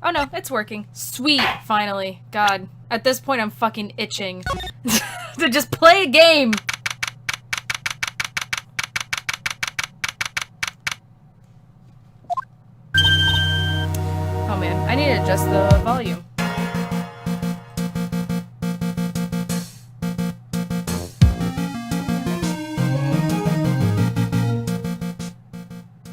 Oh no, it's working. Sweet, finally. God, at this point I'm fucking itching to just play a game. Oh man, I need to adjust the volume.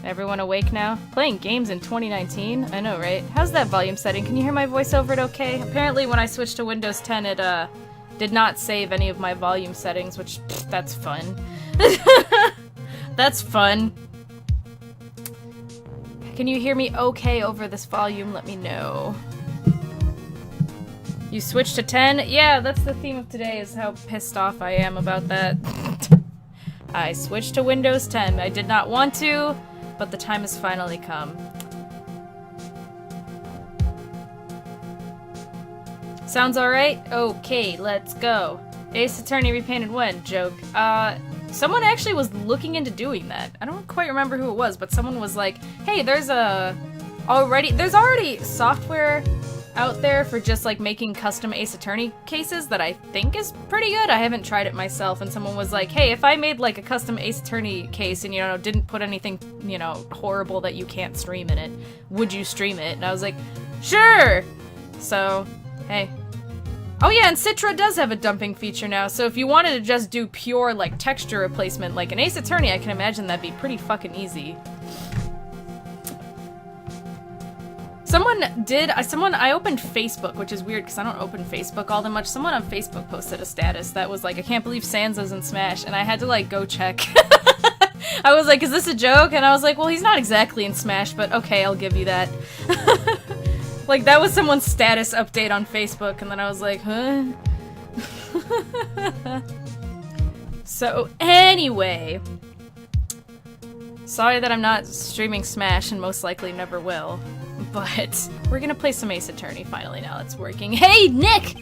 Everyone awake now? Playing games in 2019? I know, right? How's that volume setting? Can you hear my voice over it okay? Apparently when I switched to Windows 10 it did not save any of my volume settings, which, pff, that's fun. That's fun. Can you hear me okay over this volume? Let me know. You switched to 10? Yeah, that's the theme of today, is how pissed off I am about that. I switched to Windows 10. I did not want to, but the time has finally come. Sounds alright? Okay, let's go. Ace Attorney Repainted when? Joke. Someone actually was looking into doing that. I don't quite remember who it was, but someone was like, hey, there's already software out there for just like making custom Ace Attorney cases that I think is pretty good. I haven't tried it myself, and someone was like, hey, if I made like a custom Ace Attorney case and, you know, didn't put anything, you know, horrible that you can't stream in it, would you stream it? And I was like, sure! So, hey. Oh yeah, and Citra does have a dumping feature now, so if you wanted to just do pure, like, texture replacement like an Ace Attorney, I can imagine that'd be pretty fucking easy. I opened Facebook, which is weird because I don't open Facebook all that much. Someone on Facebook posted a status that was like, I can't believe Sansa's in Smash, and I had to like go check. I was like, is this a joke? And I was like, well, he's not exactly in Smash, but okay, I'll give you that. Like, that was someone's status update on Facebook, and then I was like, huh? So, anyway. Sorry that I'm not streaming Smash, and most likely never will. But we're gonna play some Ace Attorney finally now it's working. Hey, Nick!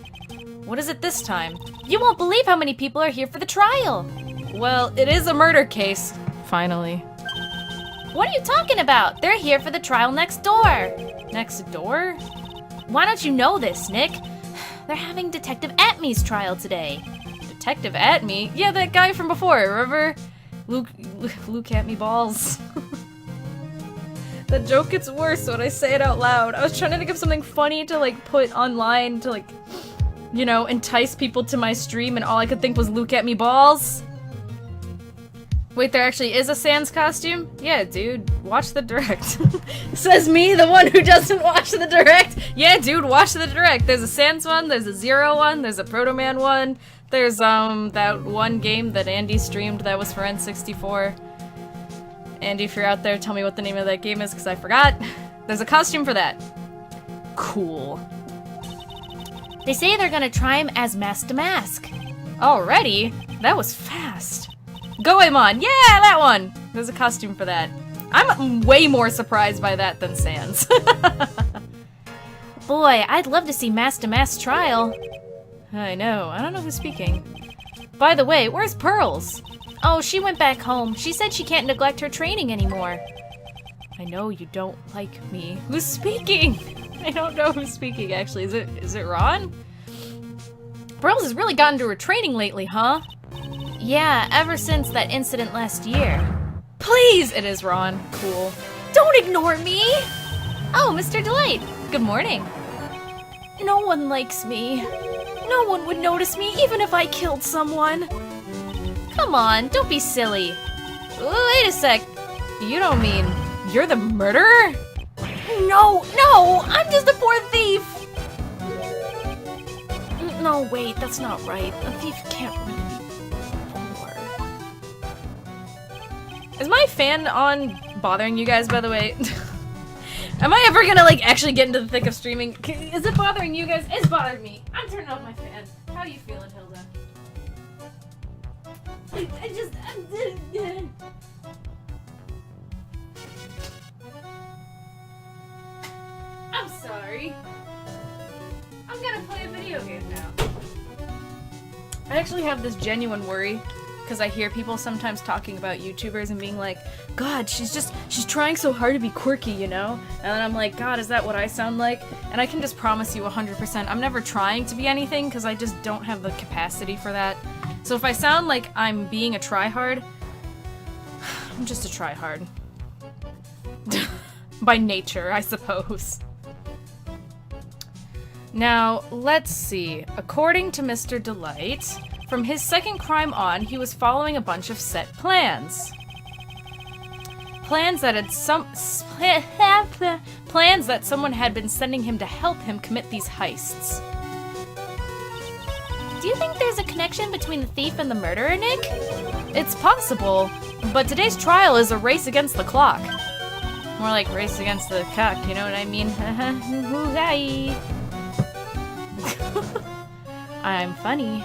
What is it this time? You won't believe how many people are here for the trial! Well, it is a murder case. Finally. What are you talking about? They're here for the trial next door! Next door? Why don't you know this, Nick? They're having Detective Atme's trial today. Detective Atme? Yeah, that guy from before, remember? Luke Atme balls. That joke gets worse when I say it out loud. I was trying to think of something funny to like put online to like, you know, entice people to my stream, and all I could think was Luke Atme balls. Wait, there actually is a Sans costume? Yeah, dude, watch the direct. Says me, the one who doesn't watch the direct. Yeah, dude, watch the direct. There's a Sans one, there's a Zero one, there's a Proto Man one, there's that one game that Andy streamed that was for N64. Andy, if you're out there, tell me what the name of that game is, because I forgot. There's a costume for that. Cool. They say they're gonna try him as Mask to Mask. Already? That was fast. Goemon! Yeah, that one! There's a costume for that. I'm way more surprised by that than Sans. Boy, I'd love to see Mask to Mask trial. I know. I don't know who's speaking. By the way, where's Pearls? Oh, she went back home. She said she can't neglect her training anymore. I know you don't like me. Who's speaking? I don't know who's speaking, actually. Is it Ron? Pearls has really gotten to her training lately, huh? Yeah, ever since that incident last year. Please! It is Ron. Cool. Don't ignore me! Oh, Mr. Delight. Good morning. No one likes me. No one would notice me even if I killed someone. Come on, don't be silly. Wait a sec. You don't mean you're the murderer? No, I'm just a poor thief. No, wait, that's not right. A thief can't really be poor. Is my fan on bothering you guys, by the way? Am I ever gonna, like, actually get into the thick of streaming? Is it bothering you guys? It's bothering me. I'm turning off my fan. How are you feeling, Hilda? I'm sorry. I'm gonna play a video game now. I actually have this genuine worry Because I hear people sometimes talking about YouTubers and being like, God, she's trying so hard to be quirky, you know? And then I'm like, God, is that what I sound like? And I can just promise you 100%, I'm never trying to be anything because I just don't have the capacity for that. So if I sound like I'm being a tryhard, I'm just a tryhard. By nature, I suppose. Now, let's see. According to Mr. Delight, from his second crime on, he was following a bunch of set plans. Plans that someone had been sending him to help him commit these heists. Do you think there's a connection between the thief and the murderer, Nick? It's possible, but today's trial is a race against the clock. More like race against the cock, you know what I mean? I'm funny.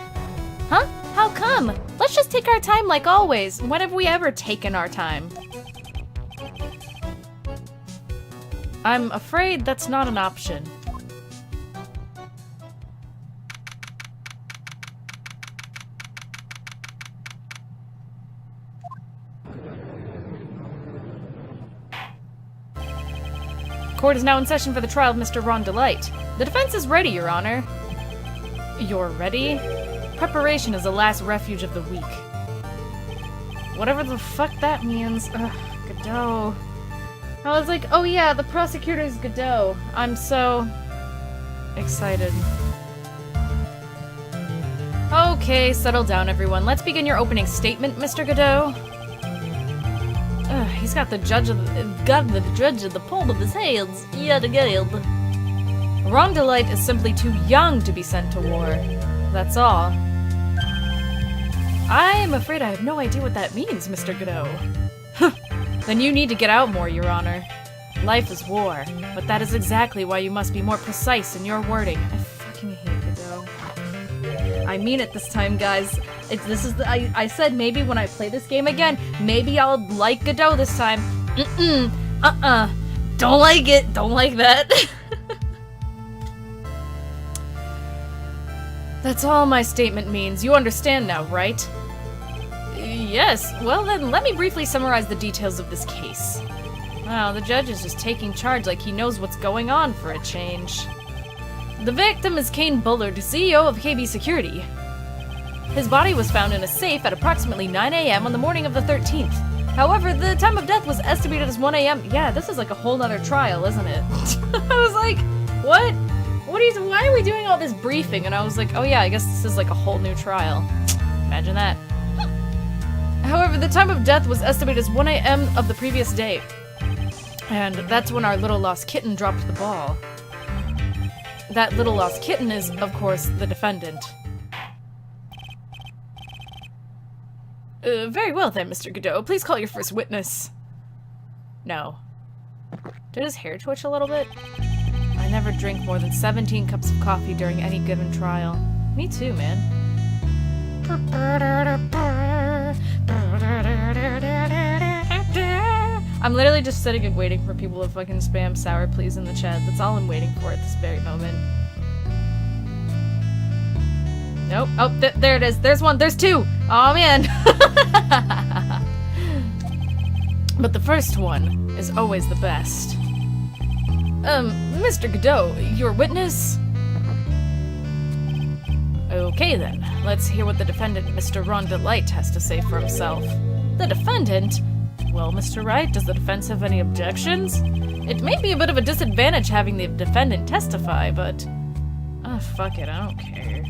Huh? How come? Let's just take our time like always. When have we ever taken our time? I'm afraid that's not an option. Court is now in session for the trial of Mr. Ron Delight. The defense is ready, Your Honor. You're ready? Preparation is the last refuge of the weak. Whatever the fuck that means. Ugh, Godot. I was like, oh yeah, the prosecutor's Godot. I'm so excited. Okay, settle down, everyone. Let's begin your opening statement, Mr. Godot. He's got the judge of the palm of his hands yet again. Ron Delight is simply too young to be sent to war. That's all. I am afraid I have no idea what that means, Mr. Godot. Then you need to get out more, Your Honor. Life is war, but that is exactly why you must be more precise in your wording. I fucking hate Godot. I mean it this time, guys. I said maybe when I play this game again, maybe I'll like Godot this time. Don't like it. Don't like that. That's all my statement means. You understand now, right? Yes. Well then, let me briefly summarize the details of this case. Wow, the judge is just taking charge like he knows what's going on for a change. The victim is Kane Bullard, CEO of KB Security. His body was found in a safe at approximately 9 a.m. on the morning of the 13th. However, the time of death was estimated as 1 a.m. Yeah, this is like a whole nother trial, isn't it? I was like, what? Why are we doing all this briefing? And I was like, oh yeah, I guess this is like a whole new trial. Imagine that. However, the time of death was estimated as 1 a.m. of the previous day. And that's when our little lost kitten dropped the ball. That little lost kitten is, of course, the defendant. Very well then, Mr. Godot. Please call your first witness. No. Did his hair twitch a little bit? I never drink more than 17 cups of coffee during any given trial. Me too, man. I'm literally just sitting and waiting for people to fucking spam sour please in the chat. That's all I'm waiting for at this very moment. Nope. Oh, there it is. There's one. There's two. Oh, man. But the first one is always the best. Mr. Godot, your witness? Okay, then. Let's hear what the defendant, Mr. Ron Delight, has to say for himself. The defendant? Well, Mr. Wright, does the defense have any objections? It may be a bit of a disadvantage having the defendant testify, but... oh, fuck it, I don't care.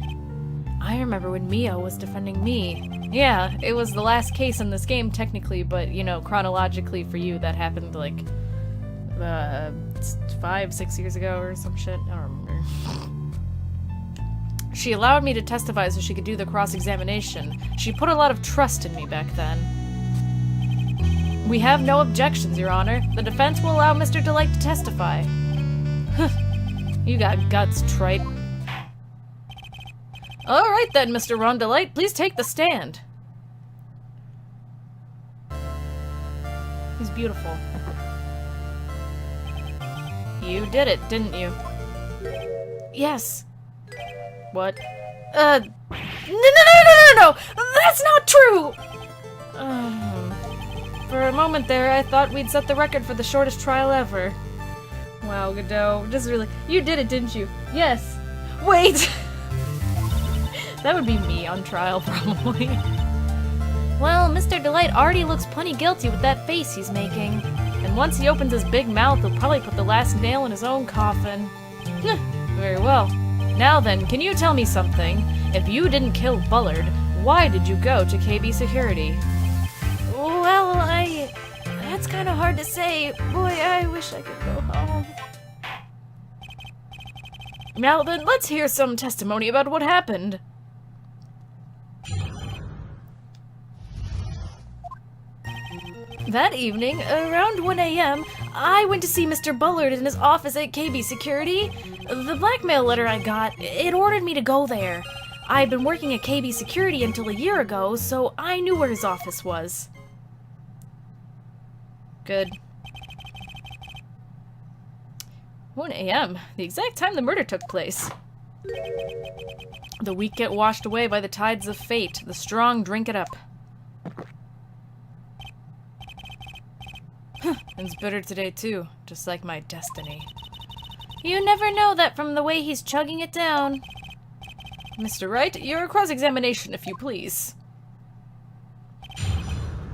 I remember when Mia was defending me. Yeah, it was the last case in this game, technically, but, you know, chronologically for you, that happened, like, 5-6 years ago or some shit. I don't remember. She allowed me to testify so she could do the cross-examination. She put a lot of trust in me back then. We have no objections, Your Honor. The defense will allow Mr. Delight to testify. You got guts, tripe. Alright then, Mr. Ron Delight, please take the stand. He's beautiful. You did it, didn't you? Yes. What? No! That's not true! For a moment there, I thought we'd set the record for the shortest trial ever. Wow, Godot. Just really... You did it, didn't you? Yes. Wait! That would be me on trial, probably. Well, Mr. Delight already looks plenty guilty with that face he's making. And once he opens his big mouth, he'll probably put the last nail in his own coffin. Very well. Now then, can you tell me something? If you didn't kill Bullard, why did you go to KB Security? Well, that's kind of hard to say. Boy, I wish I could go home. Now then, let's hear some testimony about what happened. That evening, around 1 a.m., I went to see Mr. Bullard in his office at KB Security. The blackmail letter I got, it ordered me to go there. I had been working at KB Security until a year ago, so I knew where his office was. Good. 1 a.m., the exact time the murder took place. The weak get washed away by the tides of fate. The strong drink it up. It's bitter today, too, just like my destiny. You never know that from the way he's chugging it down. Mr. Wright, your cross-examination, if you please.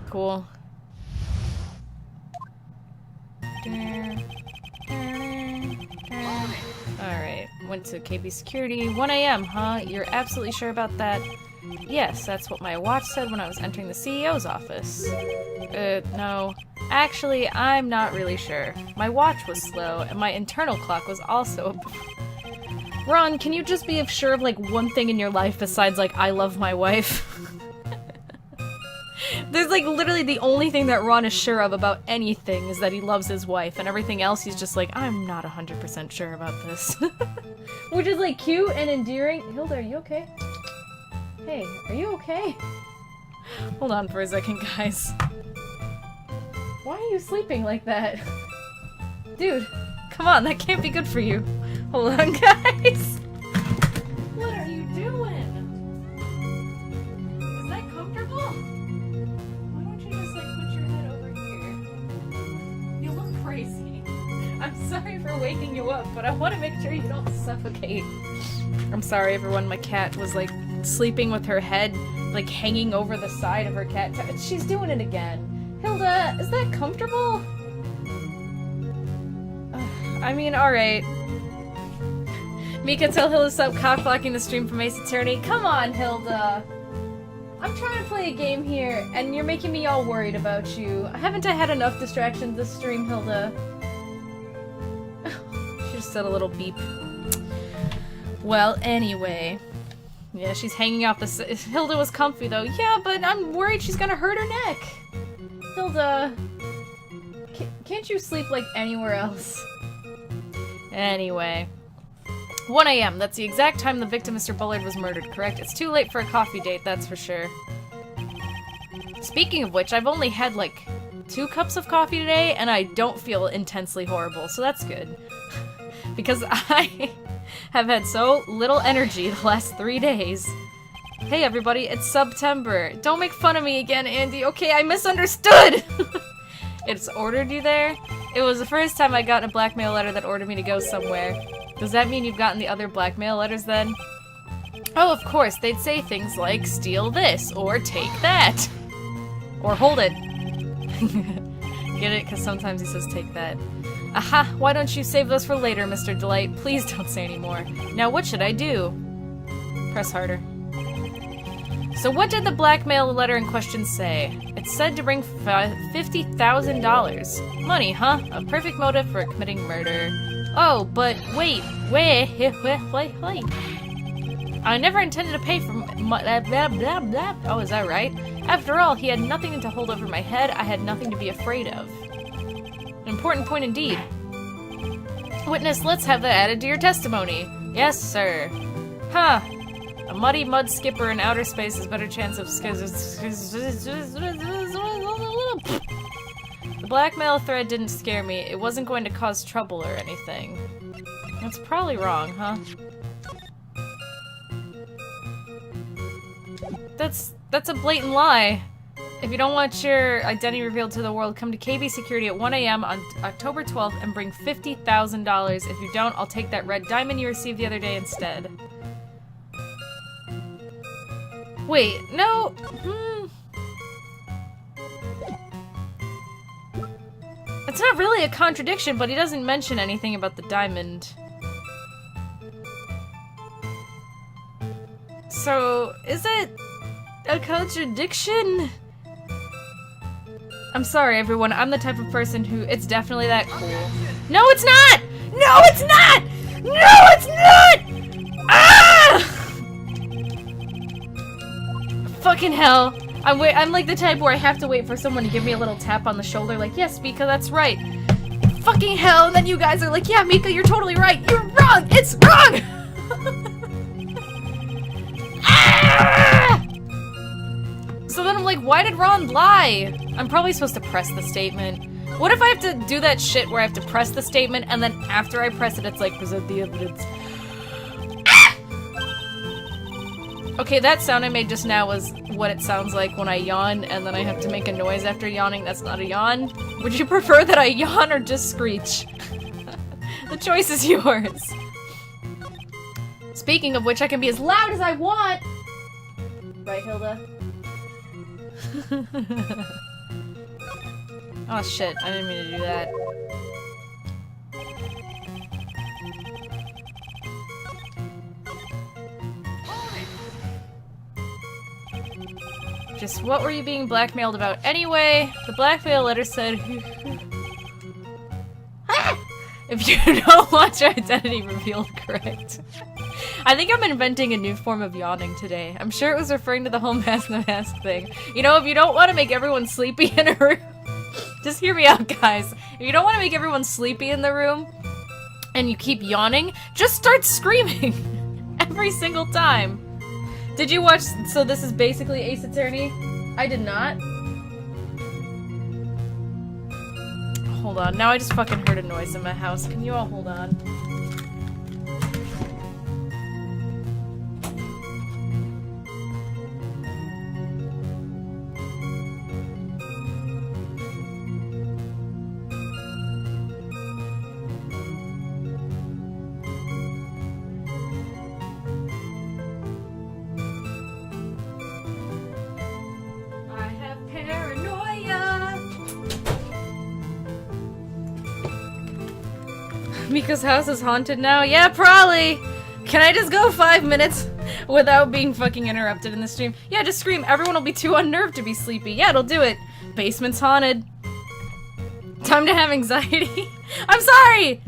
Cool. Alright, went to KB Security. 1 a.m., huh? You're absolutely sure about that? Yes, that's what my watch said when I was entering the CEO's office. No. Actually, I'm not really sure. My watch was slow, and my internal clock was also... Ron, can you just be sure of, like, one thing in your life besides, like, I love my wife? There's, like, literally the only thing that Ron is sure of about anything is that he loves his wife, and everything else he's just like, I'm not 100% sure about this. Which is, like, cute and endearing. Hilda, are you okay? Hey, are you okay? Hold on for a second, guys. Why are you sleeping like that? Dude, come on, that can't be good for you. Hold on, guys. What are you doing? Is that comfortable? Why don't you just, like, put your head over here? You look crazy. I'm sorry for waking you up, but I want to make sure you don't suffocate. I'm sorry, everyone. My cat was, like, sleeping with her head, like, hanging over the side of her cat. She's doing it again. Hilda, is that comfortable? I mean, alright. Mika, tell Hilda to stop cock-blocking the stream from Ace Attorney. Come on, Hilda! I'm trying to play a game here, and you're making me all worried about you. Haven't I had enough distractions this stream, Hilda? She just said a little beep. Well, anyway. Yeah, she's hanging off the... Hilda was comfy, though. Yeah, but I'm worried she's gonna hurt her neck. Hilda, can't you sleep, like, anywhere else? Anyway. 1 a.m. That's the exact time the victim, Mr. Bullard, was murdered, correct? It's too late for a coffee date, that's for sure. Speaking of which, I've only had, like, 2 cups of coffee today, and I don't feel intensely horrible, so that's good. Because I have had so little energy the last 3 days. Hey everybody, it's September. Don't make fun of me again, Andy. Okay, I misunderstood! It's ordered you there? It was the first time I got a blackmail letter that ordered me to go somewhere. Does that mean you've gotten the other blackmail letters then? Oh, of course, they'd say things like, steal this, or take that. Or hold it. Get it? Because sometimes he says take that. Aha, why don't you save those for later, Mr. Delight? Please don't say any more. Now what should I do? Press harder. So what did the blackmail letter in question say? It said to bring $50,000. Money, huh? A perfect motive for committing murder. Oh, but wait. I never intended to pay for blah, blah, blah. Oh, is that right? After all, he had nothing to hold over my head. I had nothing to be afraid of. An important point indeed. Witness, let's have that added to your testimony. Yes, sir. Huh. A muddy mud skipper in outer space has better chance of The blackmail thread didn't scare me. It wasn't going to cause trouble or anything. That's probably wrong, huh? That's a blatant lie. If you don't want your identity revealed to the world, come to KB Security at 1 a.m. on October 12th and bring $50,000. If you don't, I'll take that red diamond you received the other day instead. Wait, no. It's not really a contradiction, but he doesn't mention anything about the diamond. So, is it a contradiction? I'm sorry, everyone. I'm the type of person who... It's definitely that cool. No, it's not! No, it's not! No, it's not! Ah! Fucking hell. I'm like the type where I have to wait for someone to give me a little tap on the shoulder, like, yes, Mika, that's right. Fucking hell, and then you guys are like, yeah, Mika, you're totally right. You're wrong! It's wrong! Ah! So then I'm like, why did Ron lie? I'm probably supposed to press the statement. What if I have to do that shit where I have to press the statement and then after I press it, it's like, present the evidence. Ah! Okay, that sound I made just now was what it sounds like when I yawn and then I have to make a noise after yawning. That's not a yawn. Would you prefer that I yawn or just screech? The choice is yours. Speaking of which, I can be as loud as I want! Right, Hilda? Oh shit, I didn't mean to do that. Just what were you being blackmailed about anyway? The blackmail letter said... If you don't want your identity revealed, correct. I think I'm inventing a new form of yawning today. I'm sure it was referring to the whole mask the mask thing. You know, if you don't want to make everyone sleepy in a room... Just hear me out, guys. If you don't want to make everyone sleepy in the room, and you keep yawning, just start screaming! Every single time. Did you watch... So this is basically Ace Attorney? I did not. Hold on. Now I just fucking heard a noise in my house. Can you all hold on? Mika's house is haunted now? Yeah, probably! Can I just go 5 minutes without being fucking interrupted in the stream? Yeah, just scream. Everyone will be too unnerved to be sleepy. Yeah, it'll do it. Basement's haunted. Time to have anxiety. I'm sorry!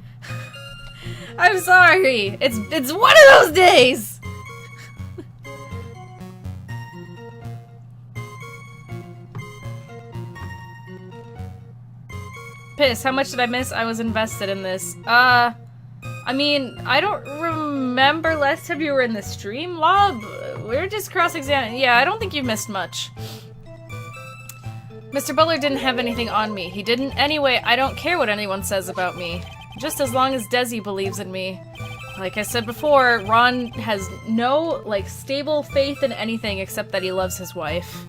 I'm sorry! It's one of those days! Piss, how much did I miss? I was invested in this. I mean, I don't remember last time you were in the stream, Lob. We're just cross-examining. Yeah, I don't think you've missed much. Mr. Butler didn't have anything on me. He didn't. Anyway, I don't care what anyone says about me. Just as long as Desi believes in me. Like I said before, Ron has no, like, stable faith in anything except that he loves his wife.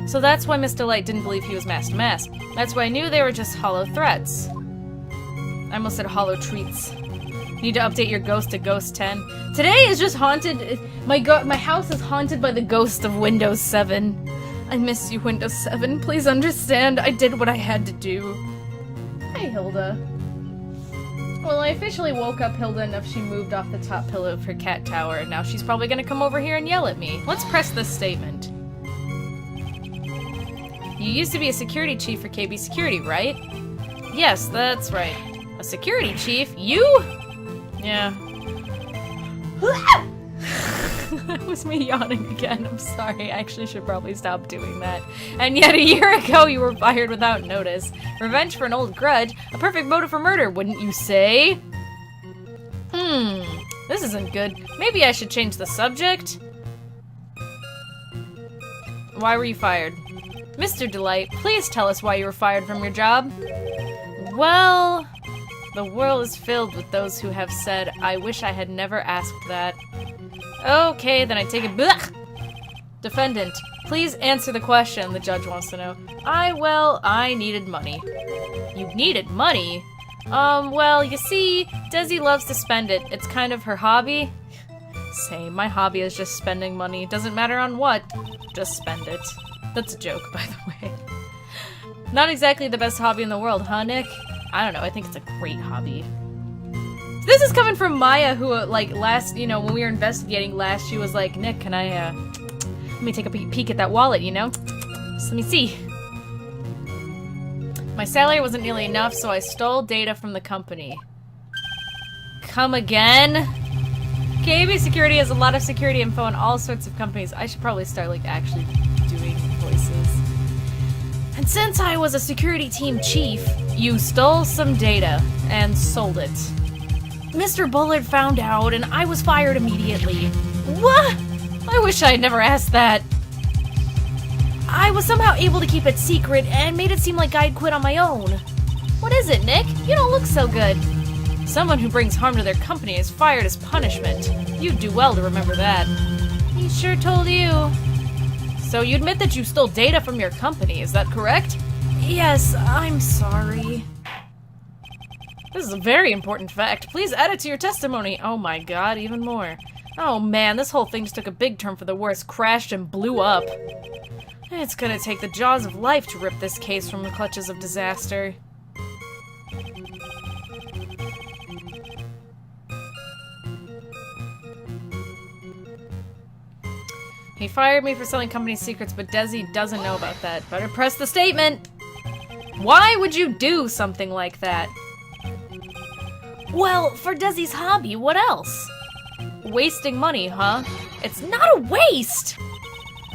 So that's why Mr. Light didn't believe he was mask to mask. That's why I knew they were just hollow threats. I almost said hollow treats. Need to update your ghost to Ghost 10. Today is just haunted. My house is haunted by the ghost of Windows 7. I miss you, Windows 7. Please understand, I did what I had to do. Hi, Hilda. Well, I officially woke up Hilda enough she moved off the top pillow of her cat tower, and now she's probably gonna come over here and yell at me. Let's press this statement. You used to be a security chief for KB Security, right? Yes, that's right. A security chief? You? Yeah. That was me yawning again. I'm sorry. I actually should probably stop doing that. And yet a year ago you were fired without notice. Revenge for an old grudge. A perfect motive for murder, wouldn't you say? This isn't good. Maybe I should change the subject? Why were you fired? Mr. Delight, please tell us why you were fired from your job. Well, the world is filled with those who have said, I wish I had never asked that. Okay, then I take it. Blech! Defendant, please answer the question, the judge wants to know. I needed money. You needed money? Well, you see, Desi loves to spend it. It's kind of her hobby. Same, my hobby is just spending money. Doesn't matter on what, just spend it. That's a joke, by the way. Not exactly the best hobby in the world, huh, Nick? I don't know, I think it's a great hobby. This is coming from Maya, who, like, last, you know, when we were investigating last, she was like, Nick, can I, let me take a peek at that wallet, you know? Just let me see. My salary wasn't nearly enough, so I stole data from the company. Come again? KB Security has a lot of security info on all sorts of companies. I should probably start, like, actually doing voices. And since I was a security team chief, you stole some data and sold it. Mr. Bullard found out, and I was fired immediately. What? I wish I had never asked that. I was somehow able to keep it secret and made it seem like I'd quit on my own. What is it, Nick? You don't look so good. Someone who brings harm to their company is fired as punishment. You'd do well to remember that. He sure told you. So you admit that you stole data from your company, is that correct? Yes, I'm sorry. This is a very important fact. Please add it to your testimony. Oh my god, even more. Oh man, this whole thing just took a big turn for the worse. Crashed and blew up. It's gonna take the jaws of life to rip this case from the clutches of disaster. He fired me for selling company secrets, but Desi doesn't know about that. Better press the statement! Why would you do something like that? Well, for Desi's hobby, what else? Wasting money, huh? It's not a waste!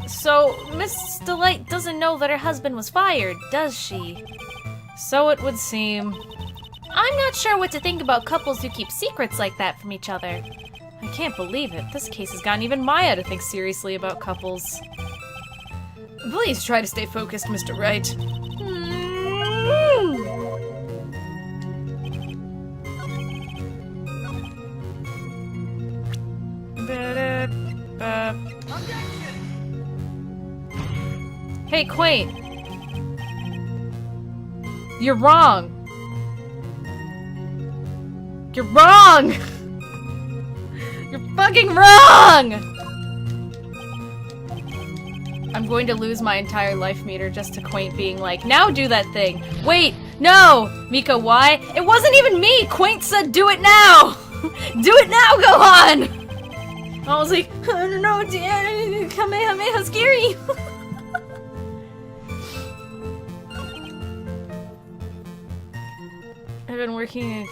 So, Miss Delight doesn't know that her husband was fired, does she? So it would seem. I'm not sure what to think about couples who keep secrets like that from each other. I can't believe it. This case has gotten even Maya to think seriously about couples. Please try to stay focused, Mr. Wright. Hey, Quaint. You're wrong. You're wrong! You're fucking wrong! I'm going to lose my entire life meter just to Quaint being like, now do that thing. Wait, no! Mika, why? It wasn't even me! Quaint said do it now! Do it now, go on! I was like, I don't know, dear, Kamehameha, scary! I've been working at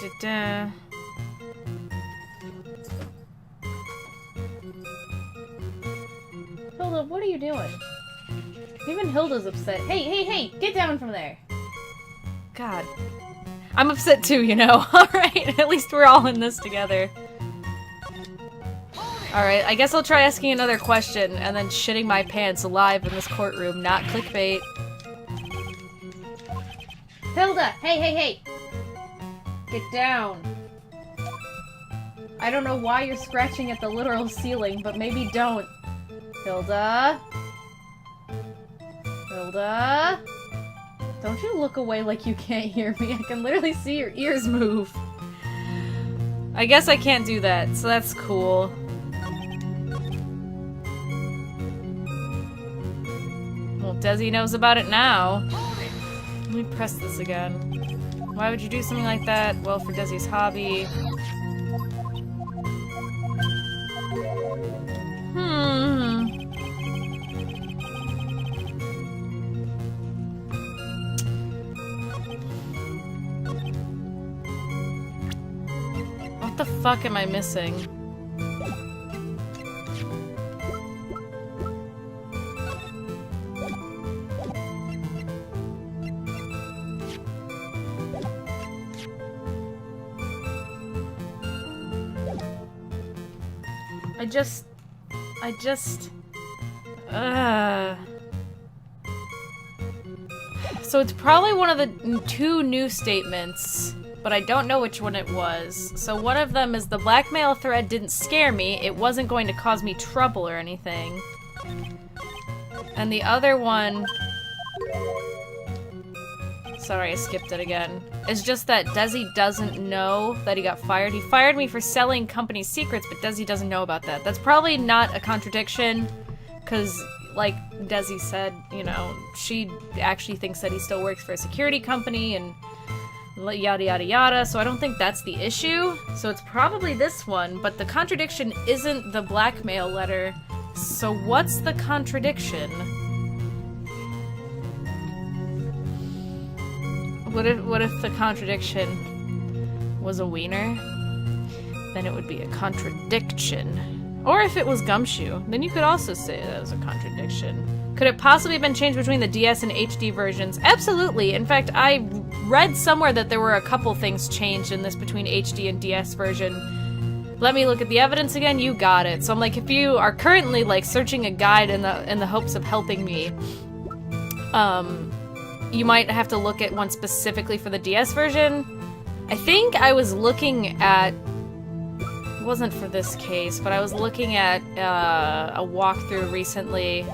Hilda, what are you doing? Even Hilda's upset. Hey, get down from there. God. I'm upset too, you know. Alright, at least we're all in this together. Alright, I guess I'll try asking another question and then shitting my pants live in this courtroom, not clickbait. Hilda! Hey! Get down. I don't know why you're scratching at the literal ceiling, but maybe don't. Hilda? Hilda? Don't you look away like you can't hear me. I can literally see your ears move. I guess I can't do that, so that's cool. Well, Desi knows about it now. Let me press this again. Why would you do something like that? Well, for Desi's hobby. What the fuck am I missing? So it's probably one of the two new statements, but I don't know which one it was. So one of them is the blackmail thread didn't scare me, it wasn't going to cause me trouble or anything. And the other one... Sorry, I skipped it again. It's just that Desi doesn't know that he got fired. He fired me for selling company secrets, but Desi doesn't know about that. That's probably not a contradiction, because, like Desi said, you know, she actually thinks that he still works for a security company, and yada yada yada, so I don't think that's the issue. So it's probably this one, but the contradiction isn't the blackmail letter. So what's the contradiction? What if the contradiction was a wiener? Then it would be a contradiction. Or if it was Gumshoe, then you could also say that was a contradiction. Could it possibly have been changed between the DS and HD versions? Absolutely. In fact, I read somewhere that there were a couple things changed in this between HD and DS version. Let me look at the evidence again. You got it. So I'm like, if you are currently like searching a guide in the hopes of helping me, you might have to look at one specifically for the DS version. I think I was looking at, it wasn't for this case, but I was looking at a walkthrough recently,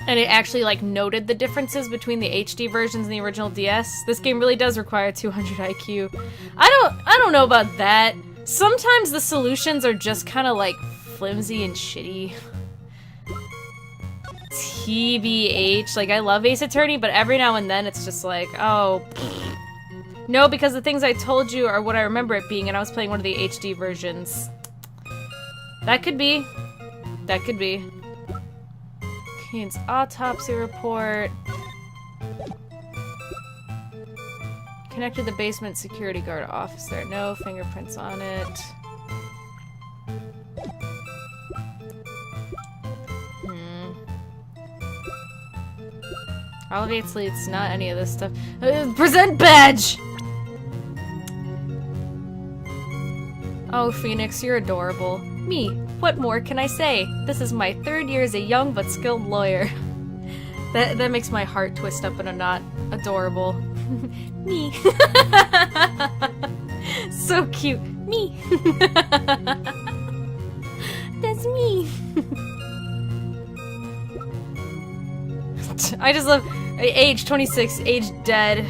and it actually like noted the differences between the HD versions and the original DS. This game really does require 200 IQ. I don't know about that. Sometimes the solutions are just kind of like flimsy and shitty. TBH, like I love Ace Attorney, but every now and then it's just like, oh, pfft. No, because the things I told you are what I remember it being, and I was playing one of the HD versions. That could be. That could be. Kane's autopsy report. Connected the basement security guard officer. No fingerprints on it. Obviously, it's not any of this stuff. Present badge! Oh, Phoenix, you're adorable. Me, what more can I say? This is my 3rd year as a young but skilled lawyer. That makes my heart twist up in a knot. Adorable. Me. So cute. Me. That's me. I just love age 26, age dead.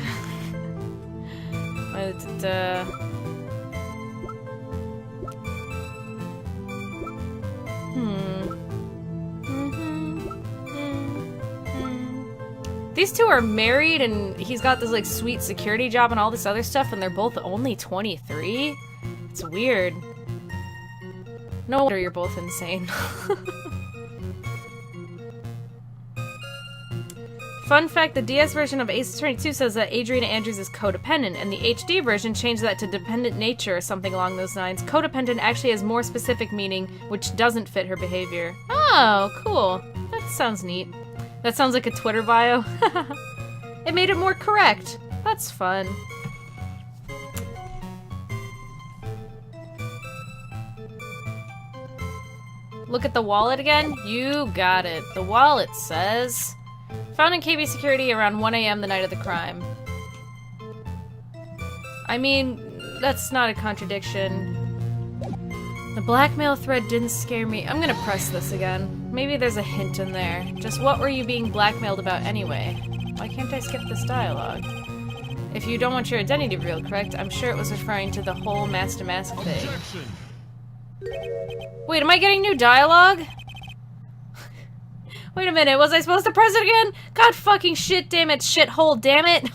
These two are married, and he's got this like sweet security job and all this other stuff, and they're both only 23. It's weird. No wonder you're both insane. Fun fact, the DS version of Ace Attorney 2 says that Adriana Andrews is codependent, and the HD version changed that to dependent nature or something along those lines. Codependent actually has more specific meaning, which doesn't fit her behavior. Oh, cool. That sounds neat. That sounds like a Twitter bio. It made it more correct. That's fun. Look at the wallet again? You got it. The wallet says... Found in KB security around 1 AM the night of the crime. I mean, that's not a contradiction. The blackmail thread didn't scare me. I'm gonna press this again. Maybe there's a hint in there. Just what were you being blackmailed about anyway? Why can't I skip this dialogue? If you don't want your identity revealed, correct? I'm sure it was referring to the whole mask-to-mask thing. Wait, am I getting new dialogue? Wait a minute, was I supposed to press it again? God fucking shit, damn it, shithole, damn it!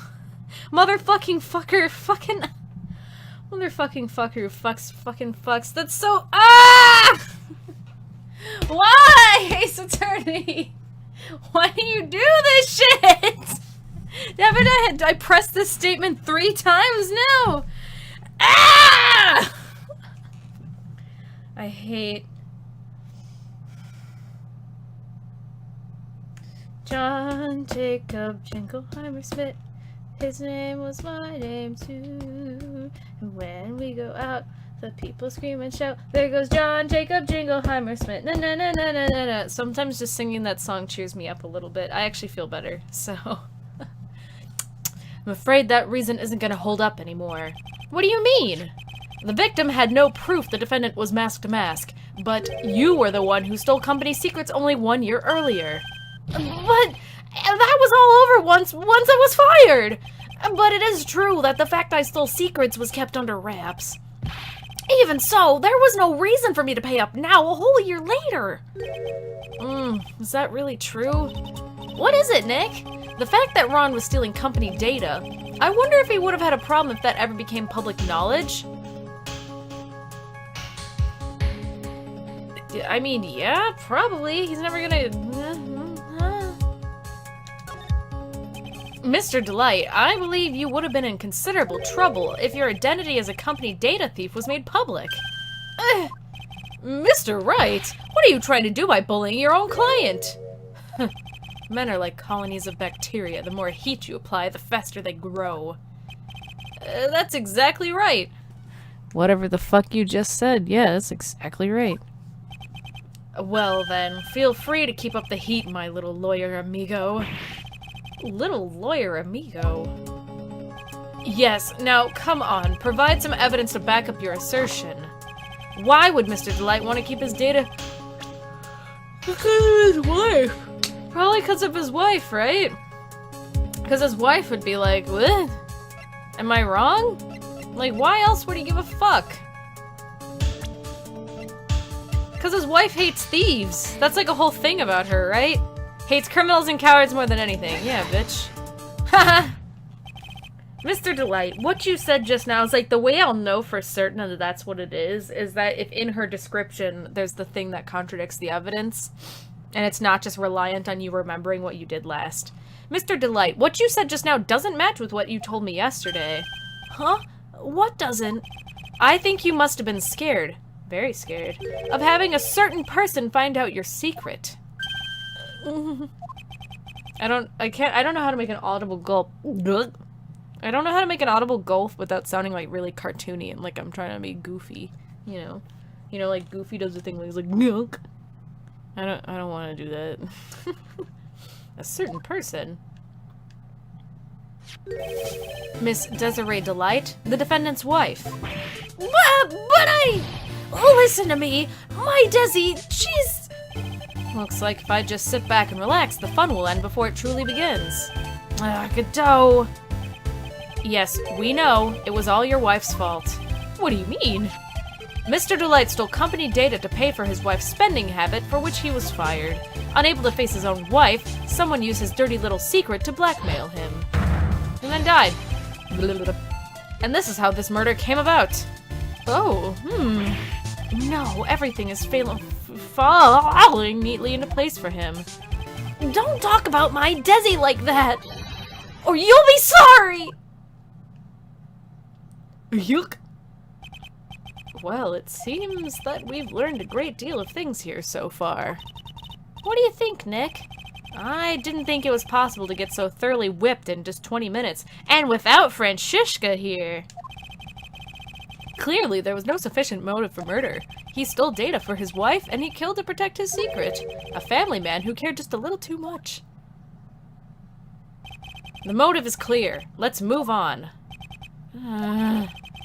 Motherfucking fucker, fucking... Motherfucking fucker who fucks, fucking fucks. That's so... Ah! Why, Ace Attorney? Why do you do this shit? Haven't I pressed this statement 3 times now? Ah! I hate... John Jacob Jingleheimer Smith. His name was my name too. And when we go out, the people scream and shout, there goes John Jacob Jingleheimer Smith. Na na na na na na na. Sometimes just singing that song cheers me up a little bit. I actually feel better, so... I'm afraid that reason isn't gonna hold up anymore. What do you mean? The victim had no proof the defendant was mask to mask, but you were the one who stole company secrets only 1 year earlier. But that was all over once I was fired! But it is true that the fact I stole secrets was kept under wraps. Even so, there was no reason for me to pay up now a whole year later. Is that really true? What is it, Nick? The fact that Ron was stealing company data, I wonder if he would have had a problem if that ever became public knowledge. I mean, yeah, probably. He's never gonna... Mr. Delight, I believe you would have been in considerable trouble if your identity as a company data thief was made public. Mr. Wright, what are you trying to do by bullying your own client? Men are like colonies of bacteria. The more heat you apply, the faster they grow. That's exactly right. Whatever the fuck you just said, yeah, that's exactly right. Well then, feel free to keep up the heat, my little lawyer amigo. Little lawyer amigo? Yes, now come on, provide some evidence to back up your assertion. Why would Mr. Delight want to keep his data? Because of his wife. Probably because of his wife, right? Because his wife would be like, what? Am I wrong? Like, why else would he give a fuck? Because his wife hates thieves. That's like a whole thing about her, right? Hates criminals and cowards more than anything. Yeah, bitch. Haha. Mr. Delight, what you said just now is like the way I'll know for certain that that's what it is that if in her description there's the thing that contradicts the evidence, and it's not just reliant on you remembering what you did last. Mr. Delight, what you said just now doesn't match with what you told me yesterday. Huh? What doesn't? I think you must have been scared, very scared, of having a certain person find out your secret. I don't know how to make an audible gulp. I don't know how to make an audible gulp without sounding like really cartoony and like I'm trying to be goofy, you know. You know, like Goofy does the thing where he's like, milk. I don't want to do that. A certain person. Miss Desiree Delight, the defendant's wife. Listen to me. My Desi, she's... Looks like if I just sit back and relax, the fun will end before it truly begins. Godot. Yes, we know. It was all your wife's fault. What do you mean? Mr. Delight stole company data to pay for his wife's spending habit, for which he was fired. Unable to face his own wife, someone used his dirty little secret to blackmail him. And then died. And this is how this murder came about. Oh, No, everything is falling neatly into place for him. Don't talk about my Desi like that, or you'll be sorry! Yuck. Well, it seems that we've learned a great deal of things here so far. What do you think, Nick? I didn't think it was possible to get so thoroughly whipped in just 20 minutes, and without Francisca here. Clearly, there was no sufficient motive for murder. He stole data for his wife, and he killed to protect his secret. A family man who cared just a little too much. The motive is clear. Let's move on.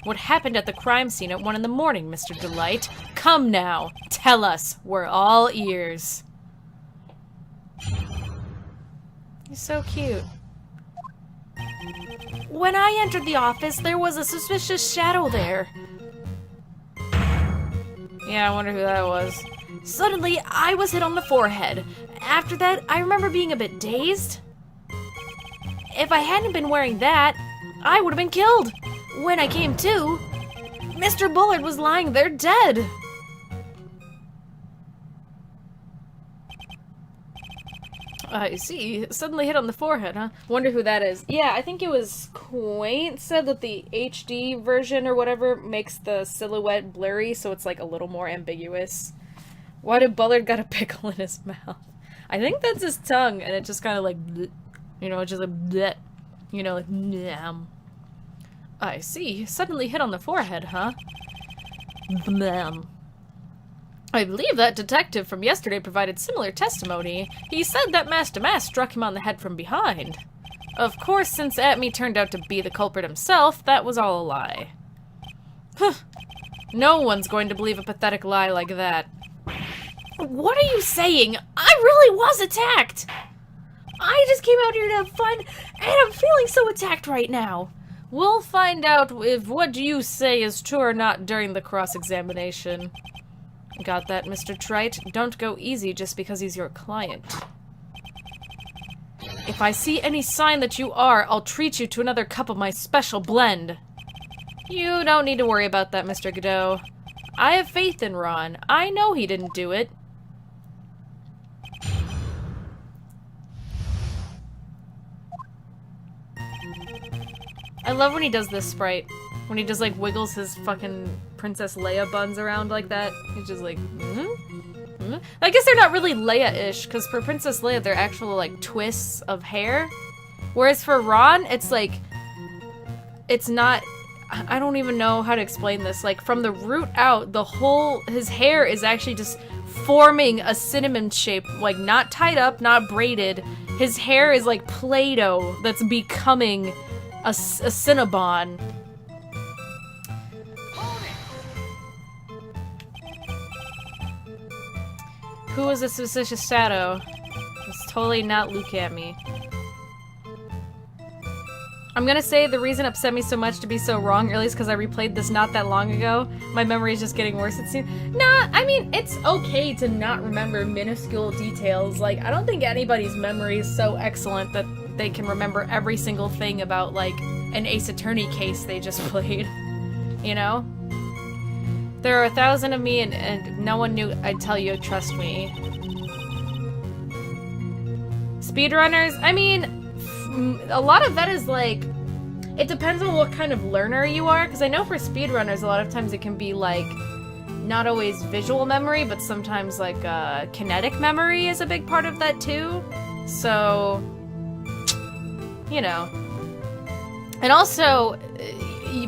What happened at the crime scene at 1 in the morning, Mr. Delight? Come now. Tell us. We're all ears. He's so cute. When I entered the office, there was a suspicious shadow there. Yeah, I wonder who that was. Suddenly, I was hit on the forehead. After that, I remember being a bit dazed. If I hadn't been wearing that, I would have been killed. When I came to, Mr. Bullard was lying there dead. I see. Suddenly hit on the forehead, huh? Wonder who that is. Yeah, I think it was Quaint said that the HD version or whatever makes the silhouette blurry, so it's like a little more ambiguous. Why did Bullard got a pickle in his mouth? I think that's his tongue, and it just kind of like, bleh, you know, just like, bleh, you know, like, nyam. I see. Suddenly hit on the forehead, huh? Blam. I believe that detective from yesterday provided similar testimony. He said that Master Mass struck him on the head from behind. Of course, since Atme turned out to be the culprit himself, that was all a lie. Huh. No one's going to believe a pathetic lie like that. What are you saying? I really was attacked! I just came out here to have fun, and I'm feeling so attacked right now. We'll find out if what you say is true or not during the cross-examination. Got that, Mr. Trite? Don't go easy just because he's your client. If I see any sign that you are, I'll treat you to another cup of my special blend. You don't need to worry about that, Mr. Godot. I have faith in Ron. I know he didn't do it. I love when he does this sprite. When he just, like, wiggles his fucking Princess Leia buns around like that. He's just like, I guess they're not really Leia-ish, because for Princess Leia, they're actual, like, twists of hair. Whereas for Ron, it's like, it's not, I don't even know how to explain this. Like, from the root out, his hair is actually just forming a cinnamon shape, like, not tied up, not braided. His hair is like Play-Doh that's becoming a Cinnabon. Who was a suspicious shadow? It's totally not Luke at me. I'm gonna say the reason it upset me so much to be so wrong early is because I replayed this not that long ago. My memory is just getting worse, it seems. Nah, I mean, it's okay to not remember minuscule details. Like, I don't think anybody's memory is so excellent that they can remember every single thing about, like, an Ace Attorney case they just played. You know? There are 1,000 of me and no one knew I'd tell you, trust me. Speedrunners? I mean, a lot of that is like, it depends on what kind of learner you are, because I know for speedrunners a lot of times it can be like, not always visual memory, but sometimes like kinetic memory is a big part of that too. So, you know. And also,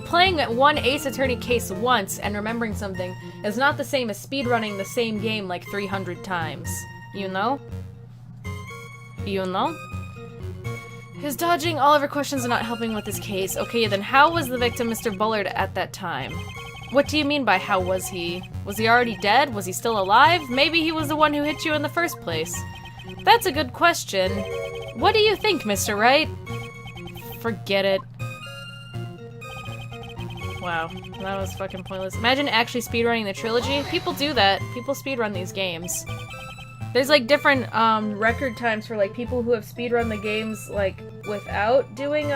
playing one Ace Attorney case once and remembering something is not the same as speedrunning the same game like 300 times. You know? You know? His dodging all of her questions and not helping with his case. Okay, then how was the victim Mr. Bullard at that time? What do you mean by how was he? Was he already dead? Was he still alive? Maybe he was the one who hit you in the first place. That's a good question. What do you think, Mr. Wright? Forget it. Wow, that was fucking pointless. Imagine actually speedrunning the trilogy. People do that. People speedrun these games. There's like different record times for like people who have speedrun the games like without doing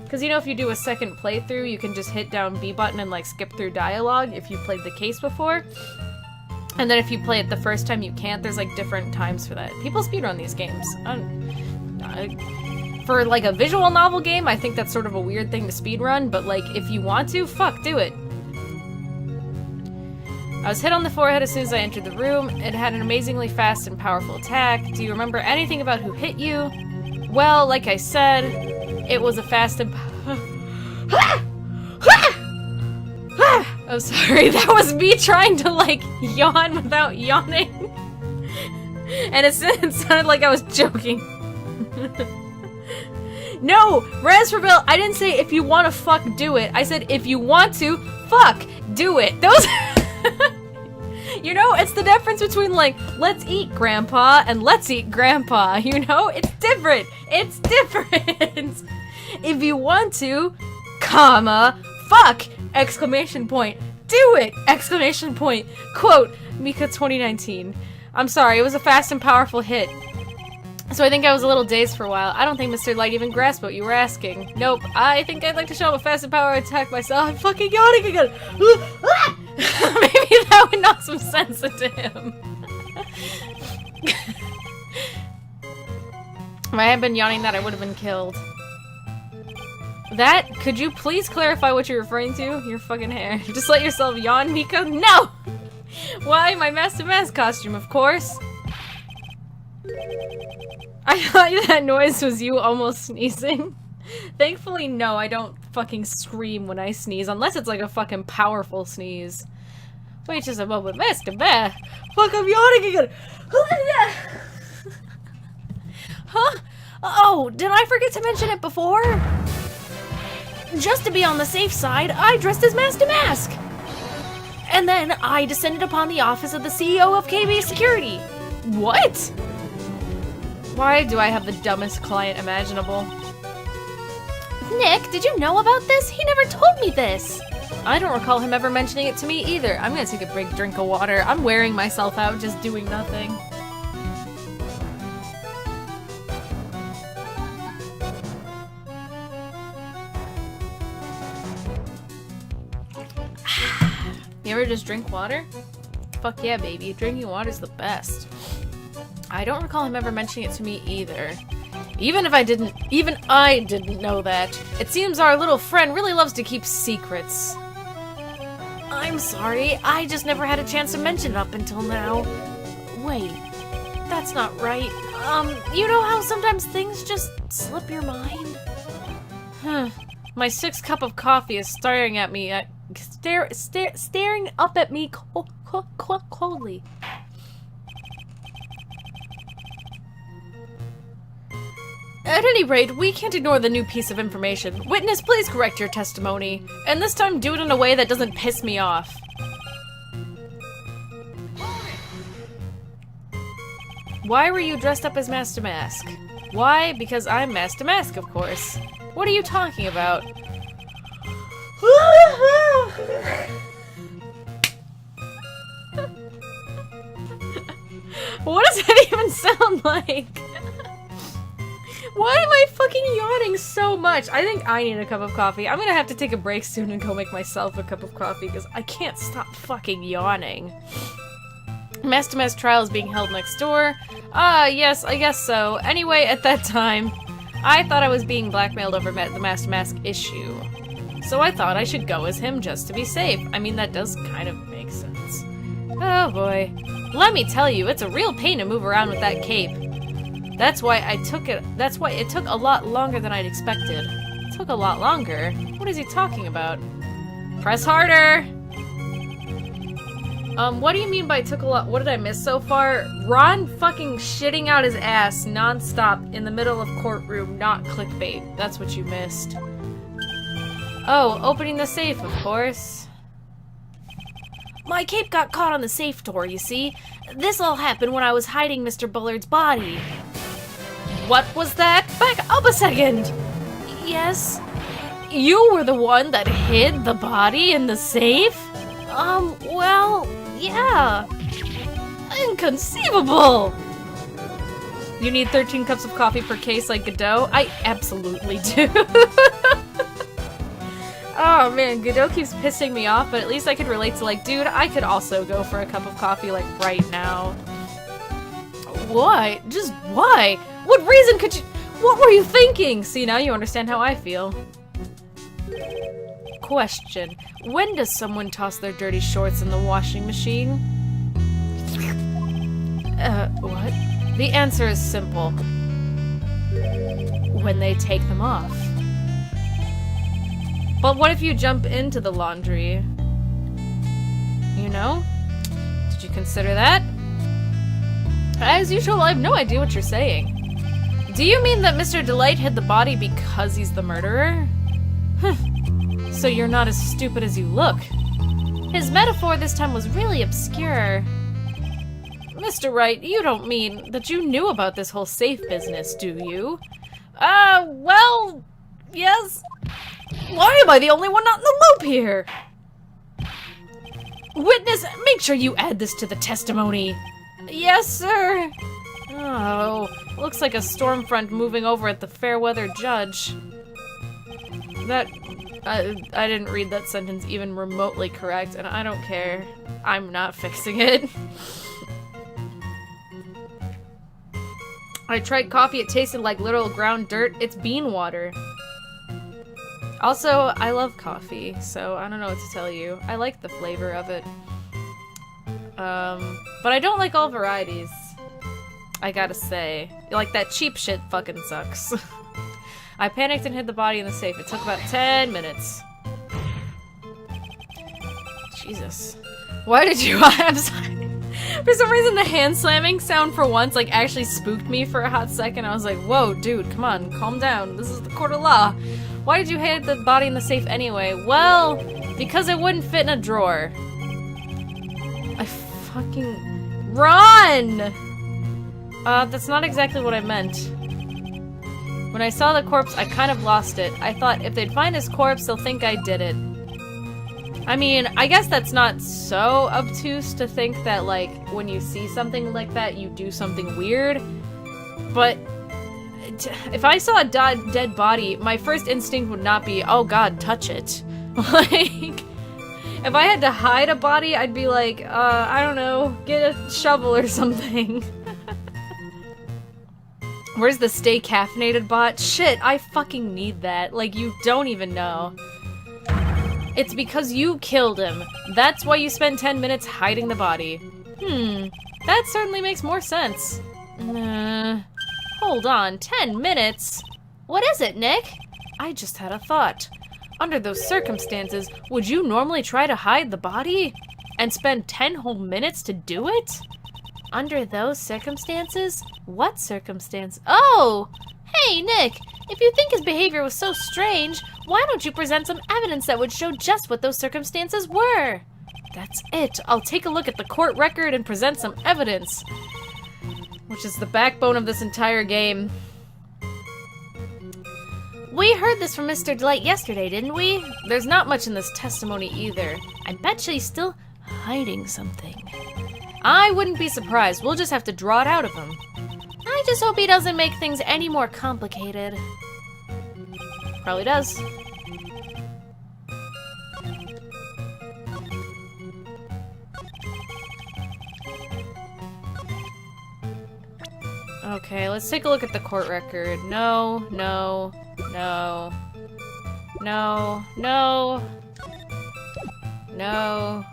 because you know if you do a second playthrough you can just hit down B button and like skip through dialogue if you've played the case before. And then if you play it the first time you can't. There's like different times for that. People speedrun these games. For like a visual novel game, I think that's sort of a weird thing to speedrun, but like if you want to, fuck, do it. I was hit on the forehead as soon as I entered the room. It had an amazingly fast and powerful attack. Do you remember anything about who hit you? Well, like I said, it was a fast and I'm sorry, that was me trying to like yawn without yawning. And it sounded like I was joking. No! Raspberville, I didn't say if you want to fuck, do it. I said if you want to, fuck, do it. Those you know, it's the difference between like, let's eat grandpa and let's eat grandpa, you know? It's different. It's different. If you want to, comma, fuck, exclamation point. Do it! Exclamation point. Quote, Mika 2019. I'm sorry, it was a fast and powerful hit. So I think I was a little dazed for a while. I don't think Mr. Light even grasped what you were asking. Nope, I think I'd like to show him a fast and power attack myself. I'm fucking yawning again. Maybe that would knock some sense into him. If I had been yawning that, I would have been killed. That? Could you please clarify what you're referring to? Your fucking hair. Just let yourself yawn, Mika? No! Why? My Master Mask costume, of course. I thought that noise was you almost sneezing. Thankfully, no, I don't fucking scream when I sneeze, unless it's like a fucking powerful sneeze. Wait just a moment, Master Bear. Fuck, I'm yawning again. Huh? Oh, did I forget to mention it before? Just to be on the safe side, I dressed as Master Mask. And then I descended upon the office of the CEO of KB Security. What? Why do I have the dumbest client imaginable? Nick, did you know about this? He never told me this. I don't recall him ever mentioning it to me either. I'm gonna take a big drink of water. I'm wearing myself out just doing nothing. You ever just drink water? Fuck yeah, baby. Drinking water's the best. I don't recall him ever mentioning it to me either. Even I didn't know that. It seems our little friend really loves to keep secrets. I'm sorry, I just never had a chance to mention it up until now. Wait, that's not right. You know how sometimes things just slip your mind? Huh. My 6th cup of coffee is staring at me staring up at me coldly. At any rate, we can't ignore the new piece of information. Witness, please correct your testimony. And this time do it in a way that doesn't piss me off. Why were you dressed up as Master Mask? Why? Because I'm Master Mask, of course. What are you talking about? What does that even sound like? Why am I fucking yawning so much? I think I need a cup of coffee. I'm gonna have to take a break soon and go make myself a cup of coffee because I can't stop fucking yawning. Master Mask trial is being held next door. Yes, I guess so. Anyway, at that time, I thought I was being blackmailed over the Master Mask issue. So I thought I should go as him just to be safe. I mean, that does kind of make sense. Oh boy. Let me tell you, it's a real pain to move around with that cape. That's why it took a lot longer than I'd expected. It took a lot longer? What is he talking about? Press harder! What do you mean by took a lot? What did I miss so far? Ron fucking shitting out his ass non-stop in the middle of courtroom, not clickbait. That's what you missed. Oh, opening the safe, of course. My cape got caught on the safe door, you see? This all happened when I was hiding Mr. Bullard's body. What was that? Back up a second! Yes? You were the one that hid the body in the safe? Well, yeah. Inconceivable! You need 13 cups of coffee per case like Godot? I absolutely do. Oh man, Godot keeps pissing me off, but at least I could relate to like, dude, I could also go for a cup of coffee like right now. Why? Just why? What reason could you— what were you thinking? See, now you understand how I feel. Question. When does someone toss their dirty shorts in the washing machine? What? The answer is simple. When they take them off. But what if you jump into the laundry? You know? Did you consider that? As usual, I have no idea what you're saying. Do you mean that Mr. Delight hid the body because he's the murderer? So you're not as stupid as you look. His metaphor this time was really obscure. Mr. Wright, you don't mean that you knew about this whole safe business, do you? Well, yes. Why am I the only one not in the loop here? Witness, make sure you add this to the testimony. Yes, sir. Oh, looks like a storm front moving over at the fair-weather judge. That— I didn't read that sentence even remotely correct, and I don't care. I'm not fixing it. I tried coffee, it tasted like literal ground dirt. It's bean water. Also, I love coffee, so I don't know what to tell you. I like the flavor of it. But I don't like all varieties. I gotta say. Like, that cheap shit fucking sucks. I panicked and hid the body in the safe. It took about 10 minutes. Jesus. Why did you— I'm sorry. For some reason, the hand slamming sound for once, like, actually spooked me for a hot second. I was like, whoa, dude, come on, calm down. This is the court of law. Why did you hide the body in the safe anyway? Well, because it wouldn't fit in a drawer. I fucking... Run! That's not exactly what I meant. When I saw the corpse, I kind of lost it. I thought if they'd find his corpse, they'll think I did it. I mean, I guess that's not so obtuse to think that, like, when you see something like that, you do something weird. But if I saw a dead body, my first instinct would not be, oh god, touch it. Like, if I had to hide a body, I'd be like, I don't know, get a shovel or something. Where's the stay caffeinated bot? Shit, I fucking need that. Like, you don't even know. It's because you killed him. That's why you spent 10 minutes hiding the body. That certainly makes more sense. Hold on, 10 minutes? What is it, Nick? I just had a thought. Under those circumstances, would you normally try to hide the body? And spend 10 whole minutes to do it? Under those circumstances? What circumstance? Oh! Hey, Nick! If you think his behavior was so strange, why don't you present some evidence that would show just what those circumstances were? That's it. I'll take a look at the court record and present some evidence. Which is the backbone of this entire game. We heard this from Mr. Delight yesterday, didn't we? There's not much in this testimony either. I bet he's still hiding something. I wouldn't be surprised. We'll just have to draw it out of him. I just hope he doesn't make things any more complicated. Probably does. Okay, let's take a look at the court record. No, no, no. No, no. No.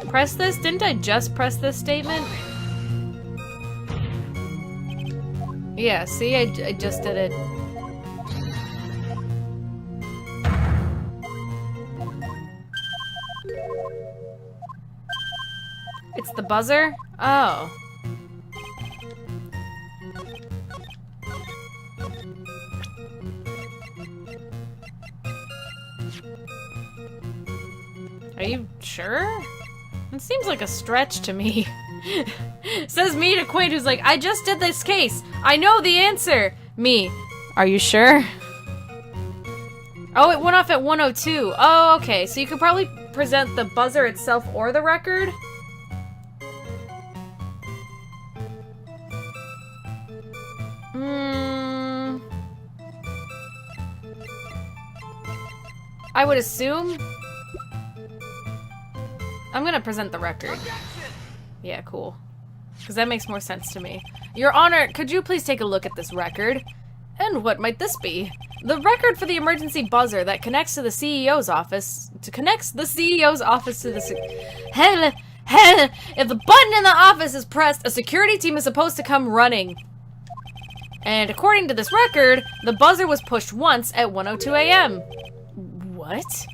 Press this? Didn't I just press this statement? Yeah, see? I just did it. It's the buzzer? Oh. Are you sure? It seems like a stretch to me. Says me to Quaid, who's like, I just did this case. I know the answer. Me. Are you sure? Oh, it went off at 102. Oh, okay. So you could probably present the buzzer itself or the record? I would assume. I'm gonna present the record. Yeah, cool. Because that makes more sense to me. Your Honor, could you please take a look at this record? And what might this be? The record for the emergency buzzer that connects to the CEO's office. Connects the CEO's office to the if the button in the office is pressed, a security team is supposed to come running. And according to this record, the buzzer was pushed once at 1:02 a.m. What?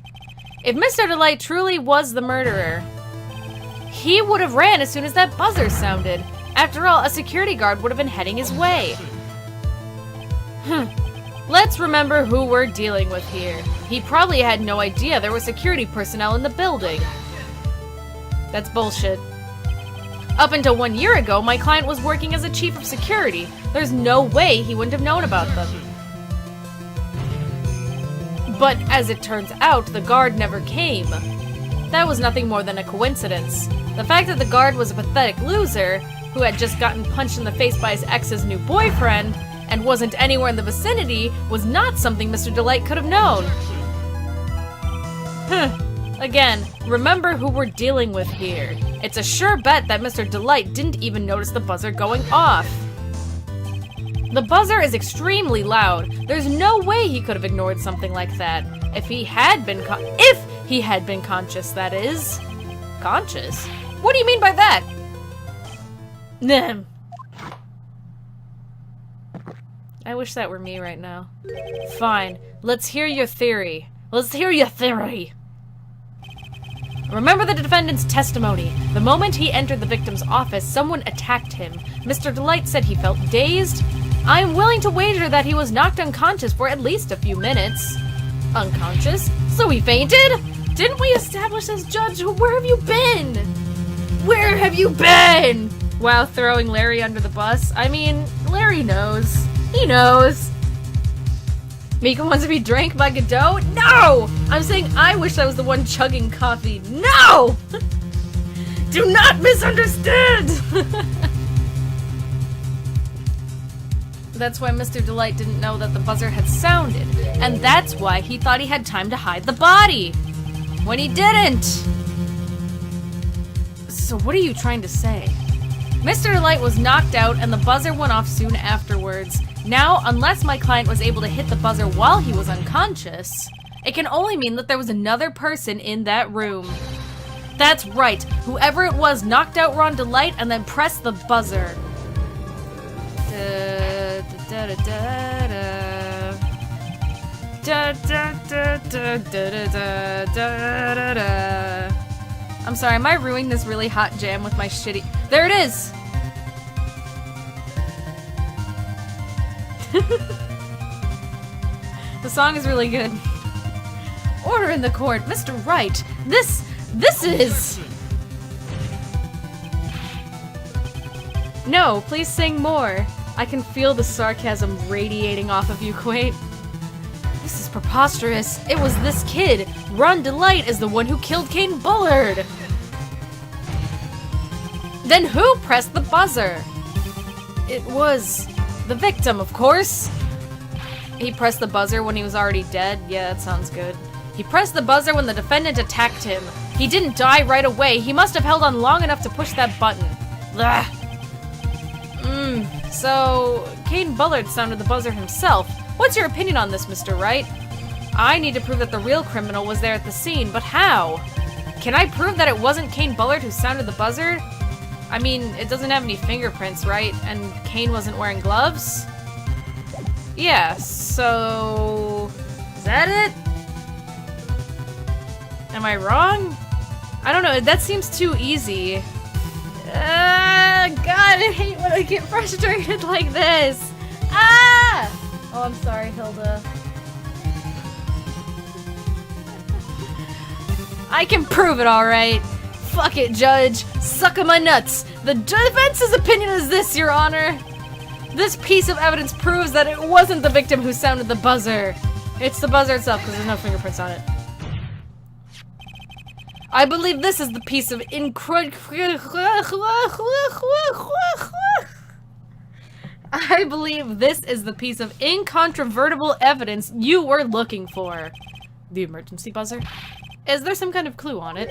If Mr. Delight truly was the murderer, he would have ran as soon as that buzzer sounded. After all, a security guard would have been heading his way. Let's remember who we're dealing with here. He probably had no idea there were security personnel in the building. That's bullshit. Up until 1 year ago, my client was working as a chief of security. There's no way he wouldn't have known about them. But as it turns out, the guard never came. That was nothing more than a coincidence. The fact that the guard was a pathetic loser, who had just gotten punched in the face by his ex's new boyfriend, and wasn't anywhere in the vicinity, was not something Mr. Delight could have known. Again, remember who we're dealing with here. It's a sure bet that Mr. Delight didn't even notice the buzzer going off. The buzzer is extremely loud. There's no way he could have ignored something like that. If he had been conscious, that is. Conscious? What do you mean by that? I wish that were me right now. Fine. Let's hear your theory. Let's hear your theory. Remember the defendant's testimony. The moment he entered the victim's office, someone attacked him. Mr. Delight said he felt dazed. I am willing to wager that he was knocked unconscious for at least a few minutes. Unconscious? So he fainted? Didn't we establish as judge? Where have you been? Where have you been? While throwing Larry under the bus. I mean, Larry knows. He knows. Mika wants to be drank by Godot? No! I'm saying I wish I was the one chugging coffee. No! Do not misunderstand! That's why Mr. Delight didn't know that the buzzer had sounded. And that's why he thought he had time to hide the body. When he didn't! So what are you trying to say? Mr. Delight was knocked out and the buzzer went off soon afterwards. Now, unless my client was able to hit the buzzer while he was unconscious, it can only mean that there was another person in that room. That's right. Whoever it was knocked out Ron Delight and then pressed the buzzer. I'm sorry, am I ruining this really hot jam with my shitty... There it is! The song is really good. Order in the court, Mr. Wright. This is... No, please sing more. I can feel the sarcasm radiating off of you, Quaid. This is preposterous. It was this kid. Ron Delight is the one who killed Kane Bullard. Then who pressed the buzzer? It was the victim, of course. He pressed the buzzer when he was already dead? Yeah, that sounds good. He pressed the buzzer when the defendant attacked him. He didn't die right away. He must have held on long enough to push that button. Blah. So, Kane Bullard sounded the buzzer himself. What's your opinion on this, Mr. Wright? I need to prove that the real criminal was there at the scene, but how? Can I prove that it wasn't Kane Bullard who sounded the buzzer? I mean, it doesn't have any fingerprints, right? And Kane wasn't wearing gloves? Yeah, so... is that it? Am I wrong? I don't know, that seems too easy. God, I hate when I get frustrated like this. Ah! Oh, I'm sorry, Hilda. I can prove it, alright. Fuck it, Judge. Suck on my nuts. The defense's opinion is this, Your Honor. This piece of evidence proves that it wasn't the victim who sounded the buzzer. It's the buzzer itself, because there's no fingerprints on it. I believe this is the piece of I believe this is the piece of incontrovertible evidence you were looking for. The emergency buzzer? Is there some kind of clue on it?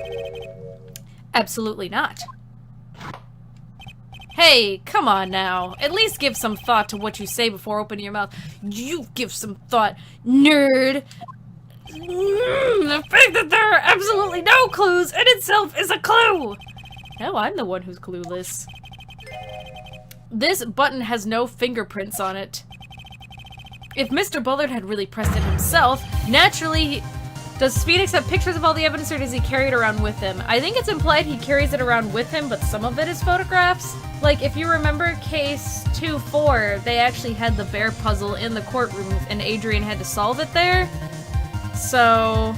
Absolutely not. Hey, come on now. At least give some thought to what you say before opening your mouth. You give some thought, nerd. The fact that there are absolutely no clues in itself is a clue! No, I'm the one who's clueless. This button has no fingerprints on it. If Mr. Bullard had really pressed it himself, naturally... Does Phoenix have pictures of all the evidence, or does he carry it around with him? I think it's implied he carries it around with him, but some of it is photographs. Like, if you remember case 2-4, they actually had the bear puzzle in the courtroom, and Adrian had to solve it there. So...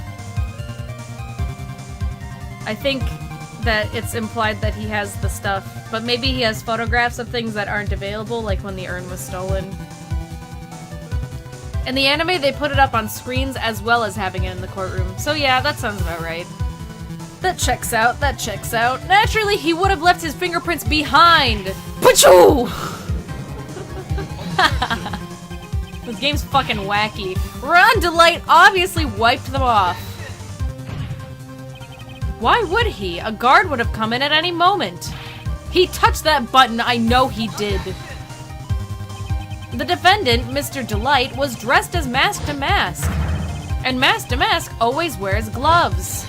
I think that it's implied that he has the stuff, but maybe he has photographs of things that aren't available, like when the urn was stolen. In the anime, they put it up on screens as well as having it in the courtroom. So yeah, that sounds about right. That checks out, that checks out. Naturally, he would have left his fingerprints behind! Pachoo! This game's fucking wacky. Ron Delight obviously wiped them off. Why would he? A guard would have come in at any moment. He touched that button, I know he did. The defendant, Mr. Delight, was dressed as Mask to Mask. And Mask to Mask always wears gloves.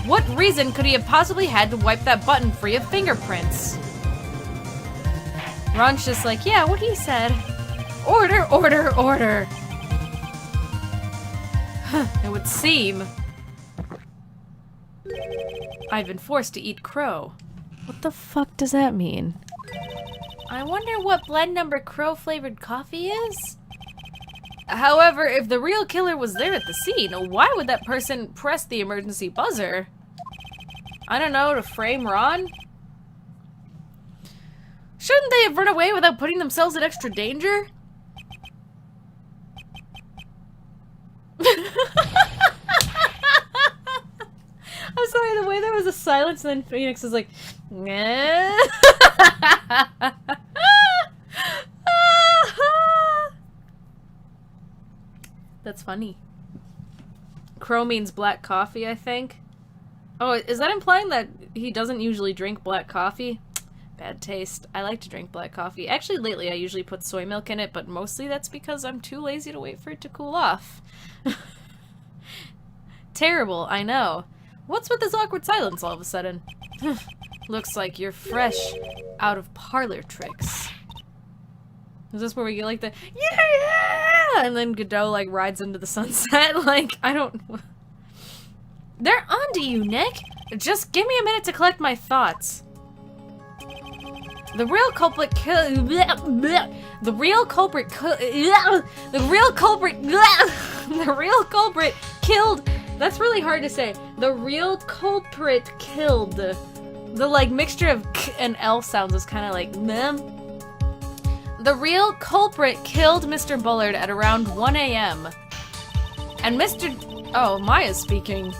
What reason could he have possibly had to wipe that button free of fingerprints? Ron's just like, yeah, what he said. Order, order, order. It would seem. I've been forced to eat crow. What the fuck does that mean? I wonder what blend number crow-flavored coffee is? However, if the real killer was there at the scene, why would that person press the emergency buzzer? I don't know, to frame Ron? Shouldn't they have run away without putting themselves in extra danger? I'm sorry, the way there was a silence and then Phoenix is like, nah. That's funny. Crow means black coffee, I think. Oh, is that implying that he doesn't usually drink black coffee? Bad taste. I like to drink black coffee. Actually, lately I usually put soy milk in it, but mostly that's because I'm too lazy to wait for it to cool off. Terrible, I know. What's with this awkward silence all of a sudden? Looks like you're fresh out of parlor tricks. Is this where we get like the yeah, and then Godot like rides into the sunset? Like, I don't... They're onto you, Nick! Just give me a minute to collect my thoughts. The real culprit killed... The real culprit... The real culprit... The real culprit killed... That's really hard to say. The real culprit killed... The, like, mixture of k and L sounds is kind of like, meh. The real culprit killed Mr. Bullard at around 1 a.m. And Mr... Oh, Maya's speaking.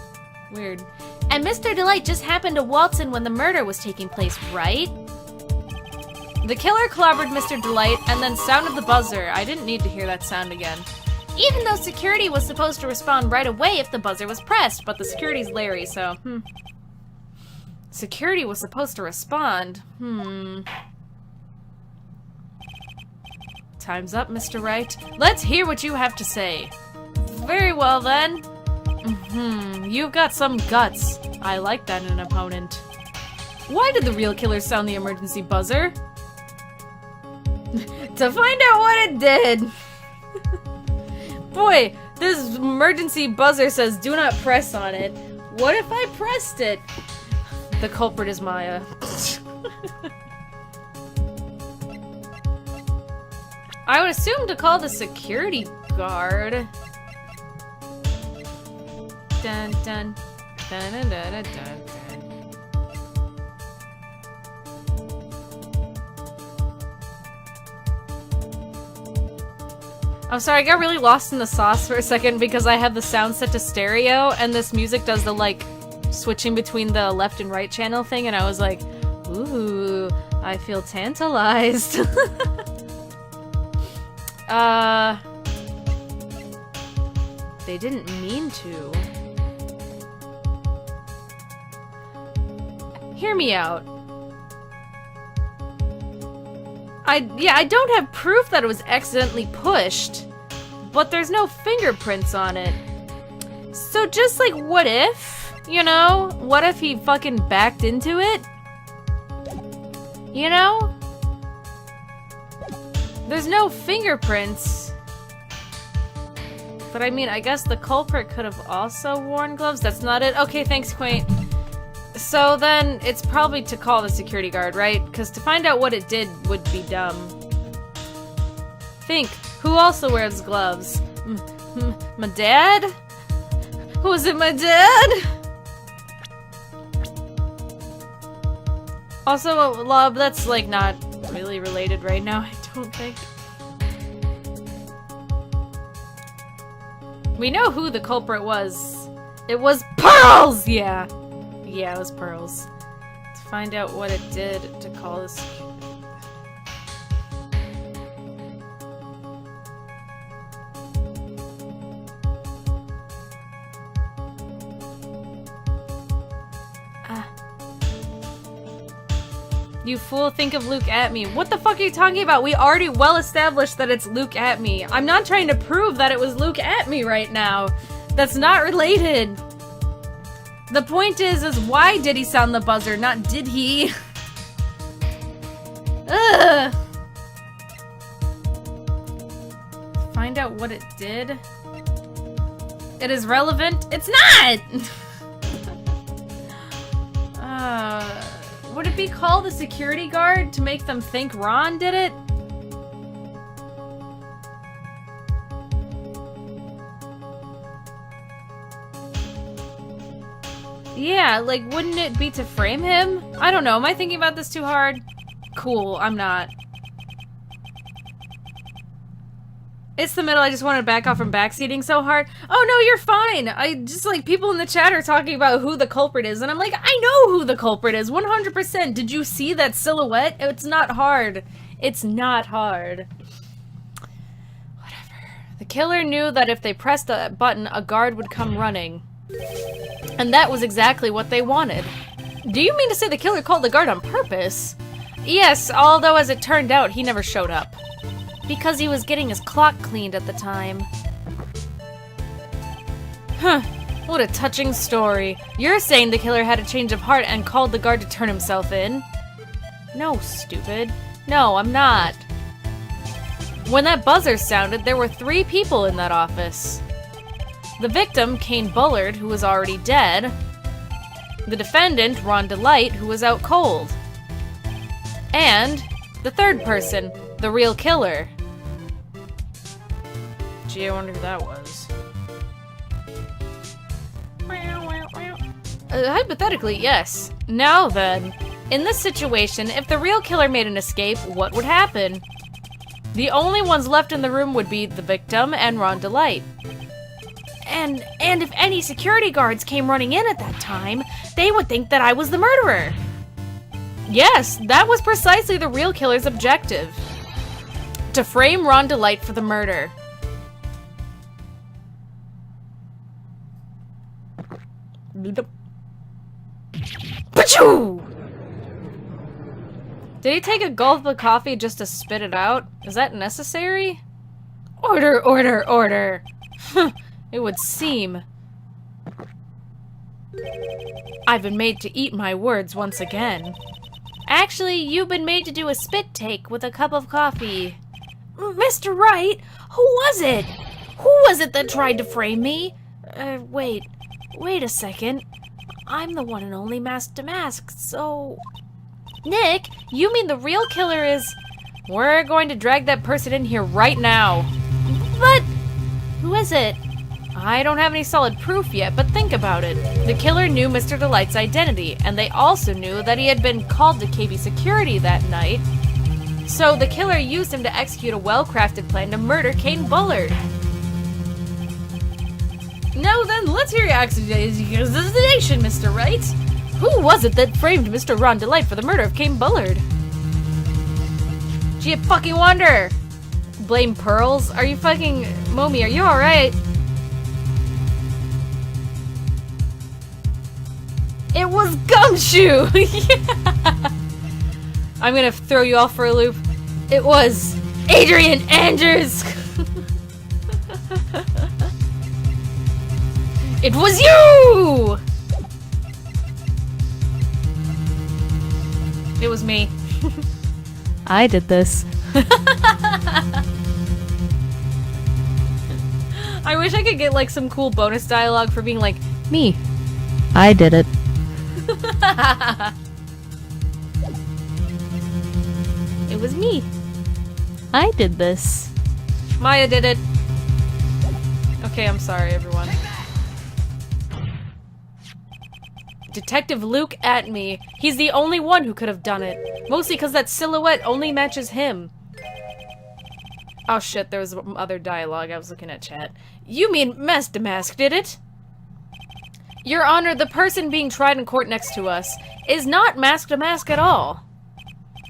Weird. And Mr. Delight just happened to waltz in when the murder was taking place, right? The killer clobbered Mr. Delight and then sounded the buzzer. I didn't need to hear that sound again. Even though security was supposed to respond right away if the buzzer was pressed, but the security's Larry, so, Security was supposed to respond. Time's up, Mr. Wright. Let's hear what you have to say. Very well, then. You've got some guts. I like that in an opponent. Why did the real killer sound the emergency buzzer? To find out what it did. Boy, this emergency buzzer says do not press on it. What if I pressed it? The culprit is Maya. I would assume to call the security guard. Dun dun dun dun dun dun dun. I'm sorry, I got really lost in the sauce for a second because I have the sound set to stereo and this music does the like switching between the left and right channel thing and I was like, ooh, I feel tantalized. They didn't mean to. Hear me out. I don't have proof that it was accidentally pushed, but there's no fingerprints on it. So just like, what if? You know? What if he fucking backed into it? You know? There's no fingerprints. But I mean, I guess the culprit could have also worn gloves. That's not it? Okay, thanks, Quaint. So then, it's probably to call the security guard, right? Because to find out what it did would be dumb. Think, who also wears gloves? My dad? Was it my dad? Also, love, that's like not really related right now, I don't think. We know who the culprit was. It was Pearls! Yeah. Yeah, it was Pearls. To find out what it did to call this... You fool, think of Luke at me. What the fuck are you talking about? We already well established that it's Luke at me. I'm not trying to prove that it was Luke at me right now. That's not related. The point is why did he sound the buzzer, not did he? Ugh. Find out what it did. It is relevant? It's not! it be call the security guard to make them think Ron did it? Yeah, like, wouldn't it be to frame him? I don't know, am I thinking about this too hard? Cool, I'm not. It's the middle, I just want to back off from backseating so hard. Oh no, you're fine! I just, like, people in the chat are talking about who the culprit is, and I'm like, I know who the culprit is, 100%! Did you see that silhouette? It's not hard. It's not hard. Whatever. The killer knew that if they pressed a button, a guard would come running. And that was exactly what they wanted. Do you mean to say the killer called the guard on purpose? Yes, although as it turned out, he never showed up. Because he was getting his clock cleaned at the time. Huh, what a touching story. You're saying the killer had a change of heart and called the guard to turn himself in? No, stupid. No, I'm not. When that buzzer sounded, there were 3 people in that office. The victim, Kane Bullard, who was already dead. The defendant, Ron Delight, who was out cold. And the third person, the real killer. Gee, I wonder who that was. Hypothetically, yes. Now then, in this situation, if the real killer made an escape, what would happen? The only ones left in the room would be the victim and Ron Delight. And if any security guards came running in at that time, they would think that I was the murderer. Yes, that was precisely the real killer's objective. To frame Ron Delight for the murder. Pachoo! Did he take a gulp of coffee just to spit it out? Is that necessary? Order, order, order! It would seem. I've been made to eat my words once again. Actually, you've been made to do a spit take with a cup of coffee. Mr. Wright, who was it? Who was it that tried to frame me? Wait a second. I'm the one and only Masked to Mask, so... Nick, you mean the real killer is... We're going to drag that person in here right now. But... Who is it? I don't have any solid proof yet, but think about it. The killer knew Mr. Delight's identity, and they also knew that he had been called to KB security that night. So the killer used him to execute a well-crafted plan to murder Kane Bullard. Now then, let's hear your accusation, Mr. Wright. Who was it that framed Mr. Ron Delight for the murder of Kane Bullard? Gee, I fucking wonder. Blame pearls? Are you fucking... Momi, are you alright? It was Gumshoe! Yeah! I'm gonna throw you off for a loop. It was Adrian Andrews! It was you! It was me. I did this. I wish I could get like some cool bonus dialogue for being like, me. I did it. It was me. I did this. Maya did it. Okay, I'm sorry, everyone. Detective Luke at me. He's the only one who could have done it. Mostly because that silhouette only matches him. Oh shit, there was other dialogue. I was looking at chat. You mean Masked to Mask did it? Your Honor, the person being tried in court next to us is not Masked to Mask at all.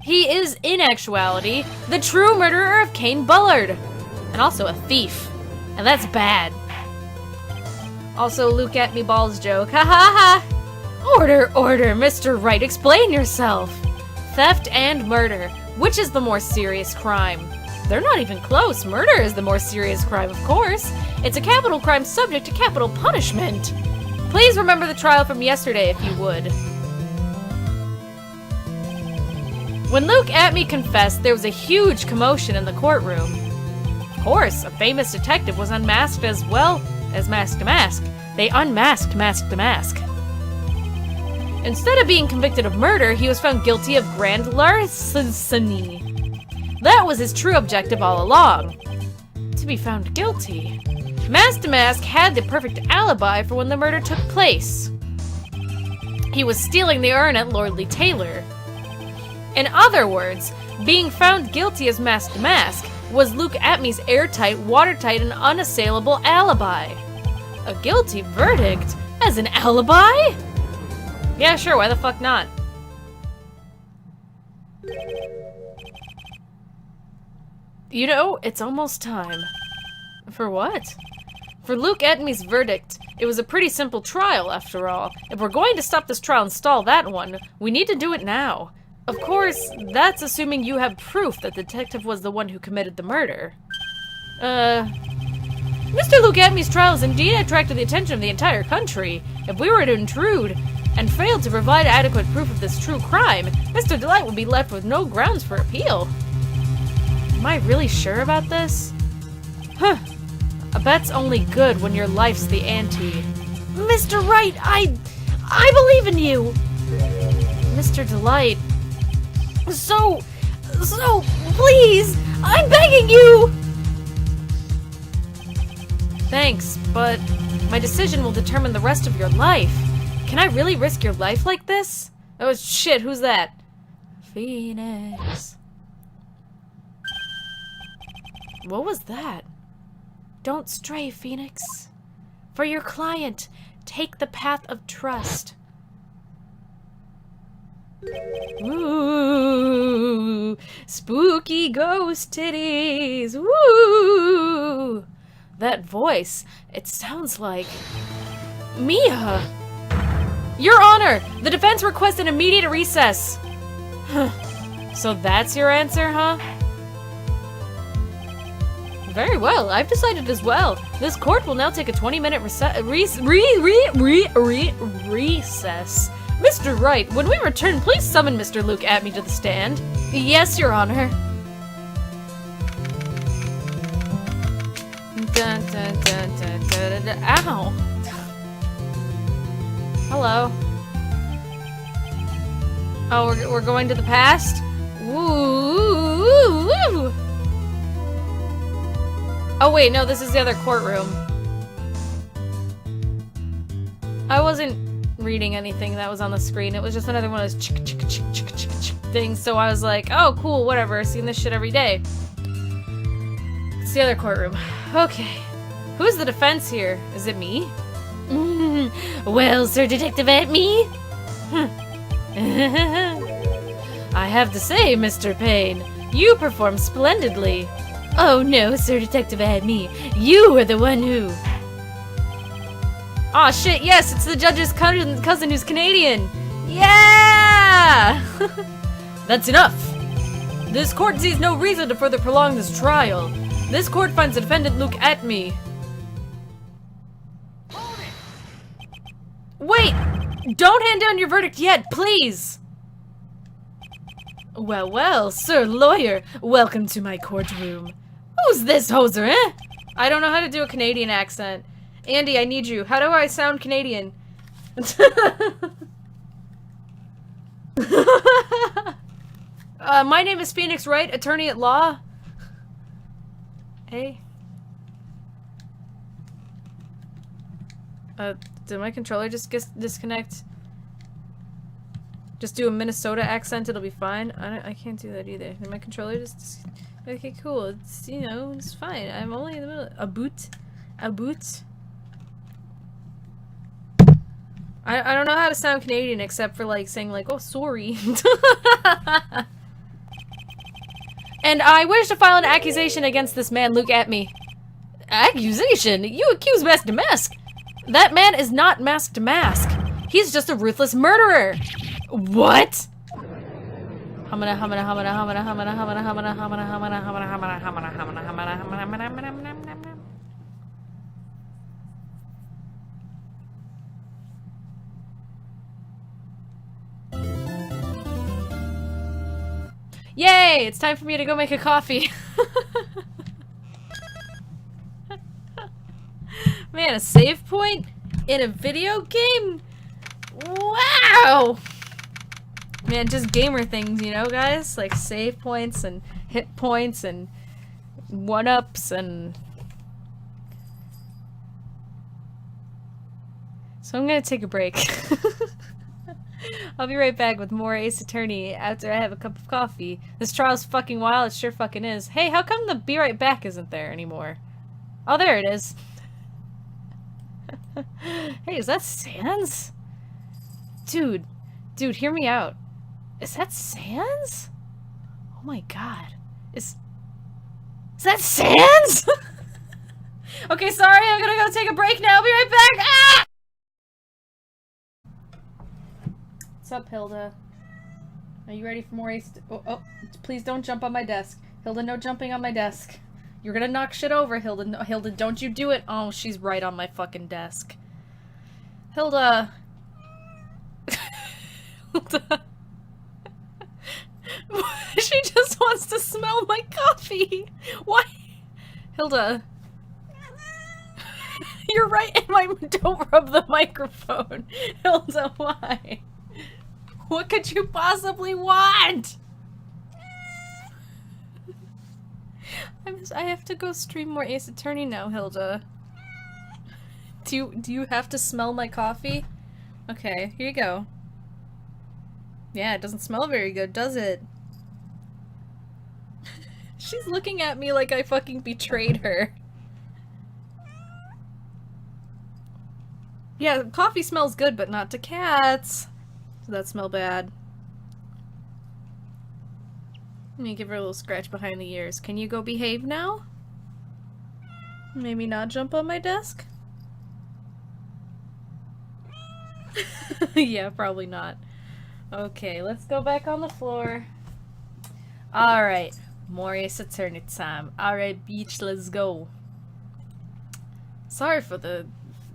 He is, in actuality, the true murderer of Kane Bullard. And also a thief. And that's bad. Also, Luke at me balls joke. Ha ha ha! Order, order, Mr. Wright, explain yourself. Theft and murder. Which is the more serious crime? They're not even close. Murder is the more serious crime, of course. It's a capital crime subject to capital punishment. Please remember the trial from yesterday, if you would. When Luke at me confessed, there was a huge commotion in the courtroom. Of course, a famous detective was unmasked as well as Masked to Mask. They unmasked Masked to Mask. Instead of being convicted of murder, he was found guilty of grand larceny. That was his true objective all along. To be found guilty. Mask to Mask had the perfect alibi for when the murder took place. He was stealing the urn at Lordly Taylor. In other words, being found guilty as Mask to Mask was Luke Atmey's airtight, watertight, and unassailable alibi. A guilty verdict as an alibi? Yeah, sure, why the fuck not? You know, it's almost time. For what? For Luke Atmey's verdict. It was a pretty simple trial, after all. If we're going to stop this trial and stall that one, we need to do it now. Of course, that's assuming you have proof that the detective was the one who committed the murder. Mr. Luke Atmey's trial has indeed attracted the attention of the entire country. If we were to intrude and fail to provide adequate proof of this true crime, Mr. Delight will be left with no grounds for appeal. Am I really sure about this? Huh. A bet's only good when your life's the ante. Mr. Wright, I believe in you! Mr. Delight. So, please, I'm begging you! Thanks, but my decision will determine the rest of your life. Can I really risk your life like this? Oh shit, who's that? Phoenix. What was that? Don't stray, Phoenix. For your client, take the path of trust. Ooh, spooky ghost titties. Ooh, that voice, it sounds like Mia. Your Honor, the defense requests an immediate recess. So that's your answer, huh? Very well, I've decided as well. This court will now take a 20-minute recess. Mr. Wright, when we return, please summon Mr. Luke Atmey to the stand. Yes, Your Honor. Dun, dun, dun, dun, dun, dun. Ow. Hello. Oh, we're going to the past? Woo! Woo! Oh wait, no, this is the other courtroom. I wasn't reading anything that was on the screen. It was just another one of those things, so I was like, oh cool, whatever, I've seen this shit every day. It's the other courtroom. Okay. Who's the defense here? Is it me? Well, Sir Detective Atmey? I have to say, Mr. Payne, you performed splendidly. Oh no, Sir Detective Atmey, you were the one who... Aw shit, yes, it's the judge's cousin who's Canadian! Yeah! That's enough! This court sees no reason to further prolong this trial. This court finds the defendant Luke Atmey. Wait! Don't hand down your verdict yet, please! Well, well, Sir Lawyer, welcome to my courtroom. Who's this hoser, eh? I don't know how to do a Canadian accent. Andy, I need you. How do I sound Canadian? My name is Phoenix Wright, attorney at law. Hey. Did my controller just disconnect? Just do a Minnesota accent, it'll be fine. I can't do that either. Did my controller just... Okay, cool. It's, you know, it's fine. I'm only in the middle. A boot. I don't know how to sound Canadian except for like saying like, oh, sorry. And I wish to file an accusation against this man, Luke Atmey. Accusation? You accuse Mask to Mask? That man is not Mask to Mask. He's just a ruthless murderer. What? Yay! It's time for me to go make a coffee. Man, a save point in a video game? Wow! Man, just gamer things, you know, guys? Like save points and hit points and one-ups and... So I'm gonna take a break. I'll be right back with more Ace Attorney after I have a cup of coffee. This trial's fucking wild, it sure fucking is. Hey, how come the be right back isn't there anymore? Oh, there it is. Hey, is that Sans? Dude, hear me out. Is that Sans? Oh my god. Is that Sans? Okay, sorry, I'm gonna go take a break now. I'll be right back. Ah! What's up, Hilda? Are you ready for more Ace? Oh, please don't jump on my desk. Hilda, no jumping on my desk. You're gonna knock shit over, Hilda. No, Hilda, don't you do it. Oh, she's right on my fucking desk. Hilda. Hilda. She just wants to smell my coffee. Why? Hilda. You're right. Don't rub the microphone. Hilda, why? What could you possibly want? I have to go stream more Ace Attorney now, Hilda. Do you have to smell my coffee? Okay, here you go. Yeah, it doesn't smell very good, does it? She's looking at me like I fucking betrayed her. Yeah, coffee smells good, but not to cats. So that smell bad. Let me give her a little scratch behind the ears. Can you go behave now? Maybe not jump on my desk? Yeah, probably not. Okay, let's go back on the floor. Alright, more Ace Attorney time. Alright, beach, let's go. Sorry for the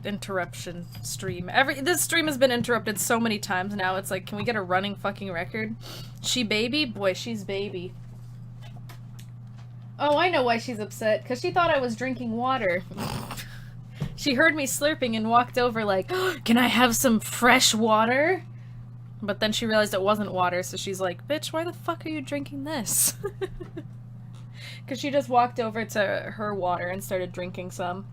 interruption stream. This stream has been interrupted so many times now, it's like, can we get a running fucking record? She baby? Boy, she's baby. Oh, I know why she's upset. Because she thought I was drinking water. She heard me slurping and walked over like, can I have some fresh water? But then she realized it wasn't water, so she's like, bitch, why the fuck are you drinking this? Because she just walked over to her water and started drinking some.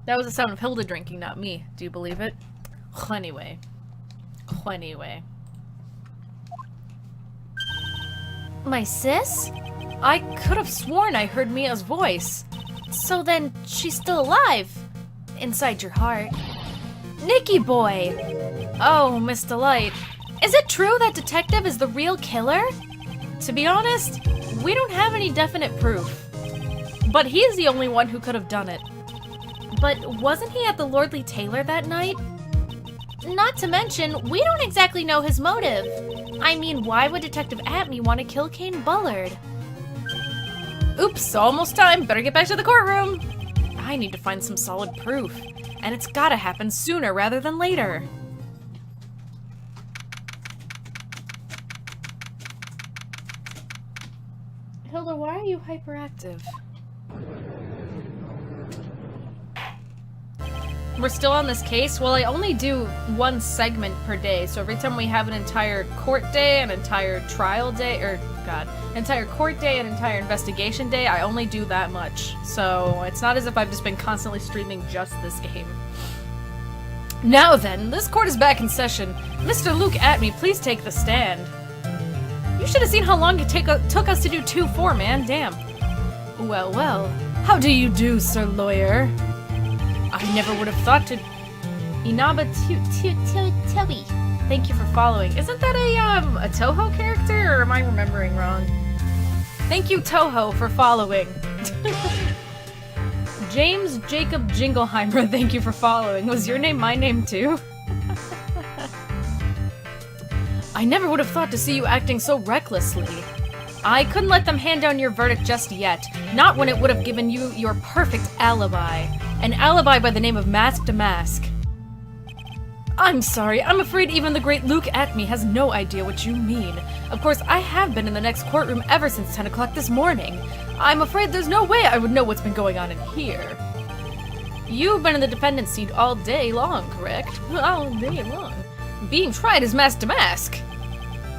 That was the sound of Hilda drinking, not me. Do you believe it? Anyway. My sis? I could have sworn I heard Mia's voice. So then, she's still alive. Inside your heart. Nicky boy! Oh, Miss Delight. Is it true that Detective is the real killer? To be honest, we don't have any definite proof. But he's the only one who could have done it. But wasn't he at the Lordly Taylor that night? Not to mention, we don't exactly know his motive. I mean, why would Detective Atme want to kill Kane Bullard? Oops, almost time. Better get back to the courtroom. I need to find some solid proof. And it's gotta happen sooner rather than later. Hilda, why are you hyperactive? We're still on this case? Well, I only do one segment per day, so every time we have an entire court day, an entire trial day, entire court day, an entire investigation day, I only do that much. So it's not as if I've just been constantly streaming just this game. Now then, this court is back in session. Mr. Luke Atme, please take the stand. You should have seen how long it took us to do 2-4, man, damn. Well, well, how do you do, Sir Lawyer? I never would have thought to... Inaba Toby. Thank you for following. Isn't that a Toho character, or am I remembering wrong? Thank you, Toho, for following. James Jacob Jingleheimer, thank you for following. Was your name my name too? I never would have thought to see you acting so recklessly. I couldn't let them hand down your verdict just yet. Not when it would have given you your perfect alibi. An alibi by the name of Mask to Mask. I'm sorry, I'm afraid even the great Luke Atme has no idea what you mean. Of course, I have been in the next courtroom ever since 10 o'clock this morning. I'm afraid there's no way I would know what's been going on in here. You've been in the defendant's seat all day long, correct? All day long. Being tried as mask to mask.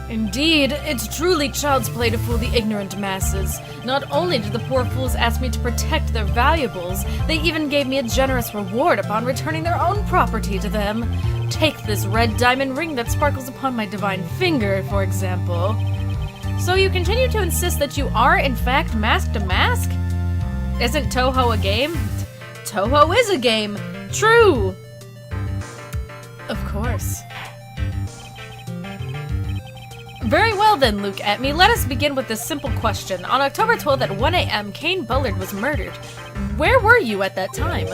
Indeed, it's truly child's play to fool the ignorant masses. Not only did the poor fools ask me to protect their valuables, they even gave me a generous reward upon returning their own property to them. Take this red diamond ring that sparkles upon my divine finger, for example. So you continue to insist that you are, in fact, mask to mask? Isn't Toho a game? Toho is a game! True! Of course. Very well then, Luke at me. Let us begin with this simple question. On October 12th at 1 a.m., Kane Bullard was murdered. Where were you at that time?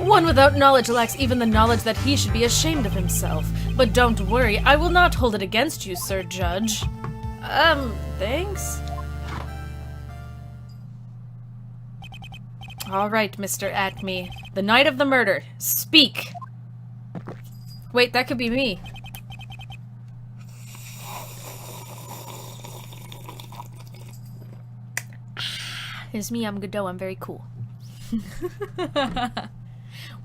One without knowledge lacks even the knowledge that he should be ashamed of himself. But don't worry, I will not hold it against you, Sir Judge. Thanks? Alright, Mr. Atme. The night of the murder. Speak! Wait, that could be me. It's me, I'm Godot, I'm very cool.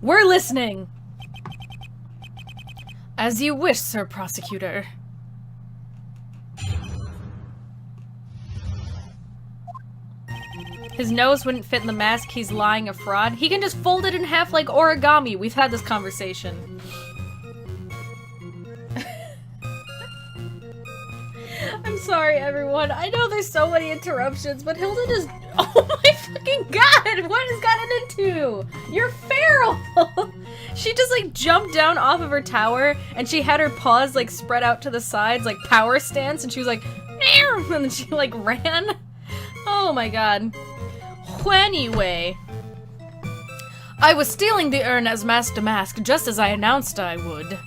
We're listening! As you wish, Sir Prosecutor. His nose wouldn't fit in the mask, he's lying a fraud. He can just fold it in half like origami. We've had this conversation. I'm sorry, everyone. I know there's so many interruptions, but Hilda just... Oh my fucking god! What has gotten into? You're feral! She just, like, jumped down off of her tower, and she had her paws, like, spread out to the sides, like, power stance, and she was like... And then she, like, ran. Oh my god. Anyway. I was stealing the urn as mask to mask, just as I announced I would.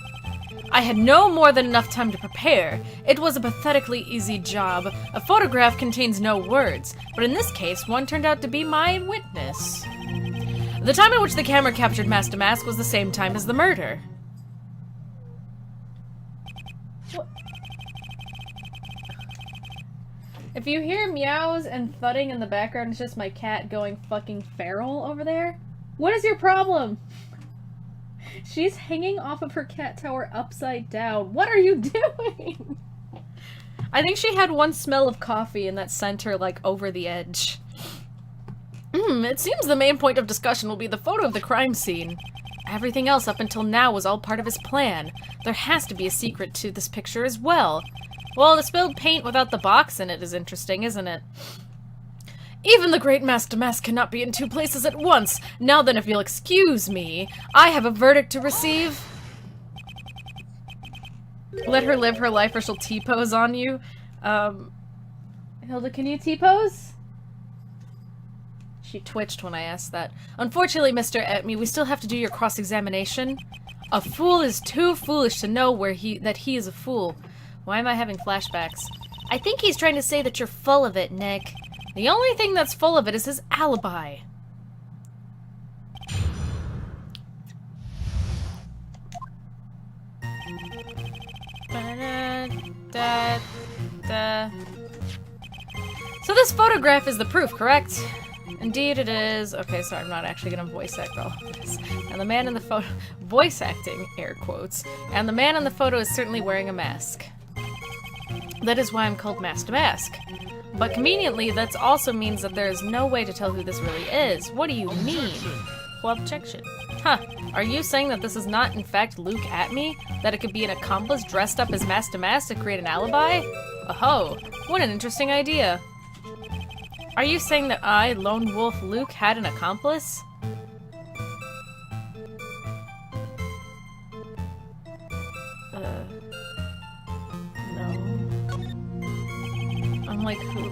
I had no more than enough time to prepare. It was a pathetically easy job. A photograph contains no words, but in this case, one turned out to be my witness. The time at which the camera captured mask to mask was the same time as the murder. What? If you hear meows and thudding in the background, it's just my cat going fucking feral over there. What is your problem? She's hanging off of her cat tower upside down. What are you doing? I think she had one smell of coffee and that sent her, like, over the edge. It seems the main point of discussion will be the photo of the crime scene. Everything else up until now was all part of his plan. There has to be a secret to this picture as well. Well, the spilled paint without the box in it is interesting, isn't it? Even the great mask to mask cannot be in two places at once. Now then, if you'll excuse me, I have a verdict to receive. Let her live her life or she'll T-pose on you. Hilda, can you T-pose? She twitched when I asked that. Unfortunately, Mr. Etme, we still have to do your cross-examination. A fool is too foolish to know that he is a fool. Why am I having flashbacks? I think he's trying to say that you're full of it, Nick. The only thing that's full of it is his alibi. So this photograph is the proof, correct? Indeed it is. Okay, sorry, I'm not actually gonna voice act all of this. And the man in the photo... Voice acting, air quotes. And the man in the photo is certainly wearing a mask. That is why I'm called Mask to Mask. But conveniently, that also means that there is no way to tell who this really is. What do you mean? Well, objection. Huh. Are you saying that this is not, in fact, Luke Atme? That it could be an accomplice dressed up as Mask to Mask to create an alibi? Oh, what an interesting idea. Are you saying that I, Lone Wolf Luke, had an accomplice? No. I'm like, who?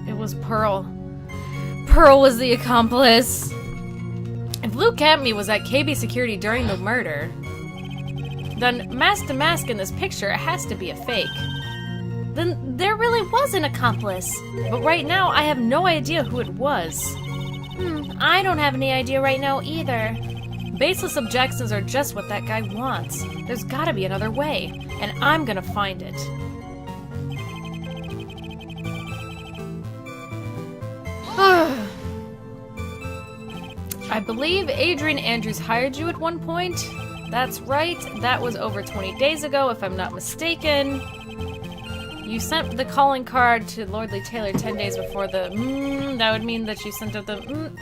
It was Pearl. Pearl was the accomplice! If Luke Atme was at KB Security during the murder, then Mask to Mask in this picture has to be a fake. Then there really was an accomplice. But right now, I have no idea who it was. I don't have any idea right now either. Baseless objections are just what that guy wants. There's gotta be another way, and I'm gonna find it. I believe Adrian Andrews hired you at one point. That's right. That was over 20 days ago, if I'm not mistaken. You sent the calling card to Lordly Taylor 10 days before the that would mean that you sent out the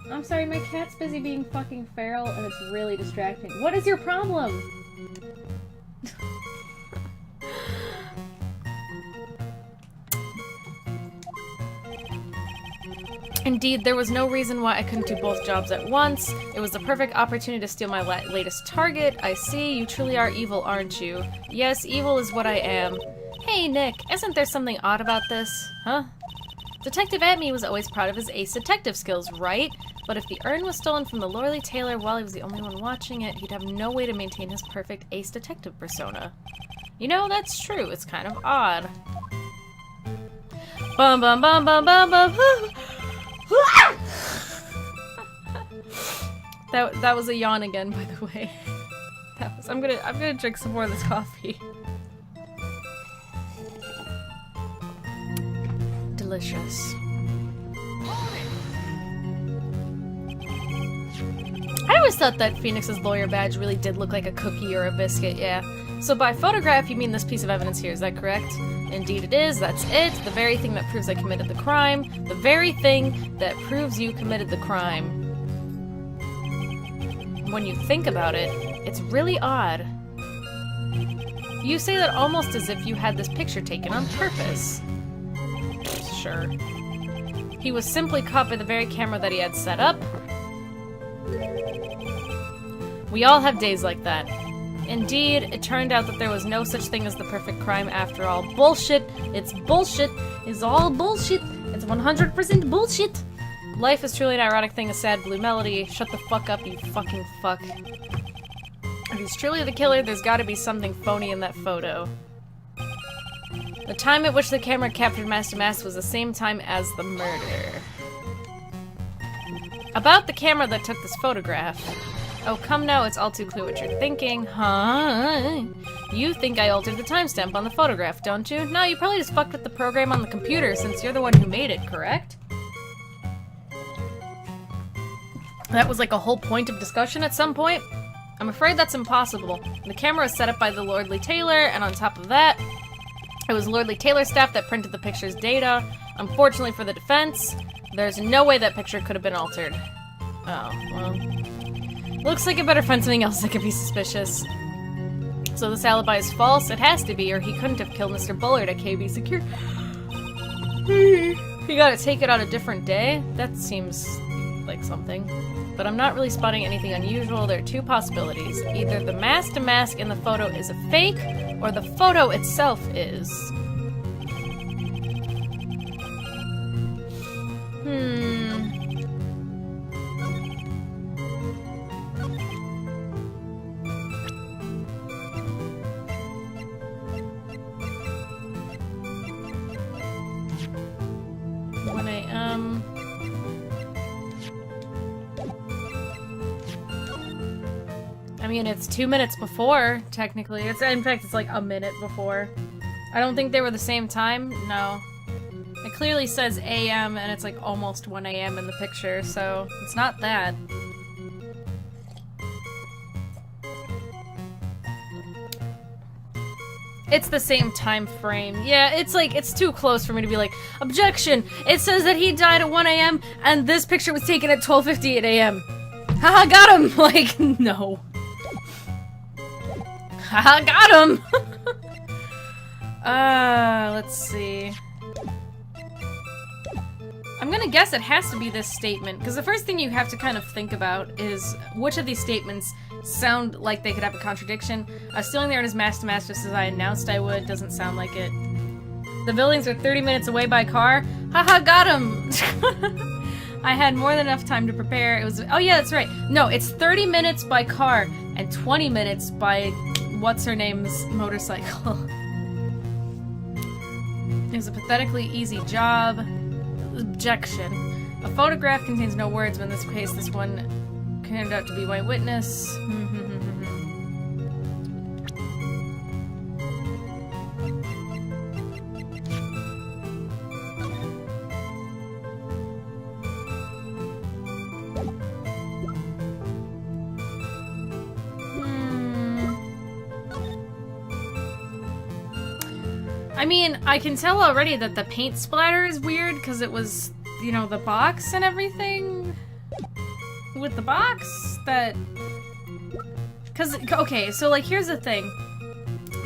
I'm sorry, my cat's busy being fucking feral and it's really distracting. What is your problem? Indeed, there was no reason why I couldn't do both jobs at once. It was the perfect opportunity to steal my latest target. I see, you truly are evil, aren't you? Yes, evil is what I am. Hey, Nick, isn't there something odd about this? Huh? Detective Atme was always proud of his ace detective skills, right? But if the urn was stolen from the Lordly Taylor while he was the only one watching it, he'd have no way to maintain his perfect ace detective persona. You know, that's true. It's kind of odd. Bum bum bum bum bum bum. That was a yawn again, by the way. I'm gonna drink some more of this coffee. Delicious. I always thought that Phoenix's lawyer badge really did look like a cookie or a biscuit, yeah. So by photograph, you mean this piece of evidence here, is that correct? Indeed it is, that's it. The very thing that proves I committed the crime. The very thing that proves you committed the crime. When you think about it, it's really odd. You say that almost as if you had this picture taken on purpose. Sure. He was simply caught by the very camera that he had set up. We all have days like that. Indeed, it turned out that there was no such thing as the perfect crime after all. Bullshit! It's bullshit! It's all bullshit! It's 100% bullshit! Life is truly an ironic thing, a sad blue melody. Shut the fuck up, you fucking fuck. If he's truly the killer, there's gotta be something phony in that photo. The time at which the camera captured Master Mask was the same time as the murder. About the camera that took this photograph. Oh, come now, it's all too clear what you're thinking. Huh? You think I altered the timestamp on the photograph, don't you? No, you probably just fucked with the program on the computer since you're the one who made it, correct? That was like a whole point of discussion at some point? I'm afraid that's impossible. The camera is set up by the Lordly Taylor, and on top of that, it was Lordly Taylor staff that printed the picture's data. Unfortunately for the defense, there's no way that picture could have been altered. Oh, well. Looks like I better find something else that could be suspicious. So this alibi is false? It has to be, or he couldn't have killed Mr. Bullard at KB Secure. He got to take it on a different day? That seems like something. But I'm not really spotting anything unusual. There are two possibilities. Either the mask in the photo is a fake, or the photo itself is. 1 a.m. I mean, it's 2 minutes before, technically. In fact, it's like a minute before. I don't think they were the same time. No. It clearly says AM, and it's like almost 1 a.m. in the picture, so it's not that. It's the same time frame. Yeah, it's like, it's too close for me to be like, objection! It says that he died at 1 a.m. and this picture was taken at 12:58 a.m. Haha, got him! Like, no. Haha, got him! Let's see. I'm gonna guess it has to be this statement, because the first thing you have to kind of think about is which of these statements sound like they could have a contradiction. Stealing the urn is mask to mask just as I announced I would. Doesn't sound like it. The buildings are 30 minutes away by car. Haha, got him! I had more than enough time to prepare. It was- oh yeah, that's right. No, it's 30 minutes by car and 20 minutes by what's-her-name's motorcycle. It was a pathetically easy job. Objection. A photograph contains no words, but in this case, this one turned out to be my witness. I mean, I can tell already that the paint splatter is weird because it was, you know, the box and everything with the box that... Because, okay, so, like, here's the thing.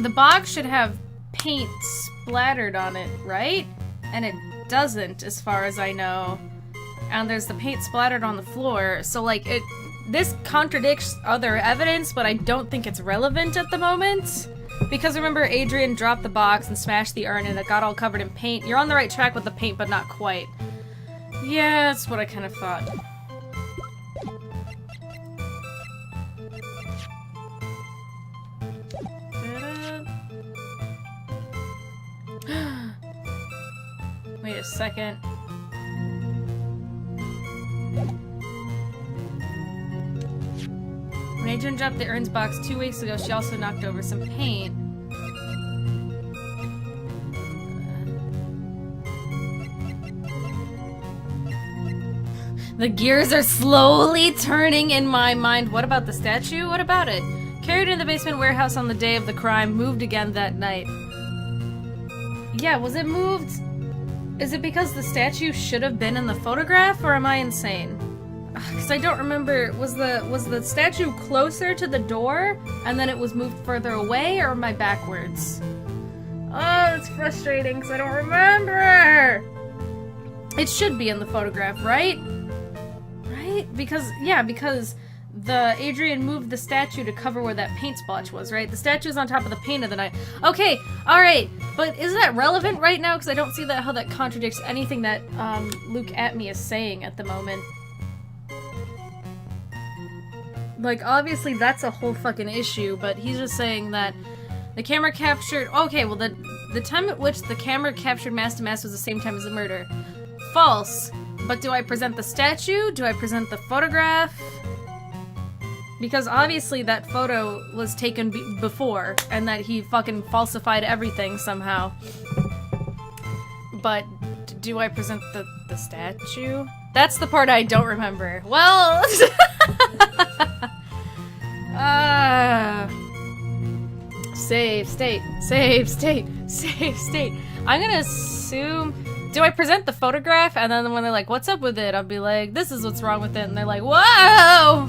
The box should have paint splattered on it, right? And it doesn't, as far as I know. And there's the paint splattered on the floor, so, like, this contradicts other evidence, but I don't think it's relevant at the moment. Because remember, Adrian dropped the box and smashed the urn and it got all covered in paint. You're on the right track with the paint, but not quite. Yeah, that's what I kind of thought. Wait a second. When Adrian dropped the urns box 2 weeks ago, she also knocked over some paint. The gears are slowly turning in my mind. What about the statue? What about it? Carried in the basement warehouse on the day of the crime, moved again that night. Yeah, was it moved? Is it because the statue should have been in the photograph, or am I insane? Because I don't remember, was the statue closer to the door, and then it was moved further away, or am I backwards? Oh, it's frustrating, because I don't remember! It should be in the photograph, right? Right? Because, yeah, because the Adrian moved the statue to cover where that paint splotch was, right? The statue's on top of the paint of the night. Okay, alright, but is that relevant right now? Because I don't see that how that contradicts anything that Luke at me is saying at the moment. Like, obviously that's a whole fucking issue, but he's just saying that the camera captured... Okay, well, the time at which the camera captured mass to mass was the same time as the murder. False. But do I present the statue? Do I present the photograph? Because obviously that photo was taken before, and that he fucking falsified everything somehow. But do I present the statue? That's the part I don't remember. Well... Save state, save state, save state. I'm gonna assume... Do I present the photograph, and then when they're like, what's up with it? I'll be like, this is what's wrong with it, and they're like, whoa!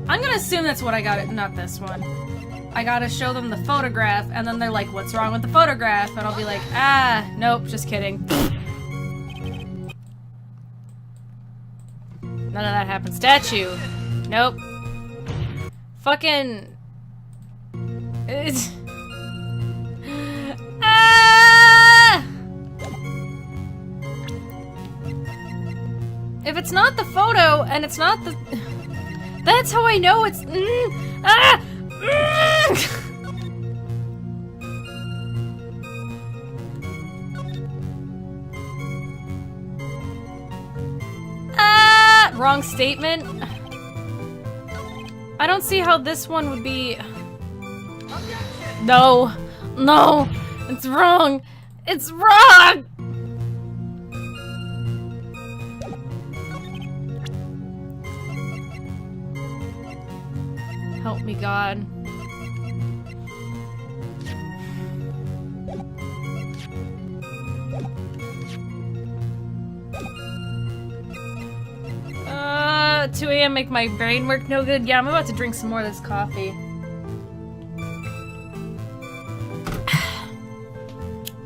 I'm gonna assume that's what I got it, not this one. I gotta show them the photograph, and then they're like, what's wrong with the photograph? And I'll be like, ah, nope, just kidding. None of that happened. Statue. Nope. Fucking... It's... Ah! If it's not the photo, and it's not the... That's how I know it's... Wrong statement. I don't see how this one would be... No. No. It's wrong. It's wrong! Help me, God. Uh, 2 a.m. make my brain work no good. Yeah, I'm about to drink some more of this coffee.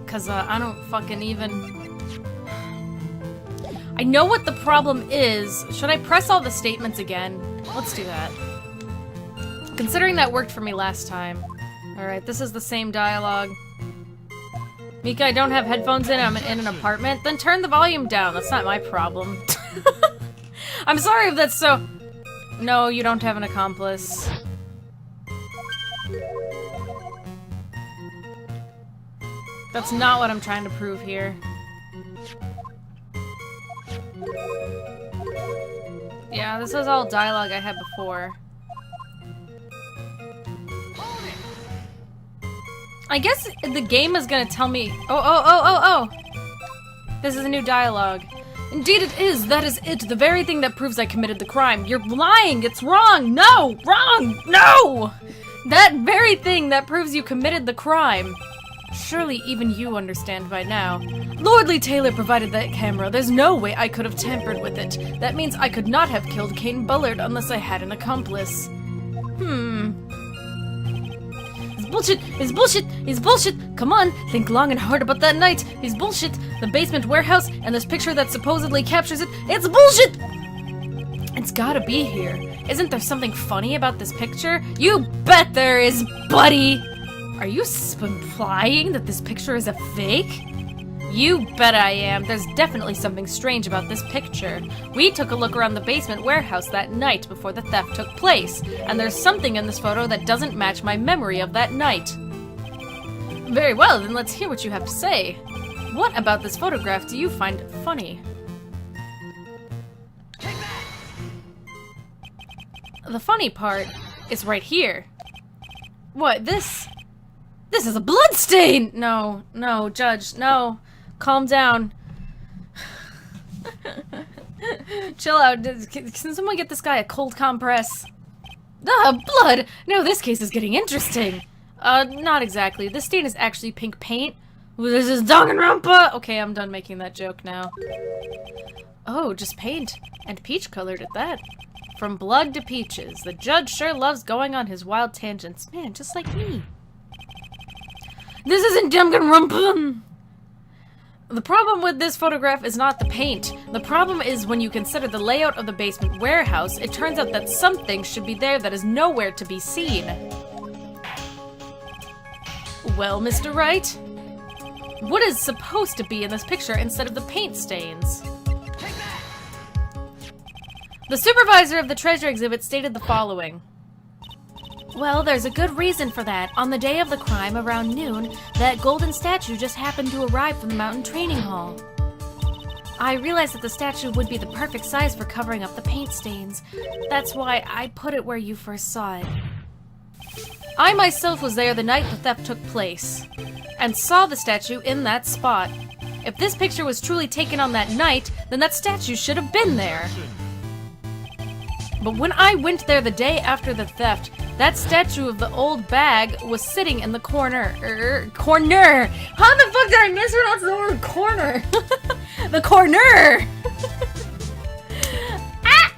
Cause, I don't fucking even... I know what the problem is. Should I press all the statements again? Let's do that. Considering that worked for me last time. Alright, this is the same dialogue. Mika, I don't have headphones in, I'm in an apartment. Then turn the volume down, that's not my problem. I'm sorry if that's so... No, you don't have an accomplice. That's not what I'm trying to prove here. Yeah, this was all dialogue I had before. I guess the game is gonna tell me... Oh! This is a new dialogue. Indeed it is! That is it! The very thing that proves I committed the crime! You're lying! It's wrong! No! Wrong! No! That very thing that proves you committed the crime. Surely even you understand by now. Lordly Taylor provided that camera. There's no way I could have tampered with it. That means I could not have killed Kane Bullard unless I had an accomplice. It's bullshit! It's bullshit! It's bullshit! Come on, think long and hard about that night. It's bullshit! The basement warehouse and this picture that supposedly captures it. It's bullshit! It's gotta be here. Isn't there something funny about this picture? You bet there is, buddy! Are you implying that this picture is a fake? You bet I am. There's definitely something strange about this picture. We took a look around the basement warehouse that night before the theft took place, and there's something in this photo that doesn't match my memory of that night. Very well, then let's hear what you have to say. What about this photograph do you find funny? The funny part is right here. What, this is a bloodstain! No, Judge, no. Calm down. Chill out. Can someone get this guy a cold compress? Ah, blood! No, this case is getting interesting. Not exactly. This stain is actually pink paint. Ooh, this is Danganronpa! Okay, I'm done making that joke now. Oh, just paint. And peach colored at that. From blood to peaches. The judge sure loves going on his wild tangents. Man, just like me. This isn't Danganronpa! The problem with this photograph is not the paint. The problem is when you consider the layout of the basement warehouse, it turns out that something should be there that is nowhere to be seen. Well, Mr. Wright? What is supposed to be in this picture instead of the paint stains? The supervisor of the treasure exhibit stated the following. Well, there's a good reason for that. On the day of the crime, around noon, that golden statue just happened to arrive from the mountain training hall. I realized that the statue would be the perfect size for covering up the paint stains. That's why I put it where you first saw it. I myself was there the night the theft took place, and saw the statue in that spot. If this picture was truly taken on that night, then that statue should have been there. But when I went there the day after the theft, that statue of the old bag was sitting in the corner. Corner! How the fuck did I mispronounce the word corner? The corner! Ah!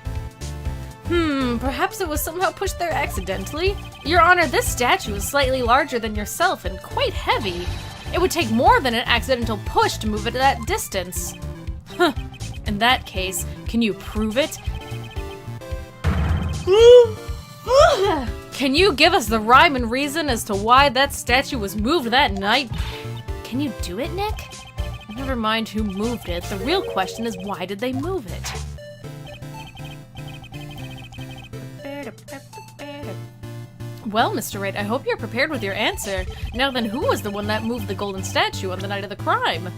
Perhaps it was somehow pushed there accidentally? Your Honor, this statue is slightly larger than yourself and quite heavy. It would take more than an accidental push to move it that distance. Huh. In that case, can you prove it? Can you give us the rhyme and reason as to why that statue was moved that night? Can you do it, Nick? Never mind who moved it. The real question is why did they move it? Well, Mr. Wright, I hope you're prepared with your answer. Now then, who was the one that moved the golden statue on the night of the crime?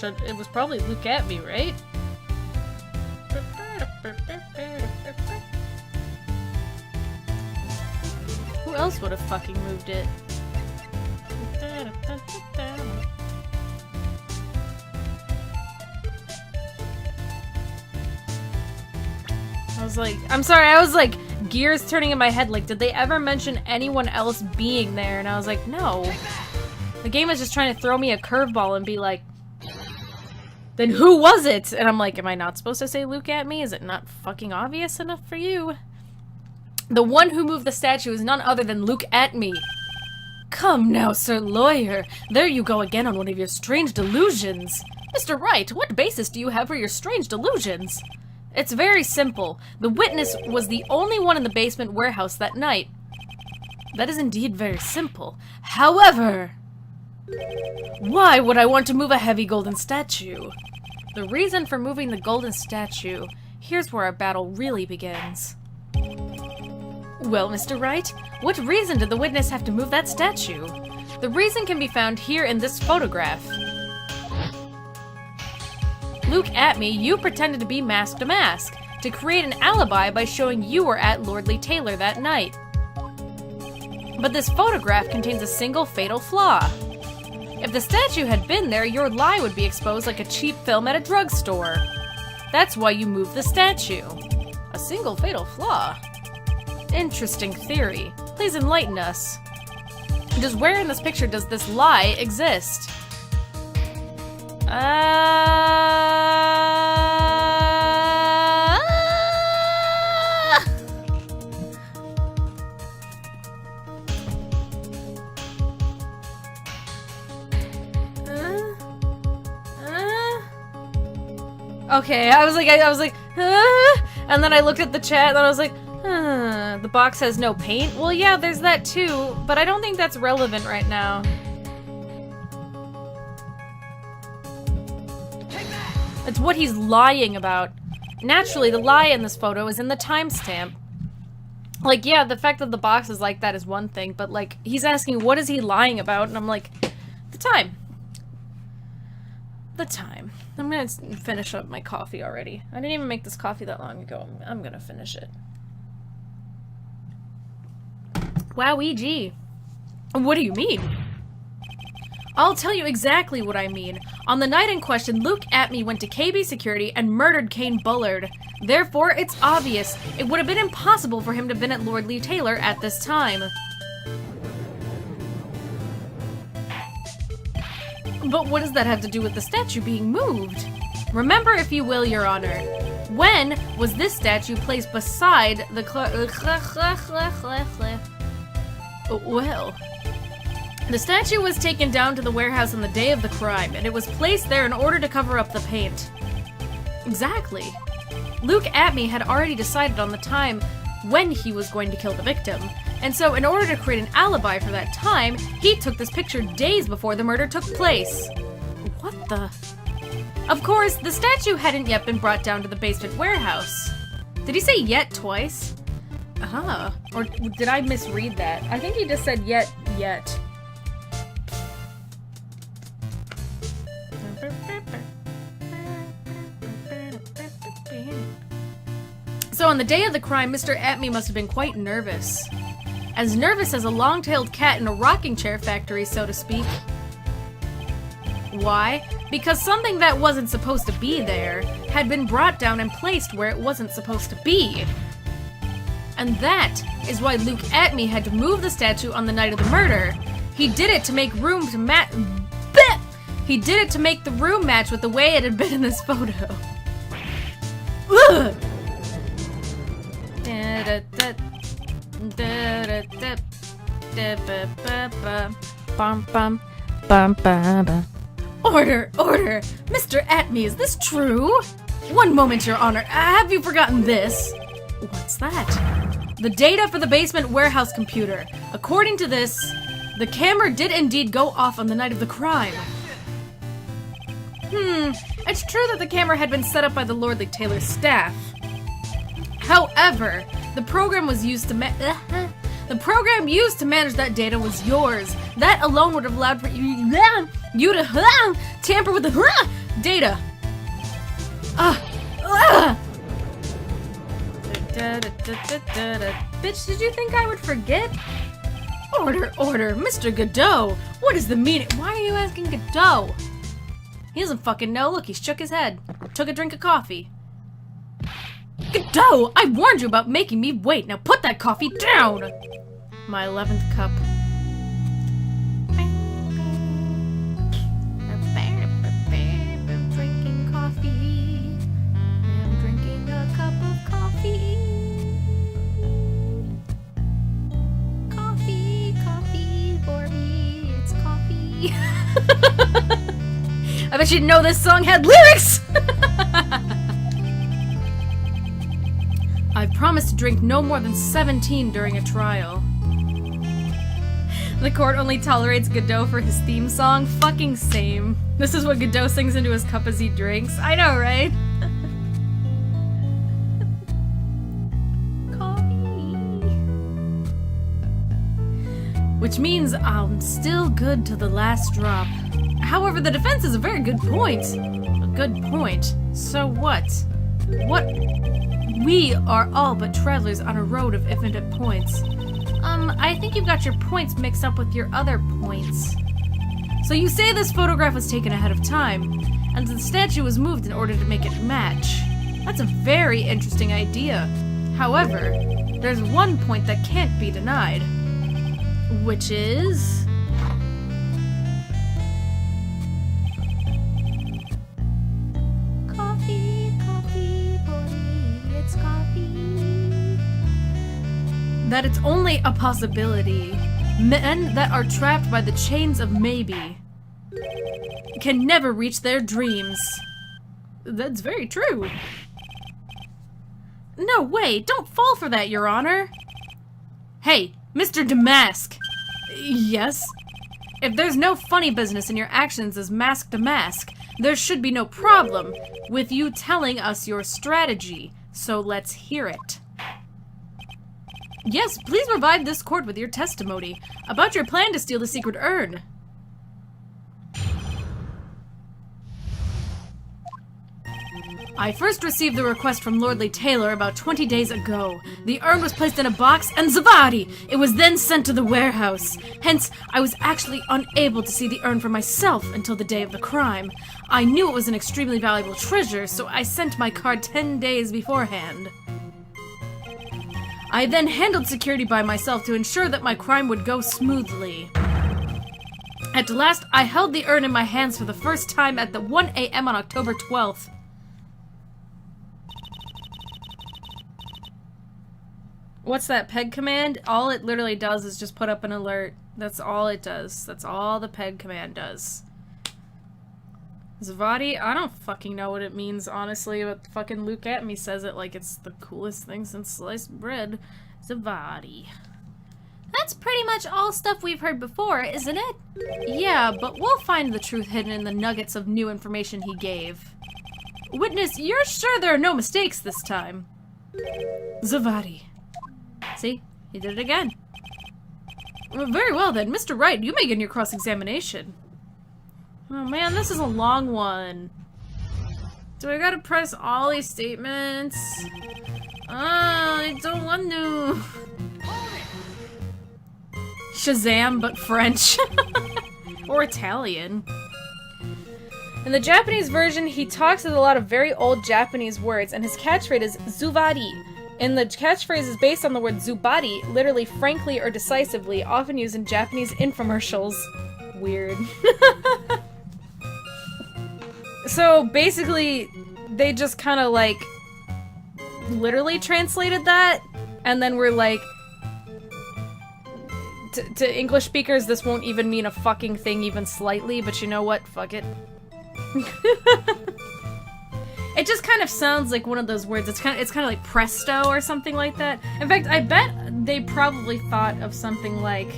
It was probably Luke at me, right? Who else would have fucking moved it? I was like, I'm sorry, I was like, gears turning in my head, like, did they ever mention anyone else being there? And I was like, no. The game is just trying to throw me a curveball and be like, then who was it? And I'm like, am I not supposed to say Luke at me? Is it not fucking obvious enough for you? The one who moved the statue is none other than Luke at me. Come now, Sir Lawyer. There you go again on one of your strange delusions. Mr. Wright, what basis do you have for your strange delusions? It's very simple. The witness was the only one in the basement warehouse that night. That is indeed very simple. However, why would I want to move a heavy golden statue? The reason for moving the golden statue, here's where our battle really begins. Well, Mr. Wright, what reason did the witness have to move that statue? The reason can be found here in this photograph. Luke at me, you pretended to be Mask to Mask, to create an alibi by showing you were at Lordly Taylor that night. But this photograph contains a single fatal flaw. If the statue had been there, your lie would be exposed like a cheap film at a drugstore. That's why you moved the statue. A single fatal flaw? Interesting theory. Please enlighten us. Just where in this picture does this lie exist? Okay, I was like, and then I looked at the chat and I was like, the box has no paint? Well, yeah, there's that too, but I don't think that's relevant right now. It's what he's lying about. Naturally, the lie in this photo is in the timestamp. Like, yeah, the fact that the box is like that is one thing, but like, he's asking what is he lying about, and I'm like, the time. The time. I'm gonna finish up my coffee already. I didn't even make this coffee that long ago. I'm gonna finish it. Wowee-gee. What do you mean? I'll tell you exactly what I mean. On the night in question, Luke Atme went to KB Security and murdered Kane Bullard. Therefore, it's obvious. It would have been impossible for him to have been at Lord Lee Taylor at this time. But what does that have to do with the statue being moved? Remember, if you will, Your Honor, when was this statue placed beside the well, the statue was taken down to the warehouse on the day of the crime, and it was placed there in order to cover up the paint. Exactly. Luke Atme had already decided on the time when he was going to kill the victim, and so in order to create an alibi for that time, he took this picture days before the murder took place. What the? Of course, the statue hadn't yet been brought down to the basement warehouse. Did he say yet twice? Or did I misread that? I think he just said yet. So on the day of the crime, Mr. Atme must have been quite nervous. As nervous as a long-tailed cat in a rocking chair factory, so to speak. Why? Because something that wasn't supposed to be there had been brought down and placed where it wasn't supposed to be. And that is why Luke Atme had to move the statue on the night of the murder. He did it to make room to He did it to make the room match with the way it had been in this photo. Ugh! Order! Order! Mr. Atme, is this true? One moment, Your Honor. Have you forgotten this? What's that? The data for the basement warehouse computer. According to this, the camera did indeed go off on the night of the crime. It's true that the camera had been set up by the Lord Lee Taylor staff. However, the program used to manage that data was yours. That alone would have allowed for you to tamper with the data. Bitch, did you think I would forget? Order, order, Mr. Godot. What is the meaning? Why are you asking Godot? He doesn't fucking know. Look, he shook his head. Took a drink of coffee. Godot, I warned you about making me wait. Now put that coffee down. My 11th cup. Drinking coffee. I'm drinking a cup of coffee. Coffee for me. It's coffee. I bet you didn't know this song had lyrics! I promised to drink no more than 17 during a trial. The court only tolerates Godot for his theme song? Fucking same. This is what Godot sings into his cup as he drinks. I know, right? Coffee. Which means I'm still good to the last drop. However, the defense is a very good point. A good point. So what? What? We are all but travelers on a road of infinite points. I think you've got your points mixed up with your other points. So you say this photograph was taken ahead of time, and the statue was moved in order to make it match. That's a very interesting idea. However, there's one point that can't be denied. Which is... Coffee, coffee, boy, it's coffee. That it's only a possibility. Men that are trapped by the chains of maybe can never reach their dreams. That's very true. No way, don't fall for that, Your Honor. Hey, Mr. Damask. Yes? If there's no funny business in your actions as Mask Damask, there should be no problem with you telling us your strategy, so let's hear it. Yes, please provide this court with your testimony about your plan to steal the secret urn. I first received the request from Lordly Taylor about 20 days ago. The urn was placed in a box, and Zavadi! It was then sent to the warehouse. Hence, I was actually unable to see the urn for myself until the day of the crime. I knew it was an extremely valuable treasure, so I sent my card 10 days beforehand. I then handled security by myself to ensure that my crime would go smoothly. At last, I held the urn in my hands for the first time at the 1 a.m. on October 12th. What's that peg command? All it literally does is just put up an alert. That's all it does. That's all the peg command does. Zavadi? I don't fucking know what it means, honestly, but fucking Luke at me says it like it's the coolest thing since sliced bread. Zavadi. That's pretty much all stuff we've heard before, isn't it? Yeah, but we'll find the truth hidden in the nuggets of new information he gave. Witness, you're sure there are no mistakes this time? Zavadi. See? He did it again. Well, very well then. Mr. Wright, you may begin your cross-examination. Oh man, this is a long one. Do I gotta press all these statements? I don't want to. Shazam, but French. Or Italian. In the Japanese version, he talks with a lot of very old Japanese words, and his catchphrase is Zuvadi. And the catchphrase is based on the word Zubadi, literally frankly or decisively, often used in Japanese infomercials. Weird. So basically, they just kind of like literally translated that, and then we're like, to English speakers, this won't even mean a fucking thing even slightly, but you know what? Fuck it. It just kind of sounds like one of those words. It's kind of like presto or something like that. In fact, I bet they probably thought of something like,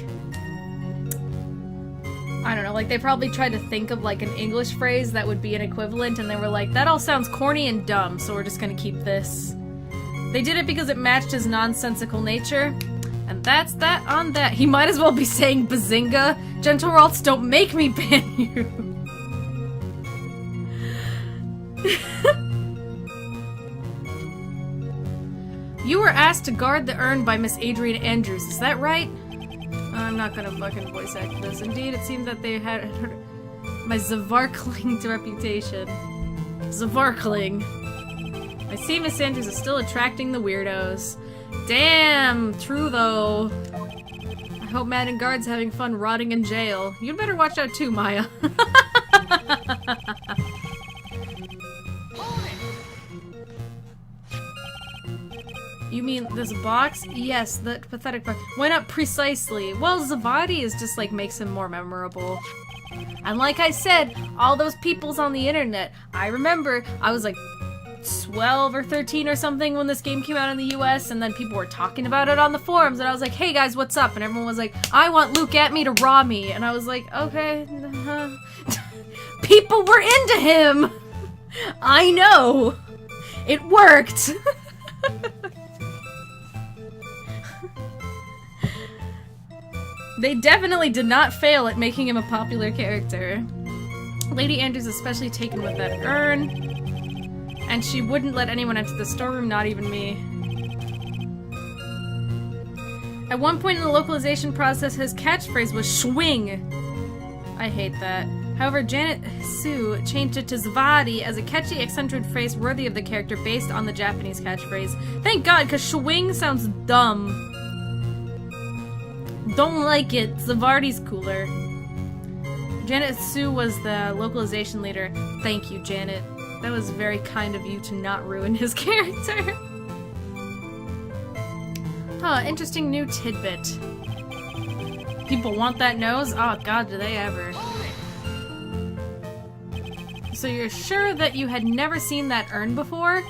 I don't know, like they probably tried to think of like an English phrase that would be an equivalent, and they were like, that all sounds corny and dumb, so we're just gonna keep this. They did it because it matched his nonsensical nature, and that's that on that. He might as well be saying Bazinga. Gentle Ralts, don't make me ban you. You were asked to guard the urn by Miss Adrian Andrews, is that right? I'm not gonna fucking voice act this. Indeed, it seemed that they had heard my Zavarkling reputation. Zavarkling. I see Miss Andrews is still attracting the weirdos. Damn, true though. I hope Madden Guard's having fun rotting in jail. You'd better watch out too, Maya. You mean this box? Yes, the pathetic box. Why not precisely? Well, Zavadi is just like makes him more memorable. And like I said, all those peoples on the internet. I remember I was like 12 or 13 or something when this game came out in the US, and then people were talking about it on the forums, and I was like, hey guys, what's up? And everyone was like, I want Luke at me to raw me. And I was like, okay. People were into him! I know! It worked! They definitely did not fail at making him a popular character. Lady Andrews is especially taken with that urn, and she wouldn't let anyone enter the storeroom, not even me. At one point in the localization process, his catchphrase was swing. I hate that. However, Janet Sue changed it to Zavadi as a catchy, eccentric phrase worthy of the character based on the Japanese catchphrase. Thank God, because Schwing sounds dumb. Don't like it. Zavardi's cooler. Janet Sue was the localization leader. Thank you, Janet. That was very kind of you to not ruin his character. Huh, interesting new tidbit. People want that nose? Oh god, do they ever. So you're sure that you had never seen that urn before?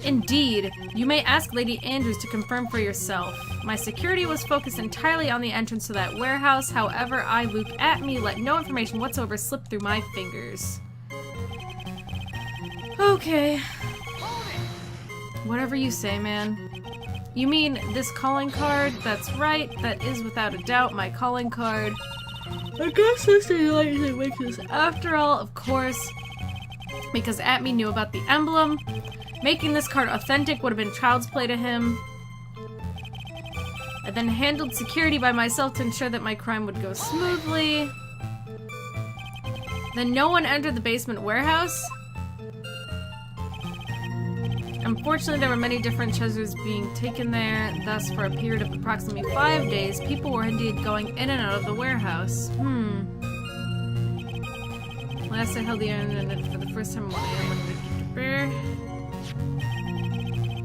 Indeed. You may ask Lady Andrews to confirm for yourself. My security was focused entirely on the entrance to that warehouse. However, I, Luke at me, let no information whatsoever slip through my fingers. Okay. Whatever you say, man. You mean this calling card? That's right. That is without a doubt my calling card. I guess this is like to make this. After all, of course, because Atme knew about the emblem. Making this card authentic would have been child's play to him. I then handled security by myself to ensure that my crime would go smoothly. Then no one entered the basement warehouse. Unfortunately, there were many different treasures being taken there. Thus, for a period of approximately 5 days, people were indeed going in and out of the warehouse. Last I held the urn for the first time.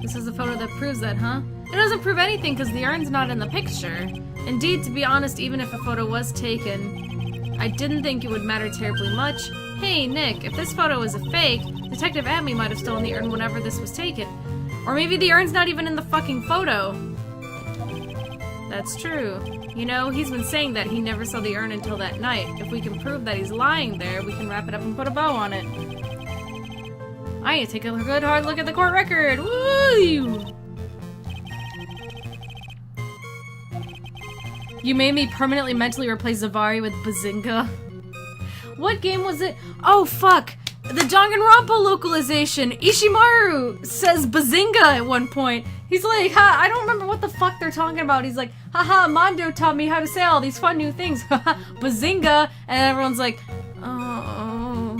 This is a photo that proves that, huh? It doesn't prove anything because the urn's not in the picture. Indeed, to be honest, even if a photo was taken, I didn't think it would matter terribly much. Hey, Nick, if this photo is a fake, Detective Atme might have stolen the urn whenever this was taken. Or maybe the urn's not even in the fucking photo. That's true. You know, he's been saying that he never saw the urn until that night. If we can prove that he's lying there, we can wrap it up and put a bow on it. I need to take a good hard look at the court record. Woo! You made me permanently mentally replace Zavari with Bazinga. What game was it? Oh, fuck! The Danganronpa localization! Ishimaru says Bazinga at one point. He's like, ha, I don't remember what the fuck they're talking about. He's like, haha, Mondo taught me how to say all these fun new things. Haha, Bazinga! And everyone's like, oh.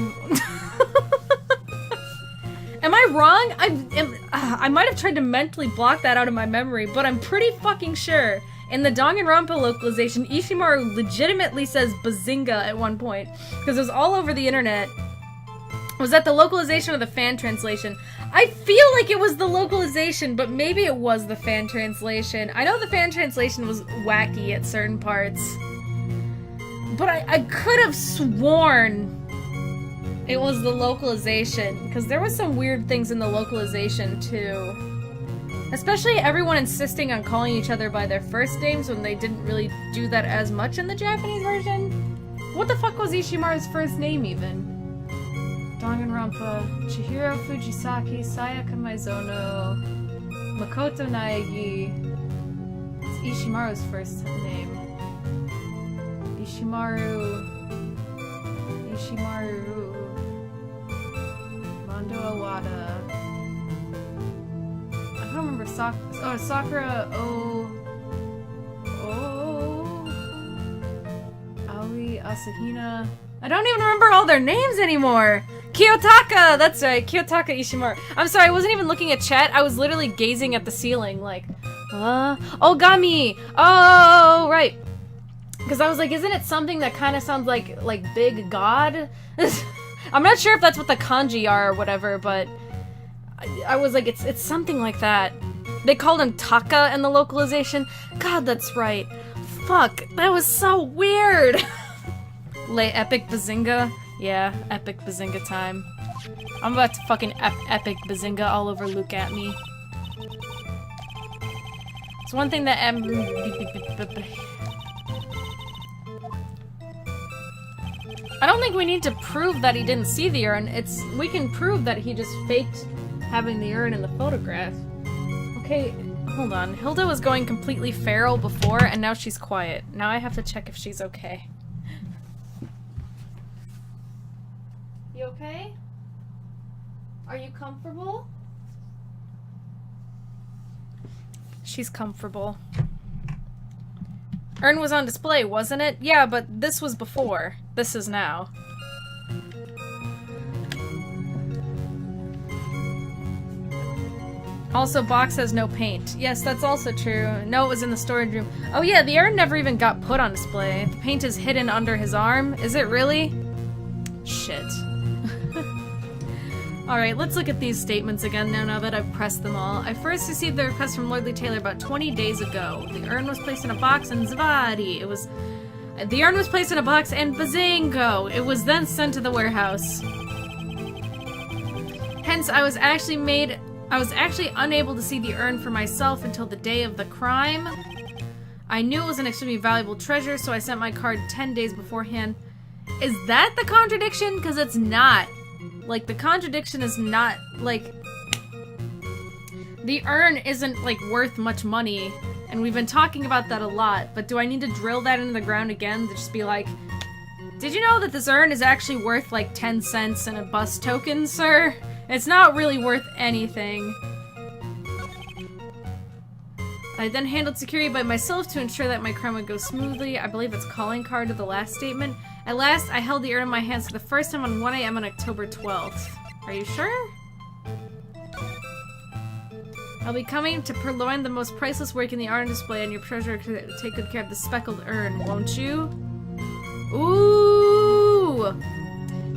Am I wrong? I might have tried to mentally block that out of my memory, but I'm pretty fucking sure. In the Danganronpa localization, Ishimaru legitimately says Bazinga at one point. Because it was all over the internet. Was that the localization or the fan translation? I feel like it was the localization, but maybe it was the fan translation. I know the fan translation was wacky at certain parts. But I could have sworn it was the localization. Because there was some weird things in the localization, too. Especially everyone insisting on calling each other by their first names when they didn't really do that as much in the Japanese version. What the fuck was Ishimaru's first name, even? Danganronpa, Chihiro Fujisaki, Sayaka Maizono, Makoto Naegi. It's Ishimaru's first name. Ishimaru. Mondo Awada. I don't remember Sakura Aoi Asahina. I don't even remember all their names anymore! Kiyotaka! That's right, Kiyotaka Ishimaru. I'm sorry, I wasn't even looking at chat, I was literally gazing at the ceiling, like, Ogami! Oh, right. Because I was like, isn't it something that kind of sounds like big god? I'm not sure if that's what the kanji are or whatever, but I was like, it's something like that. They called him Taka in the localization. God, that's right. Fuck, that was so weird. Epic Bazinga. Yeah, epic Bazinga time. I'm about to fucking epic Bazinga all over Luke at me. It's one thing that I don't think we need to prove that he didn't see the urn. We can prove that he just faked having the urn in the photograph. Okay, hold on. Hilda was going completely feral before, and now she's quiet. Now I have to check if she's okay. You okay? Are you comfortable? She's comfortable. Urn was on display, wasn't it? Yeah, but this was before. This is now. Also, box has no paint. Yes, that's also true. No, it was in the storage room. Oh yeah, the urn never even got put on display. The paint is hidden under his arm. Is it really? Shit. Alright, let's look at these statements again now that I've pressed them all. I first received the request from Lordly Taylor about 20 days ago. The urn was placed in a box and Zavadi. The urn was placed in a box and Bazingo! It was then sent to the warehouse. Hence, I was actually unable to see the urn for myself until the day of the crime. I knew it was an extremely valuable treasure, so I sent my card 10 days beforehand. Is that the contradiction? Because it's not. Like, the contradiction is not, like... The urn isn't, like, worth much money, and we've been talking about that a lot, but do I need to drill that into the ground again to just be like, did you know that this urn is actually worth, like, 10 cents and a bus token, sir? It's not really worth anything. I then handled security by myself to ensure that my crime would go smoothly. I believe it's calling card to the last statement. At last, I held the urn in my hands for the first time on 1 AM on October 12th. Are you sure? I'll be coming to purloin the most priceless work in the art display, and your treasure to take good care of the speckled urn, won't you? Ooh!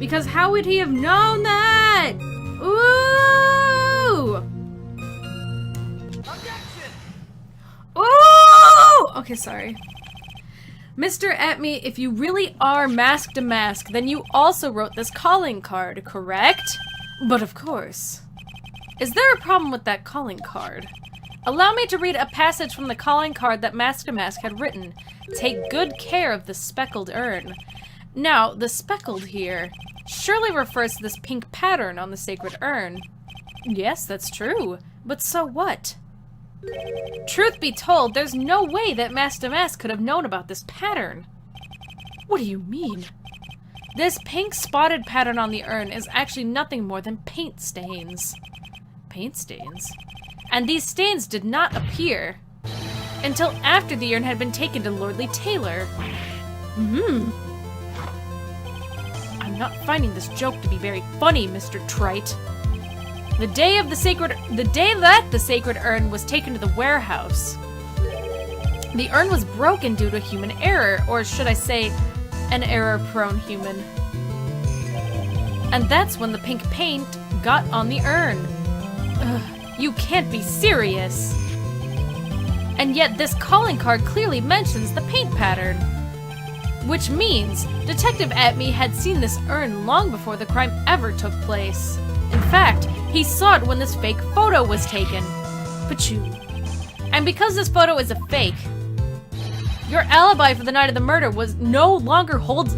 Because how would he have known that? Ooh! Objection! Ooh! Okay, sorry. Mr. Atme, if you really are Mask to Mask, then you also wrote this calling card, correct? But of course. Is there a problem with that calling card? Allow me to read a passage from the calling card that Mask to Mask had written. Take good care of the speckled urn. Now, the speckled here surely refers to this pink pattern on the sacred urn. Yes, that's true. But so what? Truth be told, there's no way that Mask to Mask could have known about this pattern. What do you mean? This pink spotted pattern on the urn is actually nothing more than paint stains. Paint stains? And these stains did not appear until after the urn had been taken to Lordly Taylor. I'm not finding this joke to be very funny, Mr. Trite. The day that the sacred urn was taken to the warehouse, the urn was broken due to human error, or should I say, an error-prone human. And that's when the pink paint got on the urn. Ugh, you can't be serious! And yet this calling card clearly mentions the paint pattern. Which means Detective Atme had seen this urn long before the crime ever took place. In fact, he saw it when this fake photo was taken. Pachoo. And because this photo is a fake, your alibi for the night of the murder was no longer holds...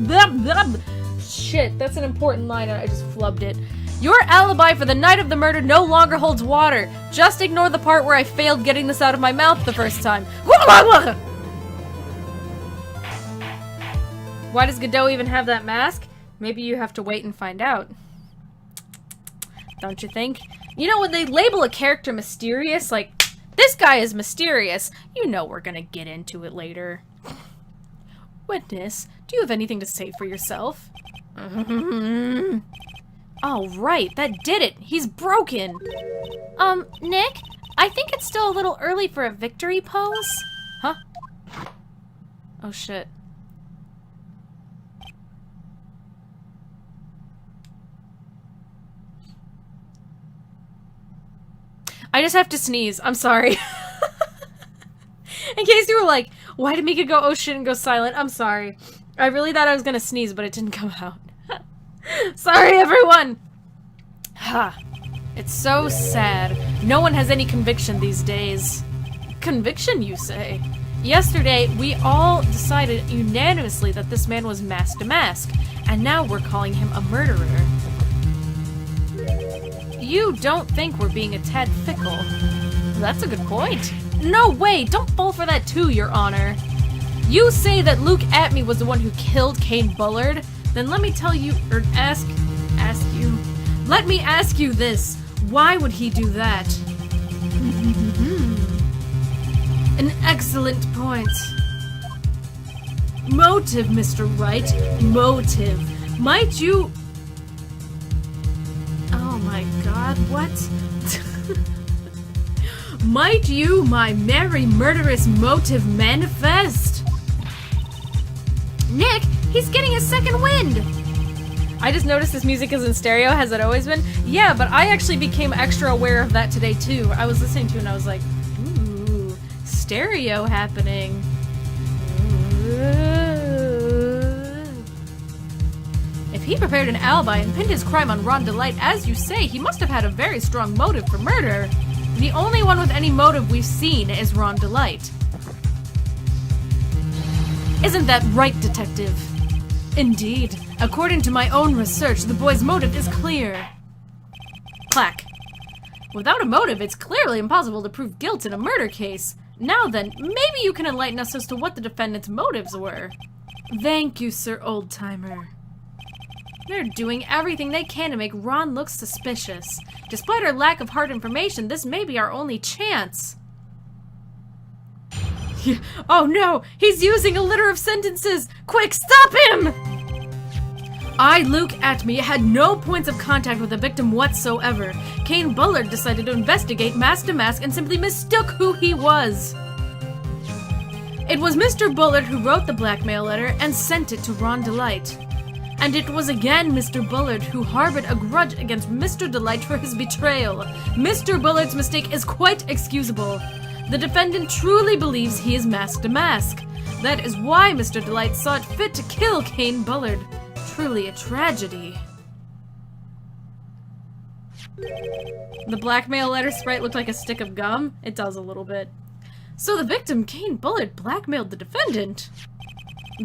Shit, that's an important line and I just flubbed it. Your alibi for the night of the murder no longer holds water. Just ignore the part where I failed getting this out of my mouth the first time. Why does Godot even have that mask? Maybe you have to wait and find out. Don't you think? You know, when they label a character mysterious, like, this guy is mysterious, you know we're gonna get into it later. Witness, do you have anything to say for yourself? Oh, right, that did it! He's broken! Nick? I think it's still a little early for a victory pose? Huh? Oh, shit. I just have to sneeze. I'm sorry. In case you were like, why did Mika go oh shit and go silent? I'm sorry. I really thought I was gonna sneeze, but it didn't come out. Sorry, everyone! Ha. It's so sad. No one has any conviction these days. Conviction, you say? Yesterday, we all decided unanimously that this man was Mask to Mask, and now we're calling him a murderer. You don't think we're being a tad fickle. That's a good point. No way! Don't fall for that too, Your Honor. You say that Luke Atme was the one who killed Kane Bullard? Then let me tell you, or let me ask you this. Why would he do that? An excellent point. Motive, Mr. Wright. Motive. Might you... Oh my god, what? Might you, my merry murderous motive, manifest? Nick, he's getting a second wind! I just noticed this music is in stereo. Has it always been? Yeah, but I actually became extra aware of that today too. I was listening to it and I was like, ooh, stereo happening. If he prepared an alibi and pinned his crime on Ron Delight, as you say, he must have had a very strong motive for murder. The only one with any motive we've seen is Ron Delight. Isn't that right, Detective? Indeed. According to my own research, the boy's motive is clear. Clack. Without a motive, it's clearly impossible to prove guilt in a murder case. Now then, maybe you can enlighten us as to what the defendant's motives were. Thank you, Sir Oldtimer. They're doing everything they can to make Ron look suspicious. Despite our lack of hard information, this may be our only chance. Oh no! He's using a litter of sentences! Quick, stop him! I, Luke Atme, had no points of contact with the victim whatsoever. Kane Bullard decided to investigate mask to mask and simply mistook who he was. It was Mr. Bullard who wrote the blackmail letter and sent it to Ron Delight. And it was again Mr. Bullard who harbored a grudge against Mr. Delight for his betrayal. Mr. Bullard's mistake is quite excusable. The defendant truly believes he is mask to mask. That is why Mr. Delight saw it fit to kill Kane Bullard. Truly a tragedy. The blackmail letter sprite looked like a stick of gum. It does a little bit. So the victim, Kane Bullard, blackmailed the defendant.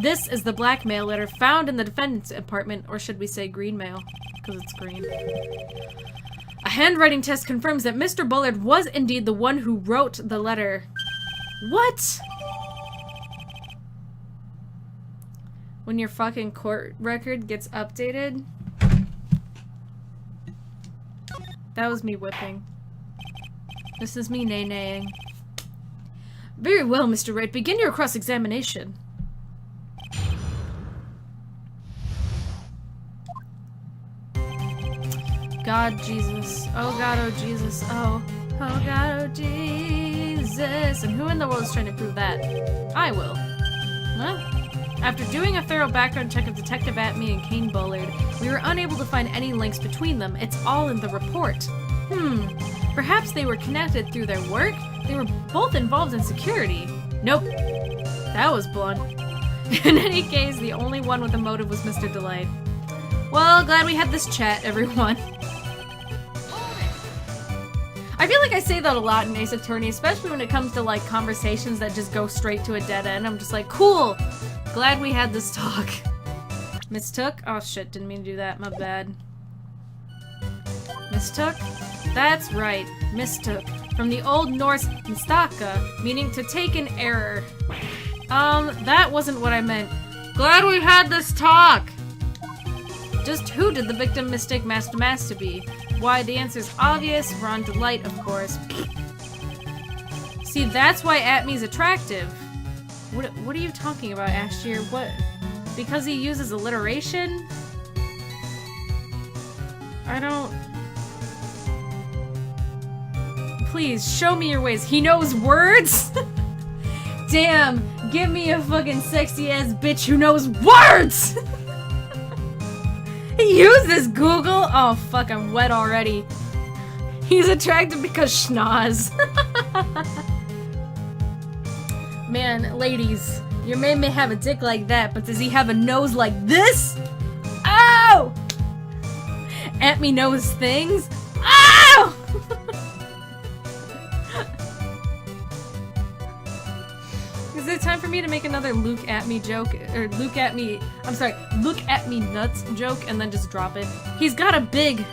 This is the blackmail letter found in the defendant's apartment, or should we say green mail, because it's green. A handwriting test confirms that Mr. Bullard was indeed the one who wrote the letter. What? When your fucking court record gets updated? That was me whipping. This is me nay-naying. Very well, Mr. Wright. Begin your cross-examination. God, Jesus. Oh, God, oh, Jesus. Oh. Oh, God, oh, Jesus. And who in the world is trying to prove that? I will. Well, after doing a thorough background check of Detective Atme and Kane Bullard, we were unable to find any links between them. It's all in the report. Perhaps they were connected through their work? They were both involved in security. Nope. That was blunt. In any case, the only one with a motive was Mr. Delight. Well, glad we had this chat, everyone. I feel like I say that a lot in Ace Attorney, especially when it comes to, like, conversations that just go straight to a dead end. I'm just like, cool! Glad we had this talk. Mistook? Oh shit, didn't mean to do that, my bad. Mistook? That's right, mistook. From the Old Norse mistaka, meaning to take an error. That wasn't what I meant. Glad we had this talk! Just who did the victim mistake mask to mask to be? Why, the answer's obvious. Ron Delight, of course. See, that's why Atme's attractive. What are you talking about, Ashtier? What? Because he uses alliteration? I don't... Please, show me your ways. He knows words? Damn, give me a fucking sexy-ass bitch who knows words! He uses Google? Oh, fuck, I'm wet already. He's attractive because schnoz. Man, ladies, your man may have a dick like that, but does he have a nose like this? Ow! Atme knows things? Ow! Is it time for me to make another Luke Atme joke? Or Luke Atme, I'm sorry, Look at me nuts joke and then just drop it? He's got a big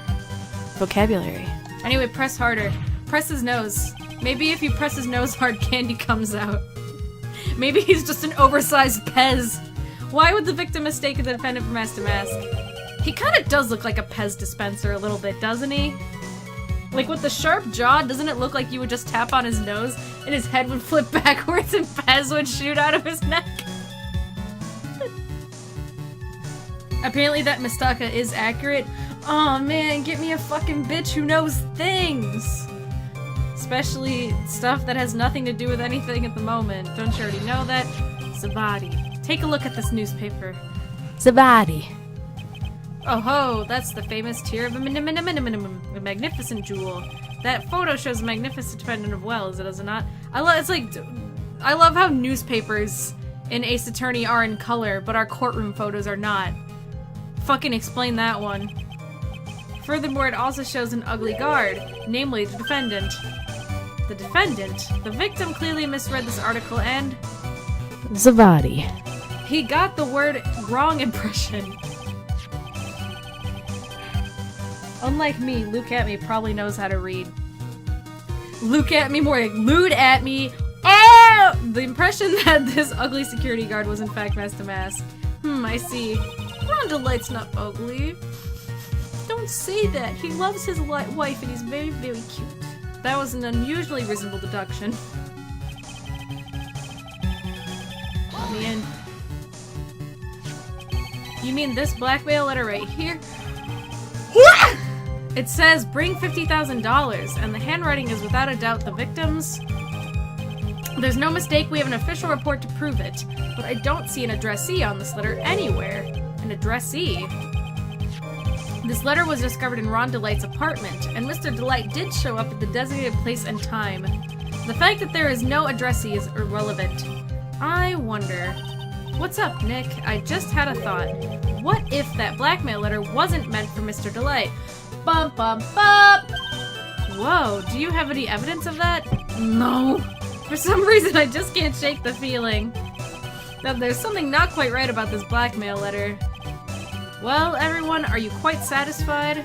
vocabulary. Anyway, press harder. Press his nose. Maybe if you press his nose hard, candy comes out. Maybe he's just an oversized Pez. Why would the victim mistake the defendant for mask to mask? He kind of does look like a Pez dispenser a little bit, doesn't he? Like, with the sharp jaw, doesn't it look like you would just tap on his nose and his head would flip backwards and Pez would shoot out of his neck? Apparently that mistaka is accurate. Aw, man, get me a fucking bitch who knows things! especially stuff that has nothing to do with anything at the moment. Don't you already know that? Zavadi. Take a look at this newspaper. Zavadi. Oh ho, that's the famous tier of a magnificent jewel. That photo shows a magnificent dependent of wells, does it not? I love how newspapers in Ace Attorney are in color, but our courtroom photos are not. Fucking explain that one. Furthermore, it also shows an ugly guard, namely the defendant. The defendant? The victim clearly misread this article and... Zavadi. He got the word wrong impression. Unlike me, Luke at me probably knows how to read. Luke at me more like lewd at me. Oh! The impression that this ugly security guard was in fact Master Mask. I see. Rhonda Light's not ugly. Don't say that. He loves his wife and he's very, very cute. That was an unusually reasonable deduction. Let me in. You mean this blackmail letter right here? It says, bring $50,000, and the handwriting is without a doubt the victim's. There's no mistake, we have an official report to prove it, but I don't see an addressee on this letter anywhere. An addressee? This letter was discovered in Ron Delight's apartment, and Mr. Delight did show up at the designated place and time. The fact that there is no addressee is irrelevant. I wonder... What's up, Nick? I just had a thought. What if that blackmail letter wasn't meant for Mr. Delight? Bum bum bum! Whoa, do you have any evidence of that? No. For some reason, I just can't shake the feeling that there's something not quite right about this blackmail letter. Well, everyone, are you quite satisfied?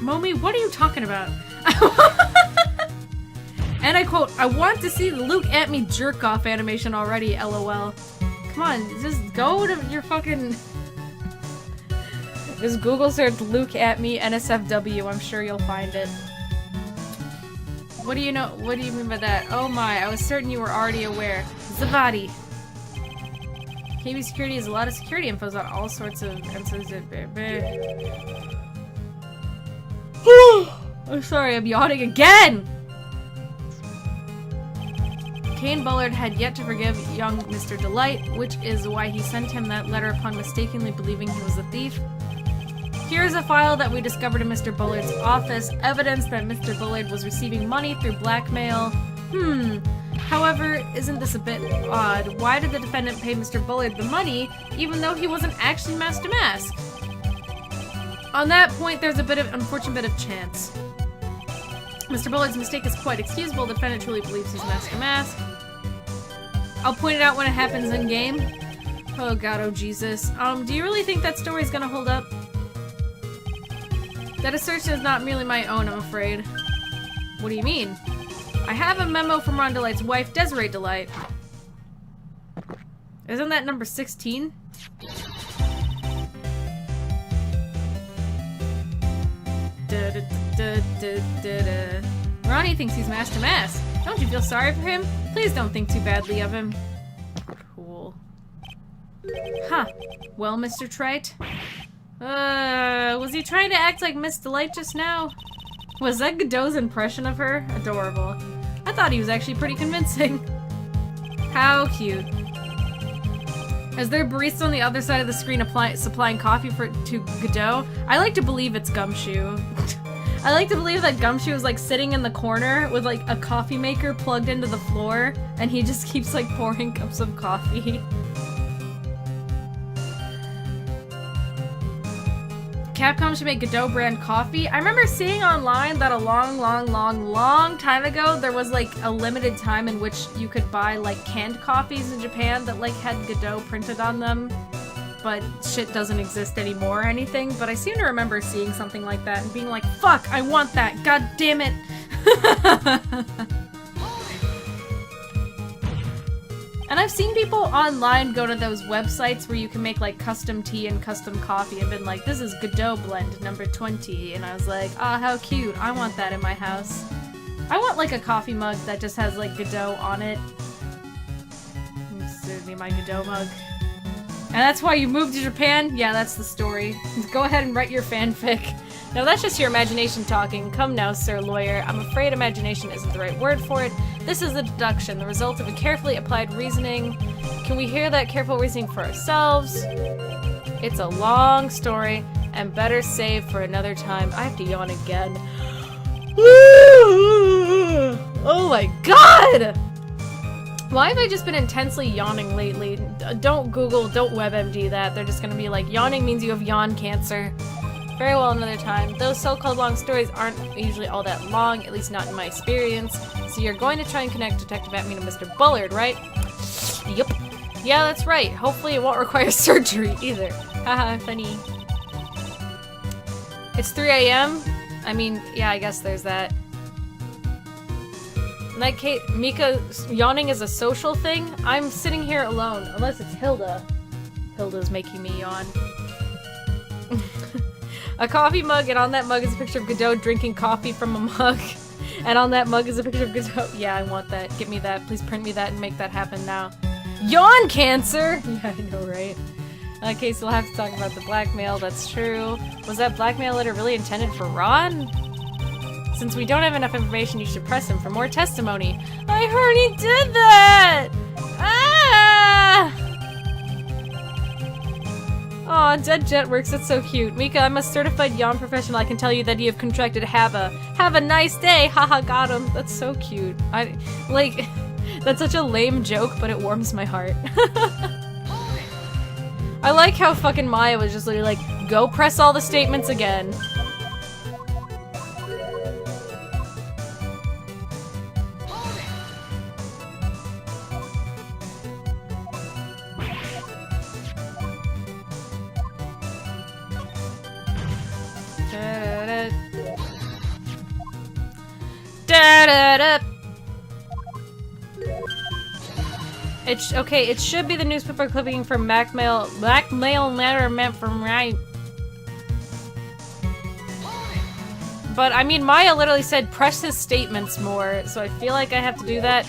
Momi, what are you talking about? And I quote, I want to see the Luke at me jerk-off animation already, LOL. Come on, just go to your fucking... Just Google search Luke at me NSFW, I'm sure you'll find it. What do you know? What do you mean by that? Oh my, I was certain you were already aware. Zavadi. KB Security has a lot of security infos on all sorts of... I'm sorry, I'm yawning again! Kane Bullard had yet to forgive young Mr. Delight, which is why he sent him that letter upon mistakenly believing he was a thief. Here's a file that we discovered in Mr. Bullard's office, evidence that Mr. Bullard was receiving money through blackmail. However, isn't this a bit odd? Why did the defendant pay Mr. Bullard the money, even though he wasn't actually Master Mask? On that point, there's a unfortunate bit of chance. Mr. Bullard's mistake is quite excusable. The defendant truly believes he's Master Mask. I'll point it out when it happens in game. Oh god, oh Jesus. Do you really think that story's gonna hold up? That assertion is not merely my own, I'm afraid. What do you mean? I have a memo from Ron Delight's wife, Desiree Delight. Isn't that number 16? Ronnie thinks he's Master Mask. Don't you feel sorry for him? Please don't think too badly of him. Cool. Huh. Well, Mr. Trite? Was he trying to act like Miss Delight just now? Was that Godot's impression of her? Adorable. I thought he was actually pretty convincing. How cute. Is there a barista on the other side of the screen supplying coffee to Godot? I like to believe it's Gumshoe. I like to believe that Gumshoe is like sitting in the corner with like a coffee maker plugged into the floor and he just keeps like pouring cups of coffee. Capcom should make Godot brand coffee. I remember seeing online that a long time ago there was like a limited time in which you could buy like canned coffees in Japan that like had Godot printed on them, but shit doesn't exist anymore or anything. But I seem to remember seeing something like that and being like, fuck, I want that, god damn it. And I've seen people online go to those websites where you can make like custom tea and custom coffee and been like, this is Godot blend number 20, and I was like, ah, how cute, I want that in my house. I want like a coffee mug that just has like Godot on it. Serve me my Godot mug. And that's why you moved to Japan? Yeah, that's the story. Go ahead and write your fanfic. No, that's just your imagination talking. Come now, sir lawyer. I'm afraid imagination isn't the right word for it. This is a deduction, the result of a carefully applied reasoning. Can we hear that careful reasoning for ourselves? It's a long story, and better save for another time. I have to yawn again. Oh my god! Why have I just been intensely yawning lately? Don't Google, don't WebMD that. They're just gonna be like, yawning means you have yawn cancer. Very well, another time. Those so-called long stories aren't usually all that long, at least not in my experience. So you're going to try and connect Detective Atme to Mr. Bullard, right? Yup. Yeah, that's right. Hopefully it won't require surgery either. Haha, funny. It's 3 AM? I mean, yeah, I guess there's that. In that case, Mika, yawning is a social thing? I'm sitting here alone, unless it's Hilda. Hilda's making me yawn. A coffee mug, and on that mug is a picture of Godot drinking coffee from a mug. And on that mug is a picture of Godot. Yeah, I want that. Give me that. Please print me that and make that happen now. Yawn cancer! Yeah, I know, right? In that case, we'll have to talk about the blackmail. That's true. Was that blackmail letter really intended for Ron? Since we don't have enough information, you should press him for more testimony. I heard he did that! Ah! Aw, Dead Jetworks, that's so cute. Mika, I'm a certified yawn professional. I can tell you that you have contracted HAVA. Have a nice day! Haha, got him. That's so cute. That's such a lame joke, but it warms my heart. I like how fucking Maya was just literally like, go press all the statements again. Okay, it should be the newspaper clipping from blackmail letter meant from Wright. But I mean, Maya literally said press his statements more, so I feel like I have to do that.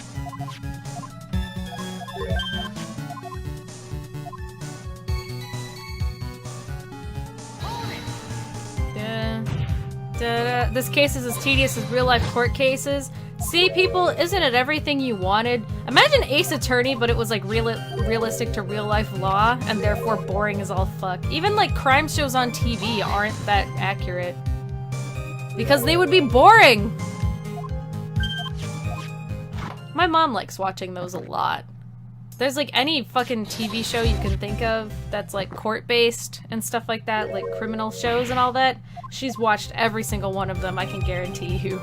This case is as tedious as real-life court cases. See, people, isn't it everything you wanted? Imagine Ace Attorney, but it was like realistic to real-life law, and therefore boring as all fuck. Even like crime shows on TV aren't that accurate. Because they would be boring! My mom likes watching those a lot. There's like any fucking TV show you can think of that's like court-based and stuff like that, like criminal shows and all that. She's watched every single one of them, I can guarantee you.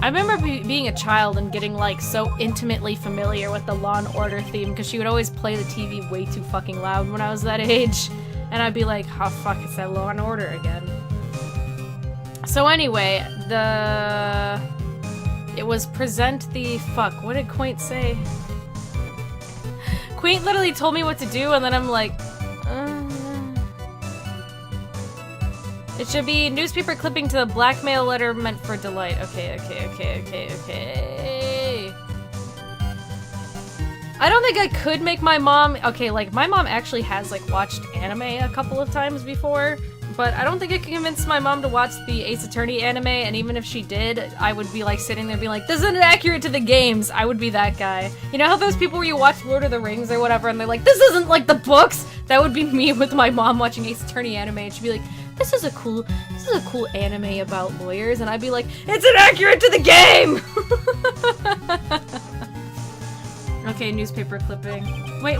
I remember being a child and getting like so intimately familiar with the Law & Order theme because she would always play the TV way too fucking loud when I was that age. And I'd be like, oh fuck, it's that Law & Order again. So anyway, it was present the, fuck, what did Quaint say? Quaint literally told me what to do and then I'm like, It should be newspaper clipping to the blackmail letter meant for Delight. Okay. I don't think I could make my mom, okay, like my mom actually has like watched anime a couple of times before, but I don't think I can convince my mom to watch the Ace Attorney anime, and even if she did, I would be like sitting there being like, this isn't accurate to the games. I would be that guy. You know how those people where you watch Lord of the Rings or whatever and they're like, this isn't like the books? That would be me with my mom watching Ace Attorney anime, and she'd be like, this is a cool anime about lawyers, and I'd be like, it's inaccurate to the game! Okay, newspaper clipping. Wait.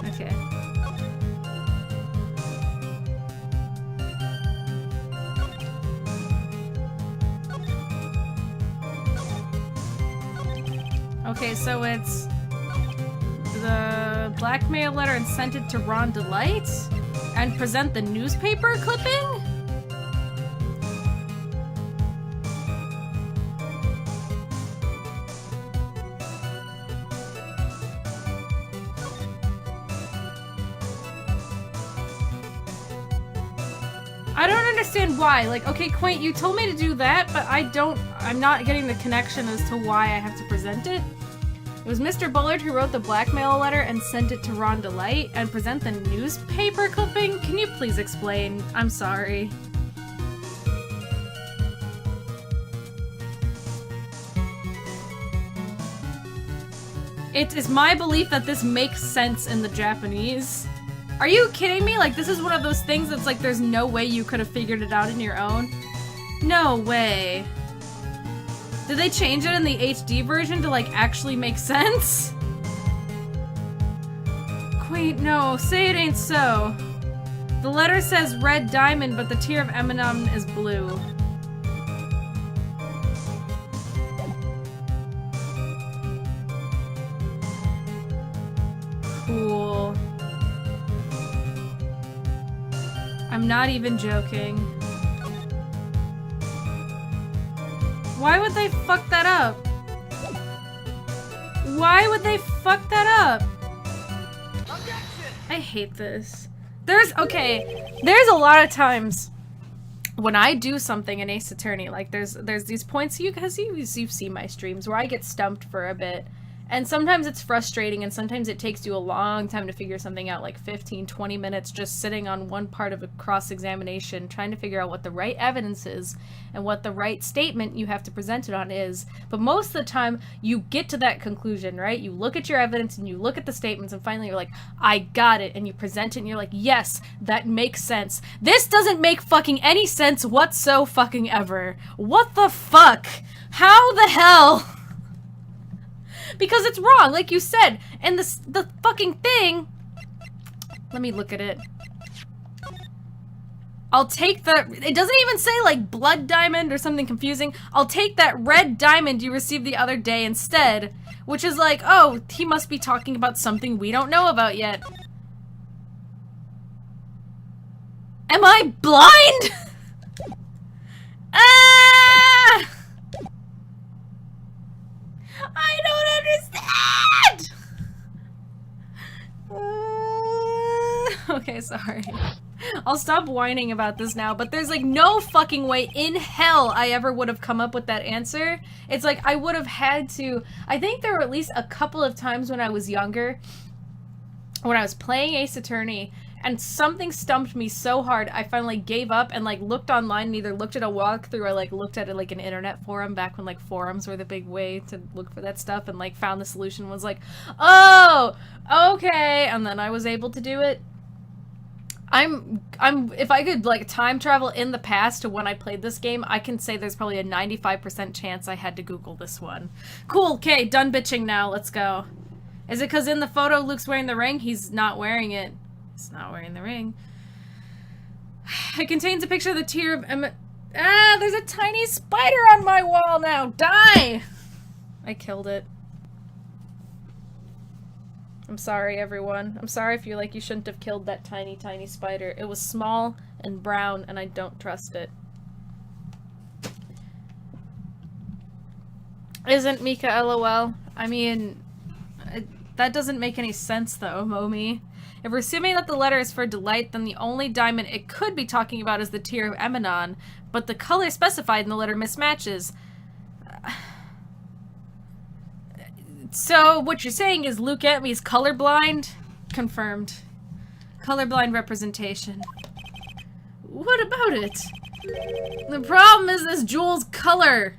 Okay. Okay, so it's the blackmail letter and sent it to Ron Delight? And present the newspaper clipping? I don't understand why. Like, okay, Quaint, you told me to do that, but I'm not getting the connection as to why I have to present it. It was Mr. Bullard who wrote the blackmail letter and sent it to Ron Delight and present the newspaper clipping? Can you please explain? I'm sorry. It is my belief that this makes sense in the Japanese. Are you kidding me? Like, this is one of those things that's like, there's no way you could have figured it out in your own. No way. Did they change it in the HD version to, like, actually make sense? Wait, no. Say it ain't so. The letter says red diamond, but the tear of Eminon is blue. Cool. I'm not even joking. Why would they fuck that up? Why would they fuck that up? I hate this. There's a lot of times when I do something in Ace Attorney, like there's these points, you've seen my streams where I get stumped for a bit. And sometimes it's frustrating, and sometimes it takes you a long time to figure something out, like 15, 20 minutes just sitting on one part of a cross-examination, trying to figure out what the right evidence is and what the right statement you have to present it on is. But most of the time, you get to that conclusion, right? You look at your evidence, and you look at the statements, and finally you're like, I got it, and you present it, and you're like, yes, that makes sense. This doesn't make fucking any sense whatso-fucking-ever. What the fuck? How the hell? Because it's wrong, like you said, and the fucking thing... Let me look at it. I'll take the... It doesn't even say, like, blood diamond or something confusing. I'll take that red diamond you received the other day instead. Which is like, oh, he must be talking about something we don't know about yet. Am I blind? Ah! I don't understand! Okay, sorry. I'll stop whining about this now, but there's like no fucking way in hell I ever would have come up with that answer. It's like I would have had to... I think there were at least a couple of times when I was younger, when I was playing Ace Attorney, and something stumped me so hard, I finally gave up and, like, looked online and either looked at a walkthrough or, like, looked at it, like, an internet forum back when, like, forums were the big way to look for that stuff and, like, found the solution, was like, oh, okay, and then I was able to do it. If I could, like, time travel in the past to when I played this game, I can say there's probably a 95% chance I had to Google this one. Cool, okay, done bitching now, let's go. Is it because in the photo Luke's wearing the ring? He's not wearing it. He's not wearing the ring. It contains a picture of the tear of Emma. Ah, there's a tiny spider on my wall now. Die! I killed it. I'm sorry, everyone. I'm sorry if you're like, you shouldn't have killed that tiny, tiny spider. It was small and brown, and I don't trust it. Isn't Mika LOL? I mean, that doesn't make any sense, though, Momi. If we're assuming that the letter is for Delight, then the only diamond it could be talking about is the tear of Eminon, but the color specified in the letter mismatches. So, what you're saying is Luke Atmey's colorblind? Confirmed. Colorblind representation. What about it? The problem is this jewel's color.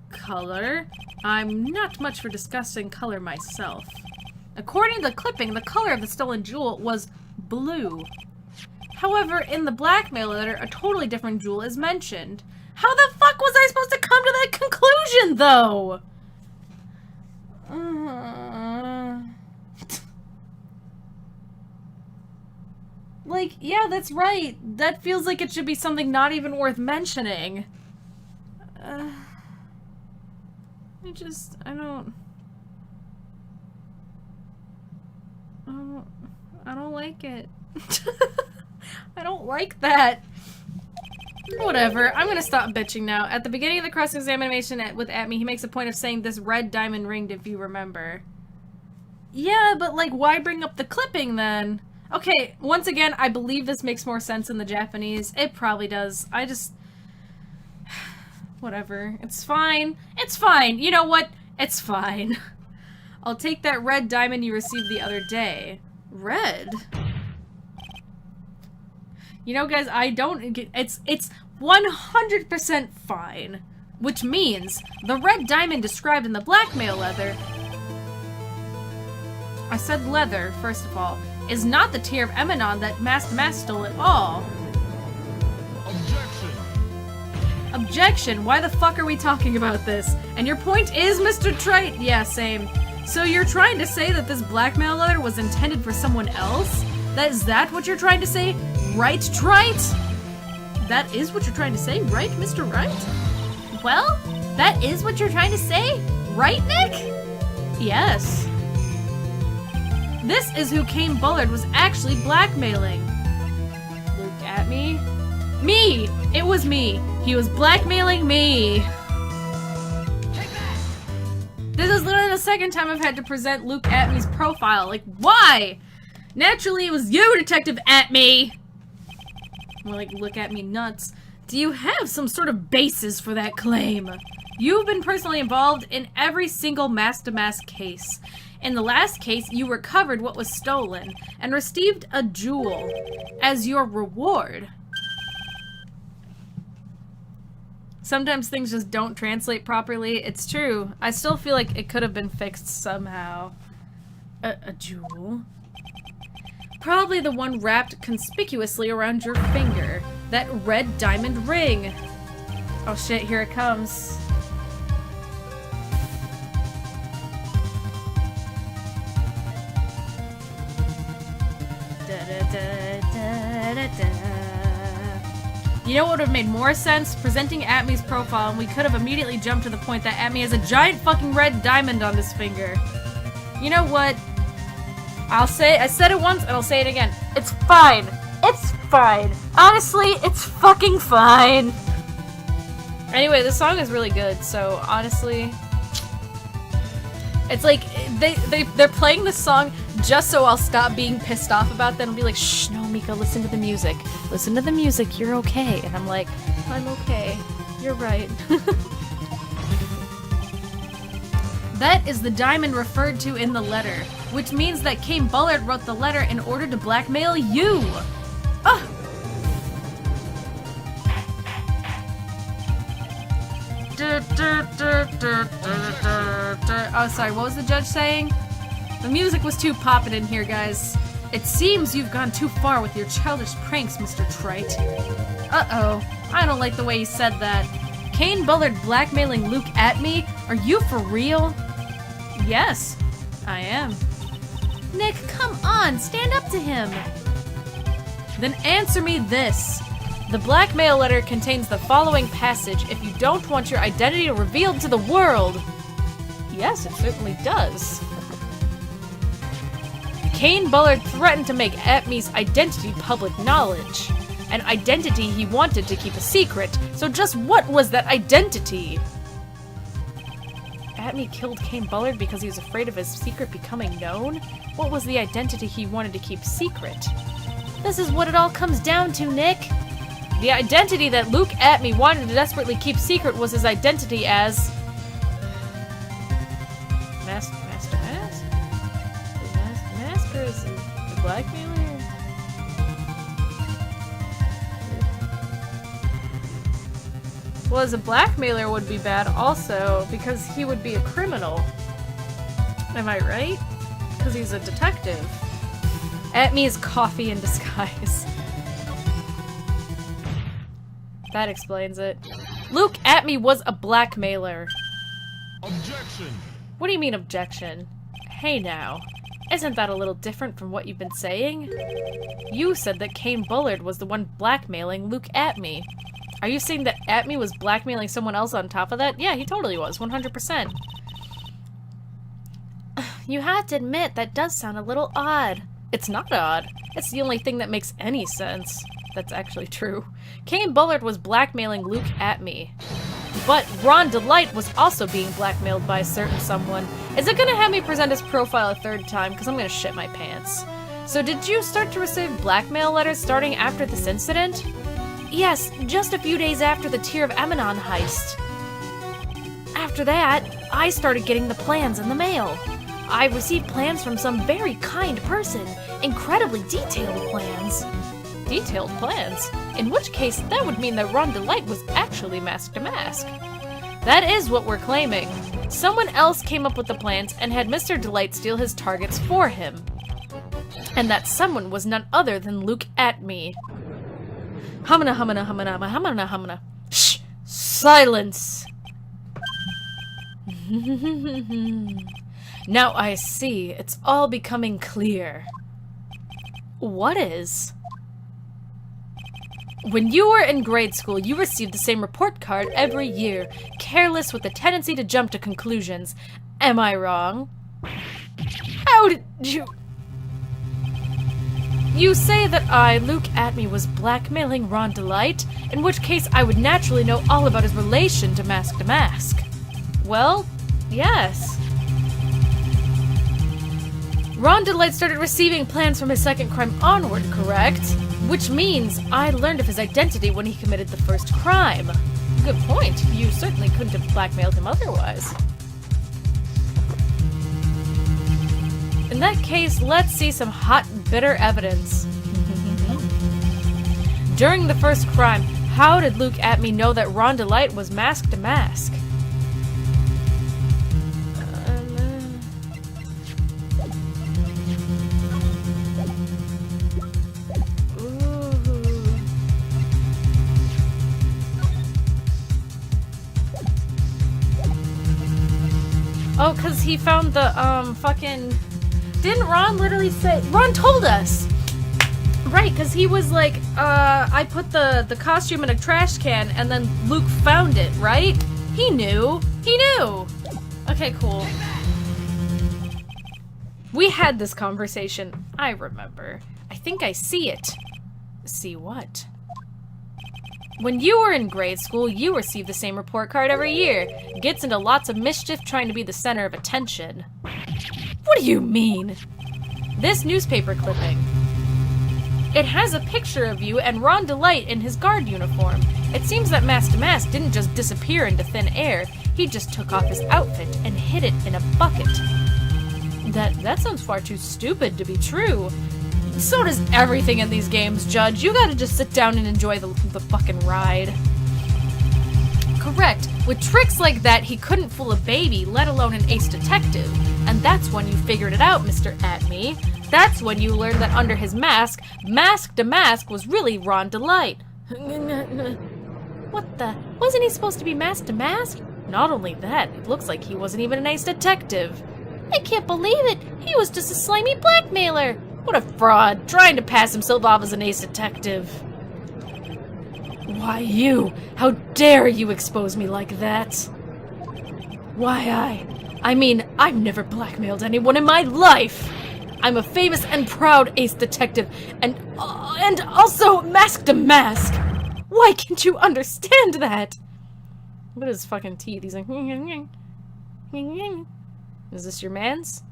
Color? I'm not much for discussing color myself. According to the clipping, the color of the stolen jewel was blue. However, in the blackmail letter, a totally different jewel is mentioned. How the fuck was I supposed to come to that conclusion, though? Like, yeah, that's right. That feels like it should be something not even worth mentioning. I don't like it. I don't like that. Whatever, I'm gonna stop bitching now. At the beginning of the cross-examination with Atmey, he makes a point of saying this red diamond ring, if you remember. Yeah, but like, why bring up the clipping then? Okay, once again, I believe this makes more sense in the Japanese. It probably does. I just... Whatever. It's fine. It's fine. You know what? It's fine. I'll take that red diamond you received the other day. Red? You know, guys, I don't get... It's 100% fine. Which means the red diamond described in the blackmail leather... I said leather, first of all, is not the tier of Eminon that Masked Mask stole at all. Objection! Objection? Why the fuck are we talking about this? And your point is, Mr. Trite? Yeah, same. So you're trying to say that this blackmail letter was intended for someone else? Is that what you're trying to say? Right, Trite? That is what you're trying to say, right, Mr. Wright? Well, that is what you're trying to say? Right, Nick? Yes. This is who Kane Bullard was actually blackmailing. Look at me. Me! It was me. He was blackmailing me. This is literally the second time I've had to present Luke Atme's profile. Like, why? Naturally, it was you, Detective Atme. More like, look at me nuts. Do you have some sort of basis for that claim? You've been personally involved in every single mask-to-mask case. In the last case, you recovered what was stolen and received a jewel as your reward. Sometimes things just don't translate properly. It's true. I still feel like it could have been fixed somehow. A jewel? Probably the one wrapped conspicuously around your finger. That red diamond ring. Oh shit, here it comes. You know what would have made more sense? Presenting Atme's profile, and we could have immediately jumped to the point that Atme has a giant fucking red diamond on this finger. You know what? I said it once and I'll say it again. It's fine. It's fine. Honestly, it's fucking fine. Anyway, this song is really good, so honestly... It's like, they're playing this song just so I'll stop being pissed off about them and be like, shh, no, Mika, listen to the music. Listen to the music, you're okay. And I'm like, I'm okay. You're right. That is the diamond referred to in the letter, which means that Kane Bullard wrote the letter in order to blackmail you. Ugh. Oh, sorry, what was the judge saying? The music was too poppin' in here, guys. It seems you've gone too far with your childish pranks, Mr. Trite. Uh-oh. I don't like the way you said that. Kane Bullard blackmailing Luke Atme? Are you for real? Yes, I am. Nick, come on, stand up to him. Then answer me this. The blackmail letter contains the following passage if you don't want your identity revealed to the world. Yes, it certainly does. Kane Bullard threatened to make Atme's identity public knowledge. An identity he wanted to keep a secret. So just what was that identity? Atme killed Kane Bullard because he was afraid of his secret becoming known? What was the identity he wanted to keep secret? This is what it all comes down to, Nick. The identity that Luke Atme wanted to desperately keep secret was his identity as... Master? Or is it the blackmailer? Well, as a blackmailer would be bad also, because he would be a criminal. Am I right? Because he's a detective. Atme is coffee in disguise. That explains it. Luke Atme was a blackmailer. Objection! What do you mean, objection? Hey now. Isn't that a little different from what you've been saying? You said that Kane Bullard was the one blackmailing Luke Atme. Are you saying that Atme was blackmailing someone else on top of that? Yeah, he totally was, 100%. You have to admit, that does sound a little odd. It's not odd. It's the only thing that makes any sense. That's actually true. Kane Bullard was blackmailing Luke Atme. But Ron Delight was also being blackmailed by a certain someone. Is it gonna have me present his profile a third time? Because I'm gonna shit my pants. So did you start to receive blackmail letters starting after this incident? Yes, just a few days after the Tear of Emanon heist. After that, I started getting the plans in the mail. I received plans from some very kind person. Incredibly detailed plans. Detailed plans? In which case, that would mean that Ron Delight was actually Mask to Mask. That is what we're claiming. Someone else came up with the plans and had Mr. Delight steal his targets for him. And that someone was none other than Luke Atme. Humana, humana, humana, humana, humana. Shh! Silence! Now I see. It's all becoming clear. What is? When you were in grade school, you received the same report card every year, careless with a tendency to jump to conclusions. Am I wrong? How did you... You say that I, Luke Atme, was blackmailing Ron Delight, in which case I would naturally know all about his relation to Mask. Well, yes. Ron Delight started receiving plans from his second crime onward, correct? Which means I learned of his identity when he committed the first crime. Good point. You certainly couldn't have blackmailed him otherwise. In that case, let's see some hot, bitter evidence. During the first crime, how did Luke Atme know that Ron Delight was Mask to Mask? Oh, because he found the, fucking... Didn't Ron literally say... Ron told us! Right, because he was like, I put the costume in a trash can, and then Luke found it, right? He knew! He knew! Okay, cool. We had this conversation. I remember. I think I see it. See what? When you were in grade school, you received the same report card every year. Gets into lots of mischief trying to be the center of attention. What do you mean? This newspaper clipping. It has a picture of you and Ron Delight in his guard uniform. It seems that Mask to Mask didn't just disappear into thin air. He just took off his outfit and hid it in a bucket. That sounds far too stupid to be true. So does everything in these games, Judge. You gotta just sit down and enjoy the fucking ride. Correct. With tricks like that, he couldn't fool a baby, let alone an ace detective. And that's when you figured it out, Mr. Atme. That's when you learned that under his mask, Mask to Mask was really Ron Delight. What the? Wasn't he supposed to be Mask to Mask? Not only that, it looks like he wasn't even an ace detective. I can't believe it. He was just a slimy blackmailer. What a fraud, trying to pass himself off as an ace detective. Why you? How dare you expose me like that? Why I mean, I've never blackmailed anyone in my life. I'm a famous and proud ace detective, and also Mask to Mask. Why can't you understand that? Look at his fucking teeth. He's like, is this your man's?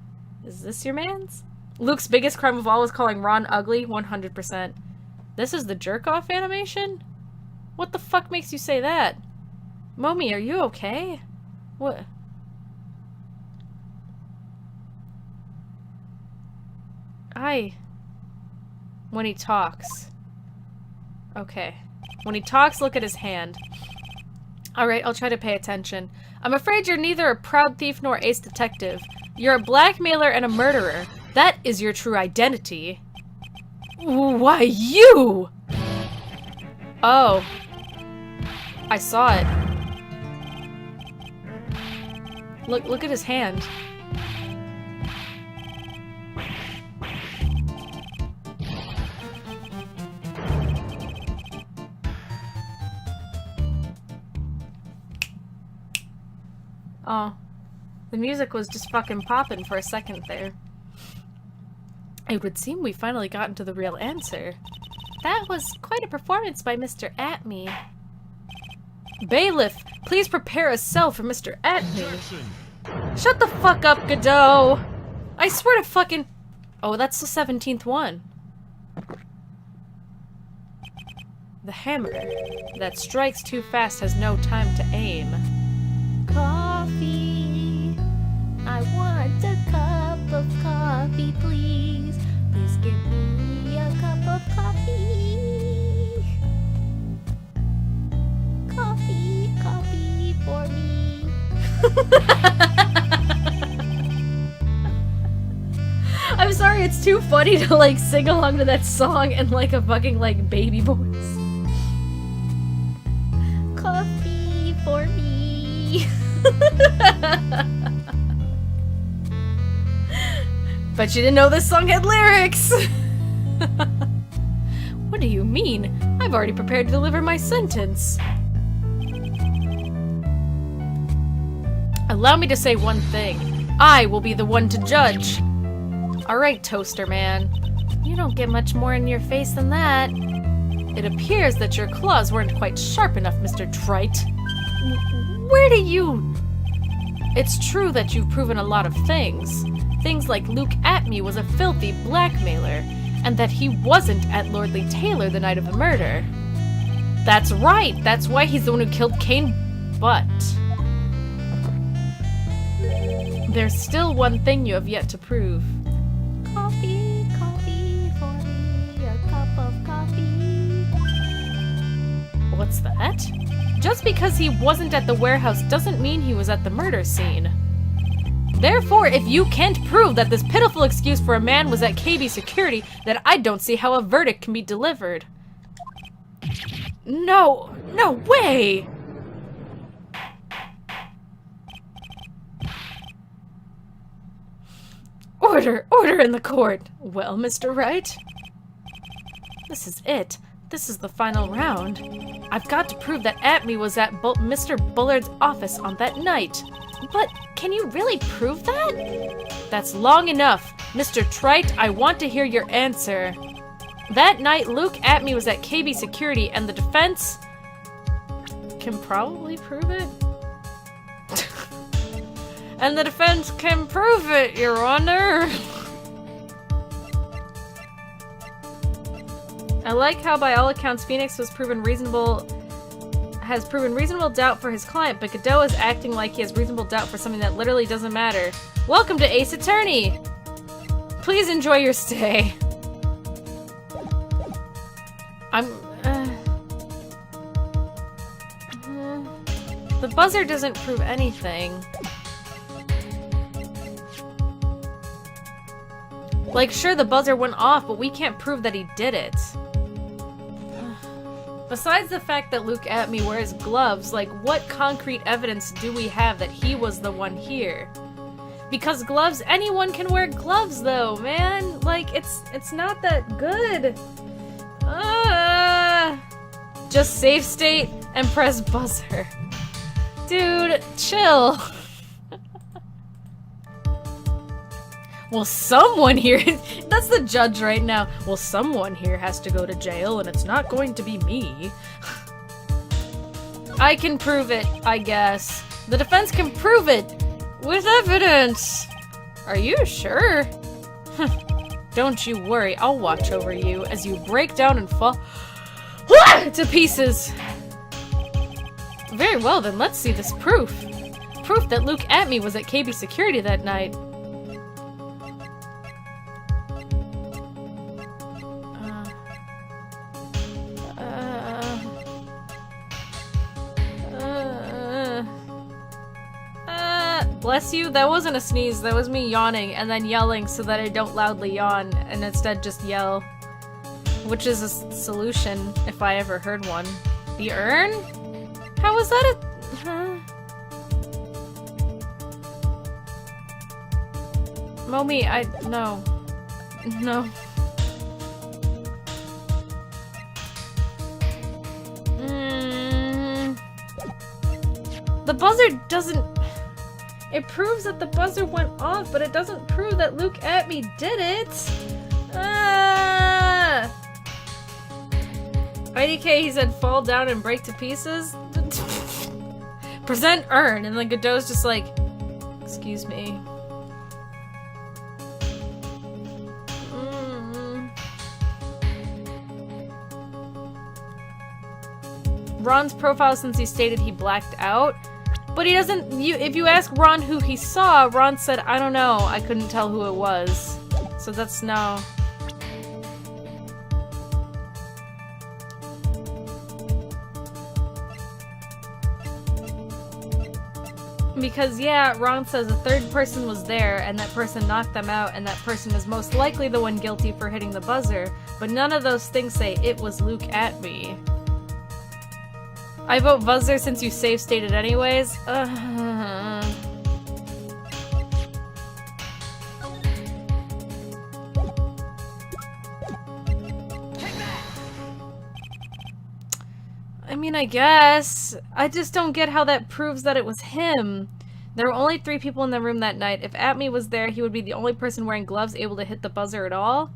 Is this your man's? Luke's biggest crime of all was calling Ron ugly, 100%. This is the jerk-off animation? What the fuck makes you say that? Momi, are you okay? What? When he talks. Okay. When he talks, look at his hand. Alright, I'll try to pay attention. I'm afraid you're neither a proud thief nor ace detective. You're a blackmailer and a murderer. That is your true identity. Why, you! Oh. I saw it. Look at his hand. Oh. The music was just fucking popping for a second there. It would seem we finally gotten to the real answer. That was quite a performance by Mr. Atme. Bailiff, please prepare a cell for Mr. Atme. Shut the fuck up, Godot! I swear to fucking... Oh, that's the 17th one. The hammer that strikes too fast has no time to aim. Coffee. I want a cup of coffee, please. Please give me a cup of coffee. Coffee, coffee for me. I'm sorry, it's too funny to like sing along to that song in like a fucking like baby voice. Coffee for me. But you didn't know this song had lyrics. What do you mean? I've already prepared to deliver my sentence. Allow me to say one thing. I will be the one to judge. Alright, Toaster Man. You don't get much more in your face than that. It appears that your claws weren't quite sharp enough, Mr. Wright. Where do you... It's true that you've proven a lot of things. Things like Luke Atme was a filthy blackmailer, and that he wasn't at Lordly Taylor the night of the murder. That's right! That's why he's the one who killed Kane, but... There's still one thing you have yet to prove. Coffee, coffee for me, a cup of coffee. What's that? Just because he wasn't at the warehouse doesn't mean he was at the murder scene. Therefore, if you can't prove that this pitiful excuse for a man was at KB security, then I don't see how a verdict can be delivered. No way! Order in the court. Well, Mr. Wright? This is it. This is the final round. I've got to prove that Atme was at Mr. Bullard's office on that night. But can you really prove that? That's long enough. Mr. Trite, I want to hear your answer. That night, Luke Atme was at KB security and the defense can probably prove it. And the defense can prove it, Your Honor. I like how, by all accounts, Phoenix has proven reasonable doubt for his client, but Godot is acting like he has reasonable doubt for something that literally doesn't matter. Welcome to Ace Attorney! Please enjoy your stay. The buzzer doesn't prove anything. Like, sure, the buzzer went off, but we can't prove that he did it. Besides the fact that Luke Atme wears gloves, like, what concrete evidence do we have that he was the one here? Because gloves, anyone can wear gloves, though, man. Like, it's not that good. Just save state and press buzzer. Dude, chill. Well, someone here, that's the judge right now. Well, someone here has to go to jail, and it's not going to be me. I can prove it, I guess. The defense can prove it with evidence. Are you sure? Don't you worry, I'll watch over you as you break down and fall to pieces. Very well, then let's see this proof. Proof that Luke Atme was at KB security that night. Bless you, that wasn't a sneeze, that was me yawning and then yelling so that I don't loudly yawn and instead just yell. Which is a solution, if I ever heard one. The urn? How was that a... Momi, no. No. The buzzer doesn't... It proves that the buzzer went off, but it doesn't prove that Luke Atme did it! IDK, he said fall down and break to pieces? Present urn, and then Godot's just like, excuse me. Ron's profile since he stated he blacked out. But he doesn't, if you ask Ron who he saw, Ron said, I don't know, I couldn't tell who it was. So that's no. Because, yeah, Ron says a third person was there, and that person knocked them out, and that person is most likely the one guilty for hitting the buzzer, but none of those things say it was Luke at me. I vote buzzer since you safe stated anyways. I mean, I guess. I just don't get how that proves that it was him. There were only 3 people in the room that night. If Atme was there, he would be the only person wearing gloves able to hit the buzzer at all.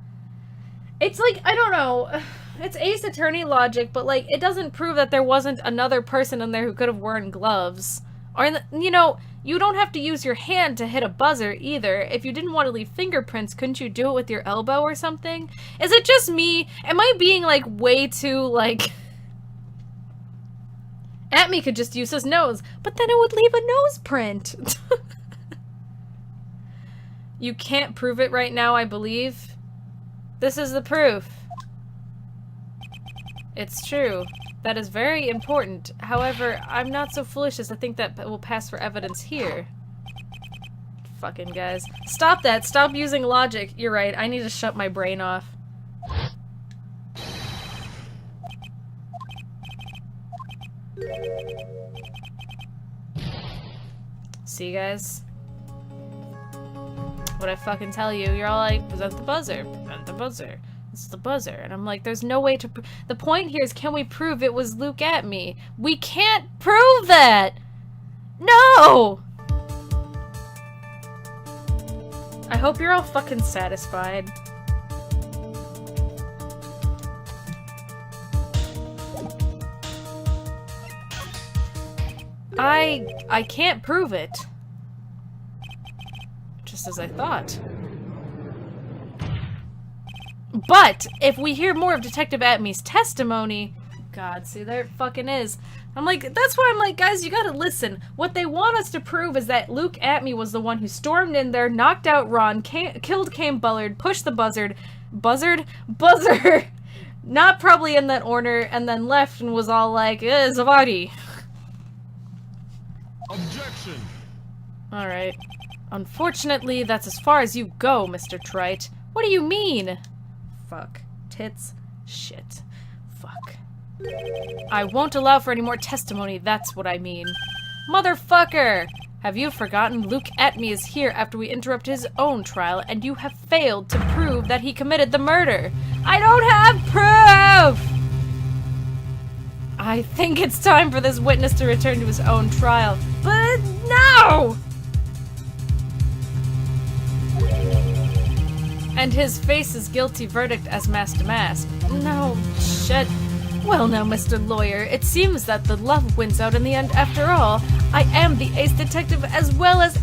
It's like, I don't know. It's Ace Attorney logic, but like, it doesn't prove that there wasn't another person in there who could have worn gloves. Or, you know, you don't have to use your hand to hit a buzzer either. If you didn't want to leave fingerprints, couldn't you do it with your elbow or something? Is it just me? Am I being like way too like... Atme could just use his nose, but then it would leave a nose print. You can't prove it right now, I believe. This is the proof. It's true. That is very important. However, I'm not so foolish as to think that will pass for evidence here. Fucking guys. Stop that. Stop using logic. You're right. I need to shut my brain off. See, guys? What I fucking tell you, you're all like, present the buzzer, present the buzzer. It's the buzzer. And I'm like, there's no way to the point here is, can we prove it was Luke at me? We can't prove that! No! I hope you're all fucking satisfied. I can't prove it. Just as I thought. But if we hear more of Detective Atme's testimony, God, see, there it fucking is. I'm like, that's why I'm like, guys, you gotta listen. What they want us to prove is that Luke Atme was the one who stormed in there, knocked out Ron, killed Kane Bullard, pushed the buzzer, not probably in that order, and then left and was all like, Zavadi. Objection. Alright. Unfortunately, that's as far as you go, Mr. Trite. What do you mean? Fuck. Tits. Shit. Fuck. I won't allow for any more testimony, that's what I mean. Motherfucker! Have you forgotten Luke Atme is here after we interrupt his own trial, and you have failed to prove that he committed the murder? I don't have proof! I think it's time for this witness to return to his own trial. But no! And his face his guilty verdict as mask to mask. No, shit. Well now, Mr. Lawyer, it seems that the love wins out in the end after all. I am the ace detective as well as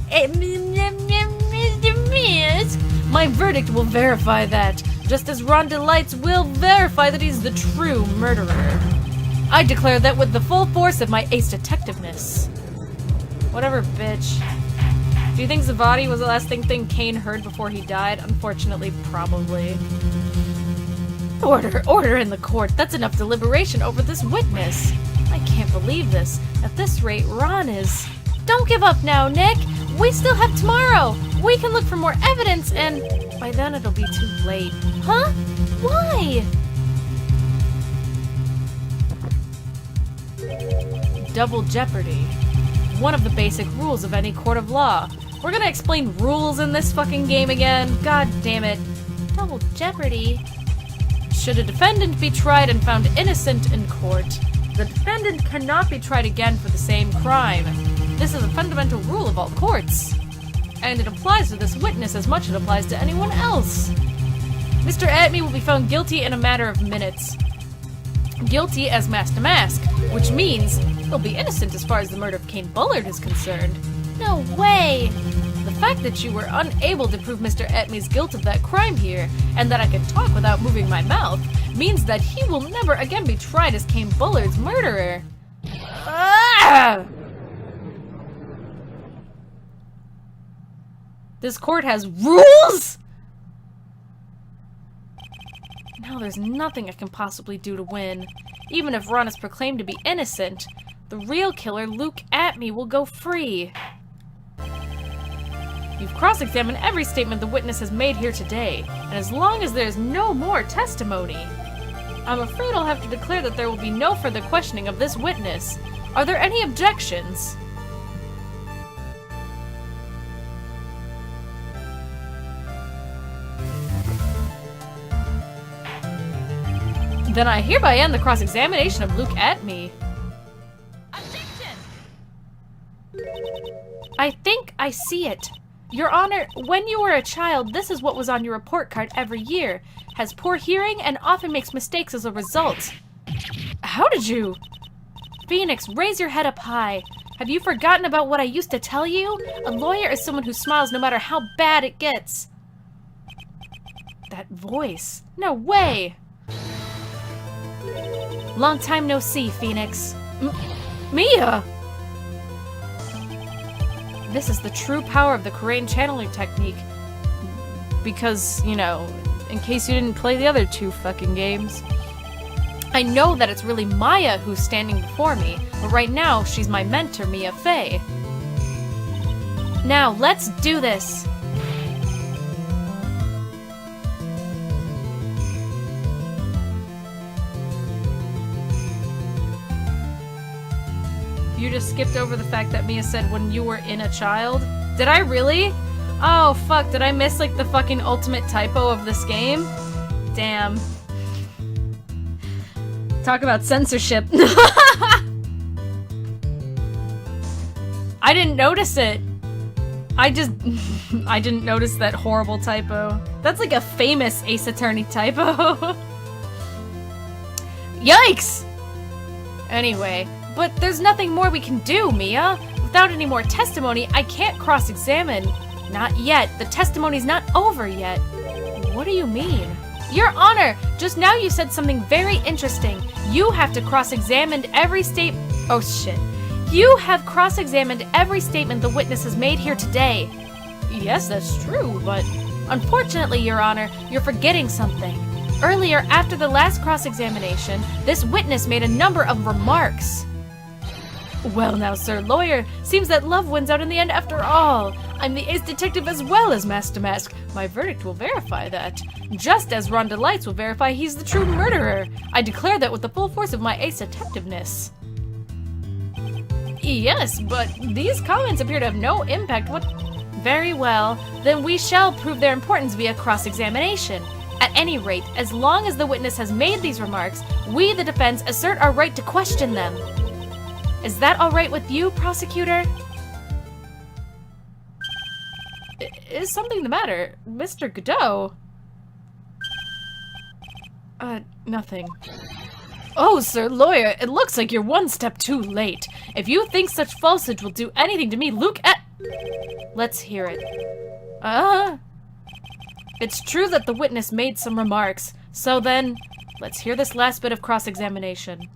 my verdict will verify that, just as Ron Delights will verify that he's the true murderer. I declare that with the full force of my ace detectiveness. Whatever, bitch. Do you think Zavadi was the last thing Kane heard before he died? Unfortunately, probably. Order in the court. That's enough deliberation over this witness. I can't believe this. At this rate, Ron is... Don't give up now, Nick! We still have tomorrow! We can look for more evidence and... By then it'll be too late. Huh? Why? Double jeopardy. One of the basic rules of any court of law. We're gonna explain rules in this fucking game again. God damn it. Double jeopardy? Should a defendant be tried and found innocent in court, the defendant cannot be tried again for the same crime. This is a fundamental rule of all courts. And it applies to this witness as much as it applies to anyone else. Mr. Atme will be found guilty in a matter of minutes. Guilty as mask to mask, which means he'll be innocent as far as the murder of Kane Bullard is concerned. No way! The fact that you were unable to prove Mr. Atme's guilt of that crime here, and that I can talk without moving my mouth, means that he will never again be tried as Kane Bullard's murderer. Ah! This court has rules? Now there's nothing I can possibly do to win. Even if Ron is proclaimed to be innocent, the real killer, Luke Atme, will go free. You've cross-examined every statement the witness has made here today, and as long as there's no more testimony, I'm afraid I'll have to declare that there will be no further questioning of this witness. Are there any objections? Then I hereby end the cross-examination of Luke Atme. Objection! I think I see it. Your Honor, when you were a child, this is what was on your report card every year. Has poor hearing and often makes mistakes as a result. How did you? Phoenix, raise your head up high. Have you forgotten about what I used to tell you? A lawyer is someone who smiles no matter how bad it gets. That voice. No way! Long time no see, Phoenix. Mia! This is the true power of the Korean channeling technique. Because, you know, in case you didn't play the other two fucking games. I know that it's really Maya who's standing before me, but right now she's my mentor, Mia Fey. Now, let's do this! You just skipped over the fact that Mia said when you were in a child? Did I really? Oh, fuck, did I miss, like, the fucking ultimate typo of this game? Damn. Talk about censorship. I didn't notice it. I didn't notice that horrible typo. That's like a famous Ace Attorney typo. Yikes! Anyway. But there's nothing more we can do, Mia. Without any more testimony, I can't cross-examine. Not yet. The testimony's not over yet. What do you mean? Your Honor, just now you said something very interesting. You have to cross-examine every Oh, shit. You have cross-examined every statement the witness has made here today. Yes, that's true, but... Unfortunately, Your Honor, you're forgetting something. Earlier, after the last cross-examination, this witness made a number of remarks. Well now, Sir Lawyer, seems that love wins out in the end after all. I'm the ace detective as well as Master Mask. My verdict will verify that. Just as Rhonda Lights will verify he's the true murderer. I declare that with the full force of my ace detectiveness. Yes, but these comments appear to have no impact Very well, then we shall prove their importance via cross-examination. At any rate, as long as the witness has made these remarks, we, the defense, assert our right to question them. Is that all right with you, prosecutor? Is something the matter? Mr. Godot? Nothing. Oh, Sir Lawyer, it looks like you're one step too late. If you think such falsehood will do anything to me, Let's hear it. It's true that the witness made some remarks, so then, let's hear this last bit of cross-examination.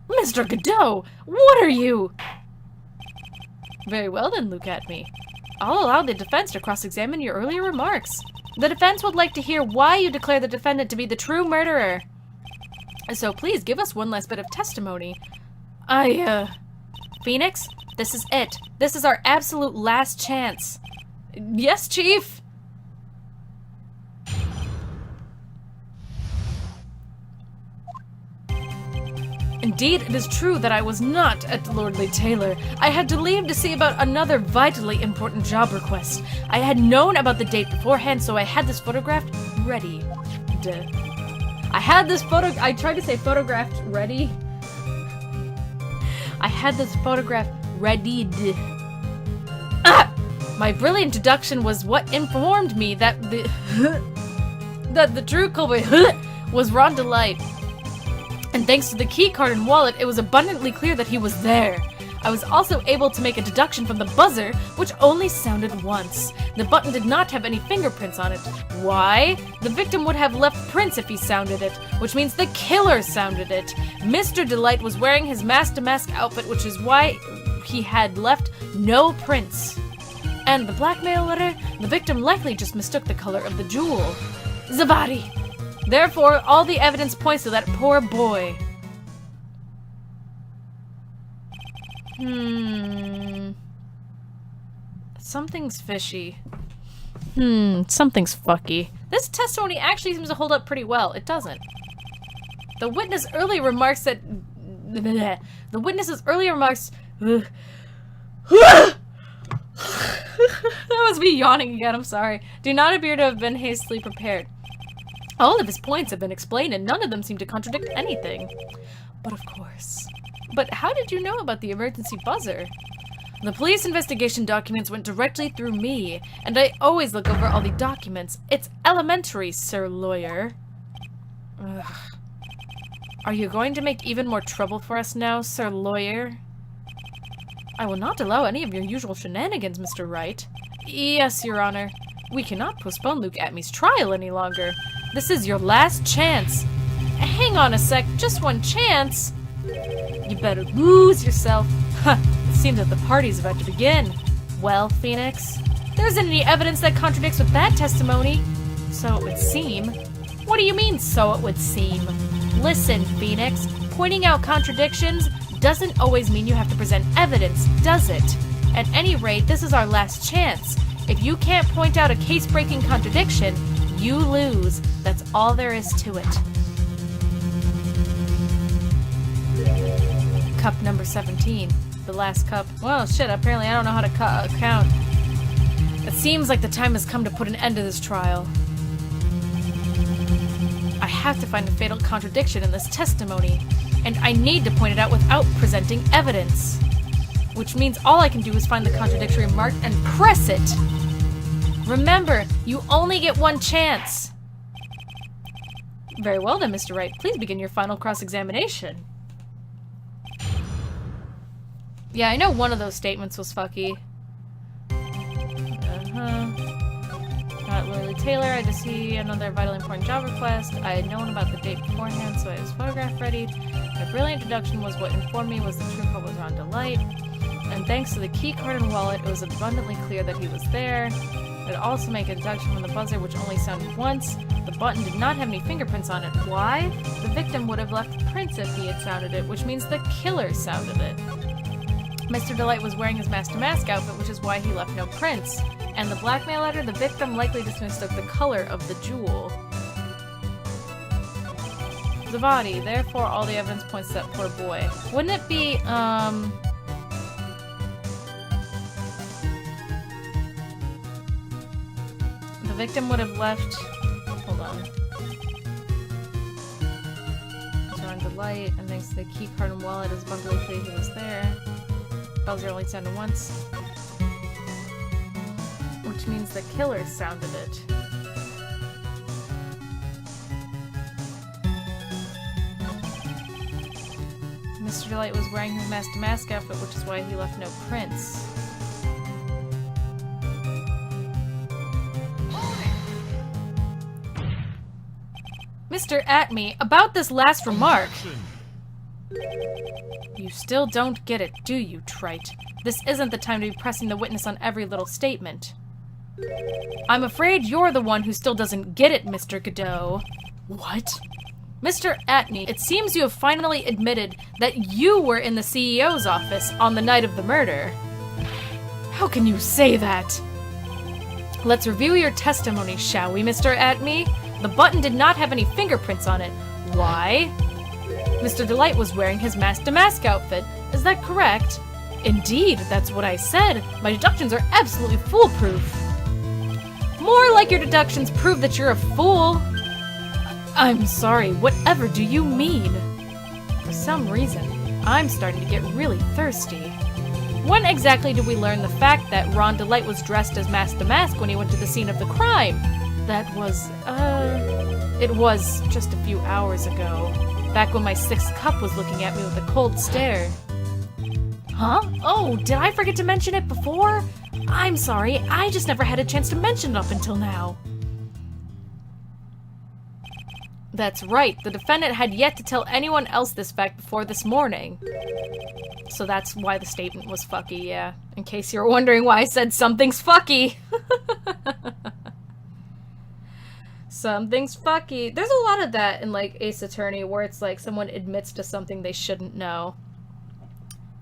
Mr. Godot, what are you? Very well then, Luke Atme. I'll allow the defense to cross-examine your earlier remarks. The defense would like to hear why you declare the defendant to be the true murderer. So please give us one last bit of testimony. Phoenix, this is it. This is our absolute last chance. Yes, Chief? Indeed, it is true that I was not at Lordly Taylor. I had to leave to see about another vitally important job request. I had known about the date beforehand, so I had this photographed ready. I tried to say photographed ready. I had this photograph readied. My brilliant deduction was what informed me that the true culprit was Ron Delight. And thanks to the key card and wallet, it was abundantly clear that he was there. I was also able to make a deduction from the buzzer, which only sounded once. The button did not have any fingerprints on it. Why? The victim would have left prints if he sounded it, which means the killer sounded it. Mr. Delight was wearing his mask-to-mask outfit, which is why he had left no prints. And the blackmail letter? The victim likely just mistook the color of the jewel. Zavadi! Therefore, all the evidence points to that poor boy. Something's fishy. Something's fucky. This testimony actually seems to hold up pretty well. It doesn't. The witness earlier remarks that... The witness's earlier remarks... That was me yawning again, I'm sorry. Do not appear to have been hastily prepared. All of his points have been explained and none of them seem to contradict anything. But of course. But how did you know about the emergency buzzer? The police investigation documents went directly through me, and I always look over all the documents. It's elementary, sir lawyer. Ugh. Are you going to make even more trouble for us now, sir lawyer? I will not allow any of your usual shenanigans, Mr. Wright. Yes, Your Honor. We cannot postpone Luke Atmey's trial any longer. This is your last chance. Hang on a sec, just one chance? You better lose yourself. Huh, it seems that the party's about to begin. Well, Phoenix, there isn't any evidence that contradicts with that testimony. So it would seem. What do you mean, so it would seem? Listen, Phoenix, pointing out contradictions doesn't always mean you have to present evidence, does it? At any rate, this is our last chance. If you can't point out a case-breaking contradiction, you lose. That's all there is to it. Cup number 17. The last cup. Well, shit, apparently I don't know how to count. It seems like the time has come to put an end to this trial. I have to find a fatal contradiction in this testimony, and I need to point it out without presenting evidence. Which means all I can do is find the contradictory mark and press it! Remember, you only get one chance! Very well then, Mr. Wright. Please begin your final cross-examination. Yeah, I know one of those statements was fucky. Not Lily Taylor, I had to see another vital important job request. I had known about the date beforehand, so I was photograph ready. My brilliant deduction was what informed me was the true call was Ron Delight. And thanks to the key card and wallet, it was abundantly clear that he was there. I'd also make a deduction from the buzzer, which only sounded once. The button did not have any fingerprints on it. Why? The victim would have left prints if he had sounded it, which means the killer sounded it. Mr. Delight was wearing his mask-to-mask outfit, which is why he left no prints. And the blackmail letter, the victim likely just mistook the color of the jewel. The body, therefore all the evidence points to that poor boy. Wouldn't it be, the victim would have left... Hold on. John Delight, and thanks to the key card and wallet, it was abundantly clear he was there. Buzzer only sounded once. Which means the killer sounded it. Mr. Delight was wearing his mask-to-mask outfit, which is why he left no prints. Mr. Atmey, about this last remark. You still don't get it, do you, Trite? This isn't the time to be pressing the witness on every little statement. I'm afraid you're the one who still doesn't get it, Mr. Godot. What? Mr. Atmey, it seems you have finally admitted that you were in the CEO's office on the night of the murder. How can you say that? Let's review your testimony, shall we, Mr. Atmey? The button did not have any fingerprints on it. Why? Mr. Delight was wearing his mask-to-mask outfit. Is that correct? Indeed, that's what I said. My deductions are absolutely foolproof. More like your deductions prove that you're a fool. I'm sorry, whatever do you mean? For some reason, I'm starting to get really thirsty. When exactly did we learn the fact that Ron Delight was dressed as mask-to-mask when he went to the scene of the crime? That was, it was just a few hours ago. Back when my sixth cup was looking at me with a cold stare. Huh? Oh, did I forget to mention it before? I'm sorry, I just never had a chance to mention it up until now. That's right, the defendant had yet to tell anyone else this fact before this morning. So that's why the statement was fucky, yeah. In case you were wondering why I said something's fucky. Something's fucky. There's a lot of that in, like, Ace Attorney, where it's like someone admits to something they shouldn't know.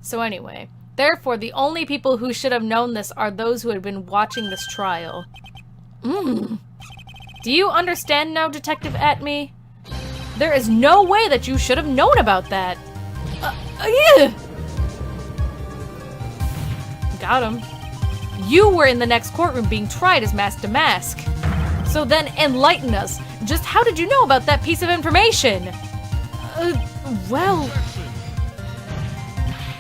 So anyway, therefore, the only people who should have known this are those who had been watching this trial. Do you understand now, Detective Atme? There is no way that you should have known about that. Yeah. Got him. You were in the next courtroom being tried as Mask to Mask. So then enlighten us. Just how did you know about that piece of information? Well...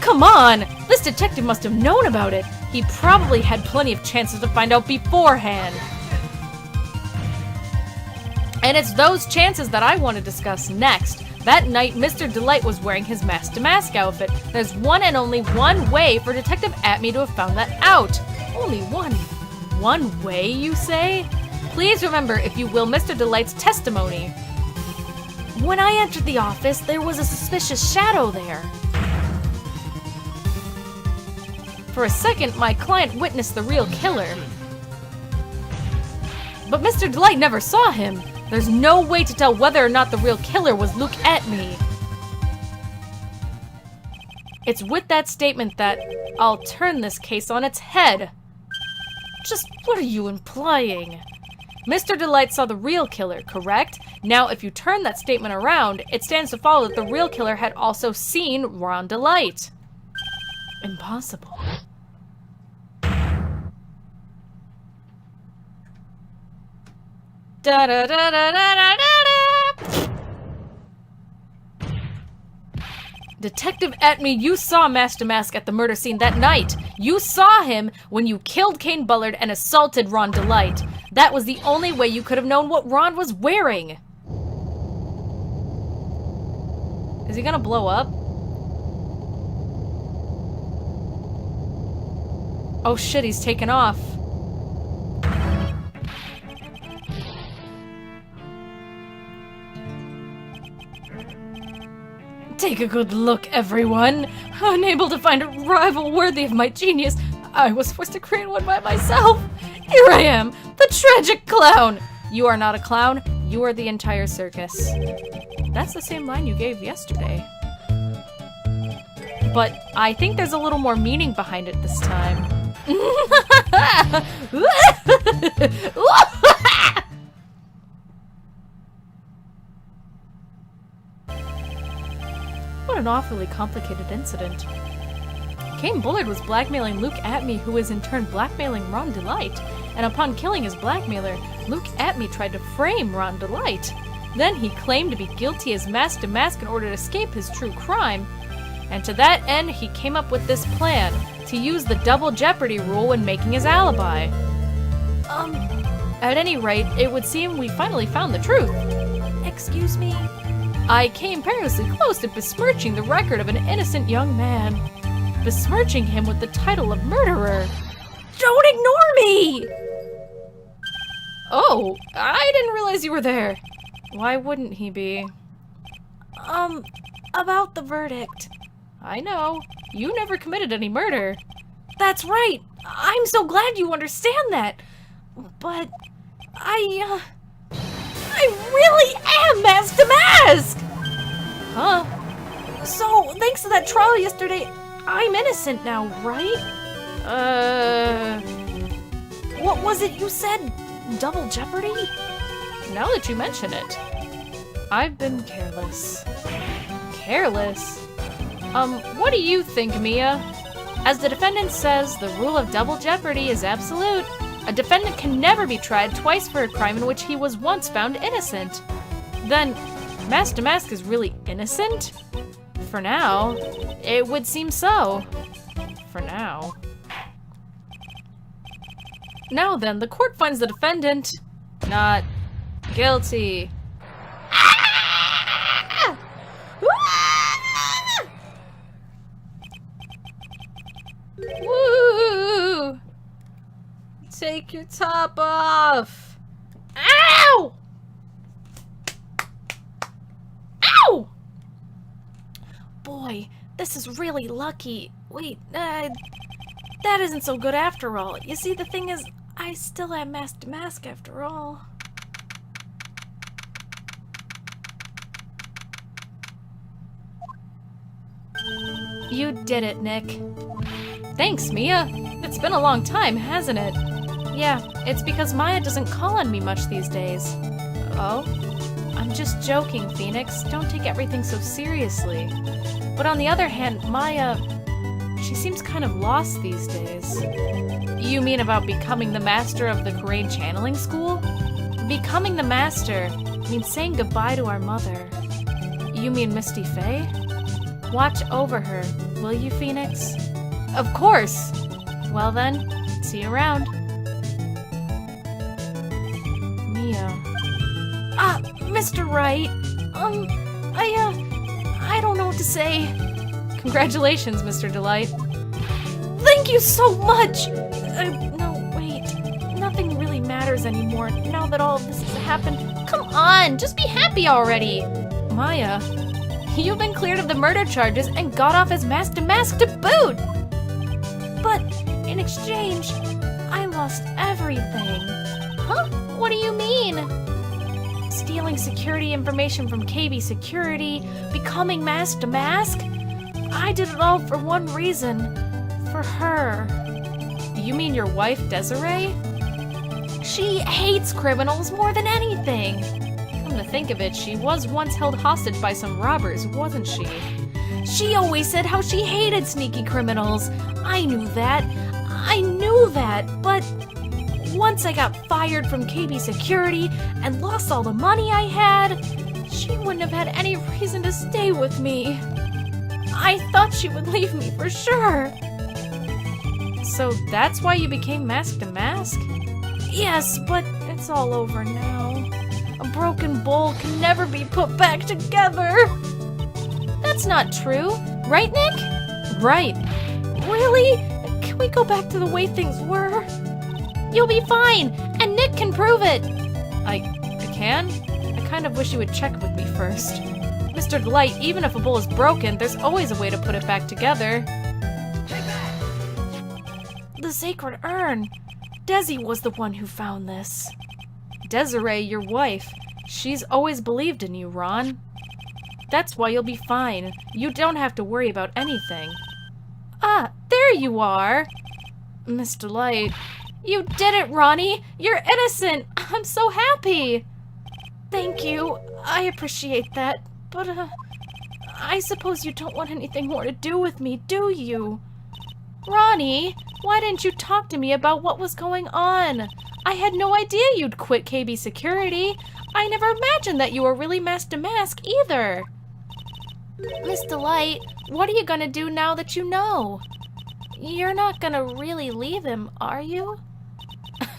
Come on! This detective must have known about it. He probably had plenty of chances to find out beforehand. And it's those chances that I want to discuss next. That night, Mr. Delight was wearing his Mask to Mask outfit. There's one and only one way for Detective Atme to have found that out. Only one. One way, you say? Please remember, if you will, Mr. Delight's testimony. When I entered the office, there was a suspicious shadow there. For a second, my client witnessed the real killer. But Mr. Delight never saw him. There's no way to tell whether or not the real killer was Luke Atme. It's with that statement that I'll turn this case on its head. Just what are you implying? Mr. Delight saw the real killer, correct? Now, if you turn that statement around, it stands to follow that the real killer had also seen Ron Delight. Impossible. Da da da da da da da. Detective Atme, you saw Mask to Mask at the murder scene that night. You saw him when you killed Kane Bullard and assaulted Ron Delight. That was the only way you could have known what Ron was wearing. Is he gonna blow up? Oh shit, he's taken off. Take a good look, everyone. Unable to find a rival worthy of my genius, I was forced to create one by myself. Here I am, the tragic clown. You are not a clown, you are the entire circus. That's the same line you gave yesterday. But I think there's a little more meaning behind it this time. What an awfully complicated incident. Kane Bullard was blackmailing Luke Atme, who was in turn blackmailing Ron Delight. And upon killing his blackmailer, Luke Atme tried to frame Ron Delight. Then he claimed to be guilty as Mask to Mask in order to escape his true crime. And to that end, he came up with this plan, to use the double jeopardy rule when making his alibi. At any rate, it would seem we finally found the truth. Excuse me? I came perilously close to besmirching the record of an innocent young man. Besmirching him with the title of murderer. Don't ignore me! Oh, I didn't realize you were there. Why wouldn't he be? About the verdict. I know. You never committed any murder. That's right. I'm so glad you understand that. But I really am Mask to Mask! Huh? So, thanks to that trial yesterday, I'm innocent now, right? What was it you said? Double jeopardy? Now that you mention it. I've been careless. Careless? What do you think, Mia? As the defendant says, the rule of double jeopardy is absolute. A defendant can never be tried twice for a crime in which he was once found innocent. Then, Mask to Mask is really innocent? For now, it would seem so. For now. Now then, the court finds the defendant not guilty. Take your top off! Ow! Ow! Boy, this is really lucky. Wait, that isn't so good after all. You see, the thing is, I still have mask to mask after all. You did it, Nick. Thanks, Mia. It's been a long time, hasn't it? Yeah, it's because Maya doesn't call on me much these days. Oh? I'm just joking, Phoenix. Don't take everything so seriously. But on the other hand, Maya... she seems kind of lost these days. You mean about becoming the master of the Grade Channeling School? Becoming the master means saying goodbye to our mother. You mean Misty Faye? Watch over her, will you, Phoenix? Of course! Well then, see you around. Mia. Ah, Mr. Wright. I don't know what to say. Congratulations, Mr. Delight. Thank you so much! No, wait. Nothing really matters anymore now that all of this has happened. Come on, just be happy already! Maya, you've been cleared of the murder charges and got off as mask to mask to boot! But, in exchange, I lost everything. Huh? What do you mean? Stealing security information from KB Security, becoming mask to mask? I did it all for one reason. For her. You mean your wife, Desiree? She hates criminals more than anything. Come to think of it, she was once held hostage by some robbers, wasn't she? She always said how she hated sneaky criminals. I knew that, but once I got fired from KB Security and lost all the money I had, she wouldn't have had any reason to stay with me. I thought she would leave me for sure. So that's why you became mask to mask? Yes, but it's all over now. A broken bowl can never be put back together. That's not true, right, Nick? Right. Really? Can we go back to the way things were? You'll be fine, and Nick can prove it. I can? I kind of wish you would check with me first. Mr. Delight, even if a bowl is broken, there's always a way to put it back together. The sacred urn. Desi was the one who found this. Desiree, your wife. She's always believed in you, Ron. That's why you'll be fine. You don't have to worry about anything. Ah, there you are! Miss Delight. You did it, Ronnie! You're innocent! I'm so happy! Thank you. I appreciate that. But, I suppose you don't want anything more to do with me, do you? Ronnie, why didn't you talk to me about what was going on? I had no idea you'd quit KB Security. I never imagined that you were really mask to mask either. Miss Delight, what are you gonna do now that you know? You're not gonna really leave him, are you?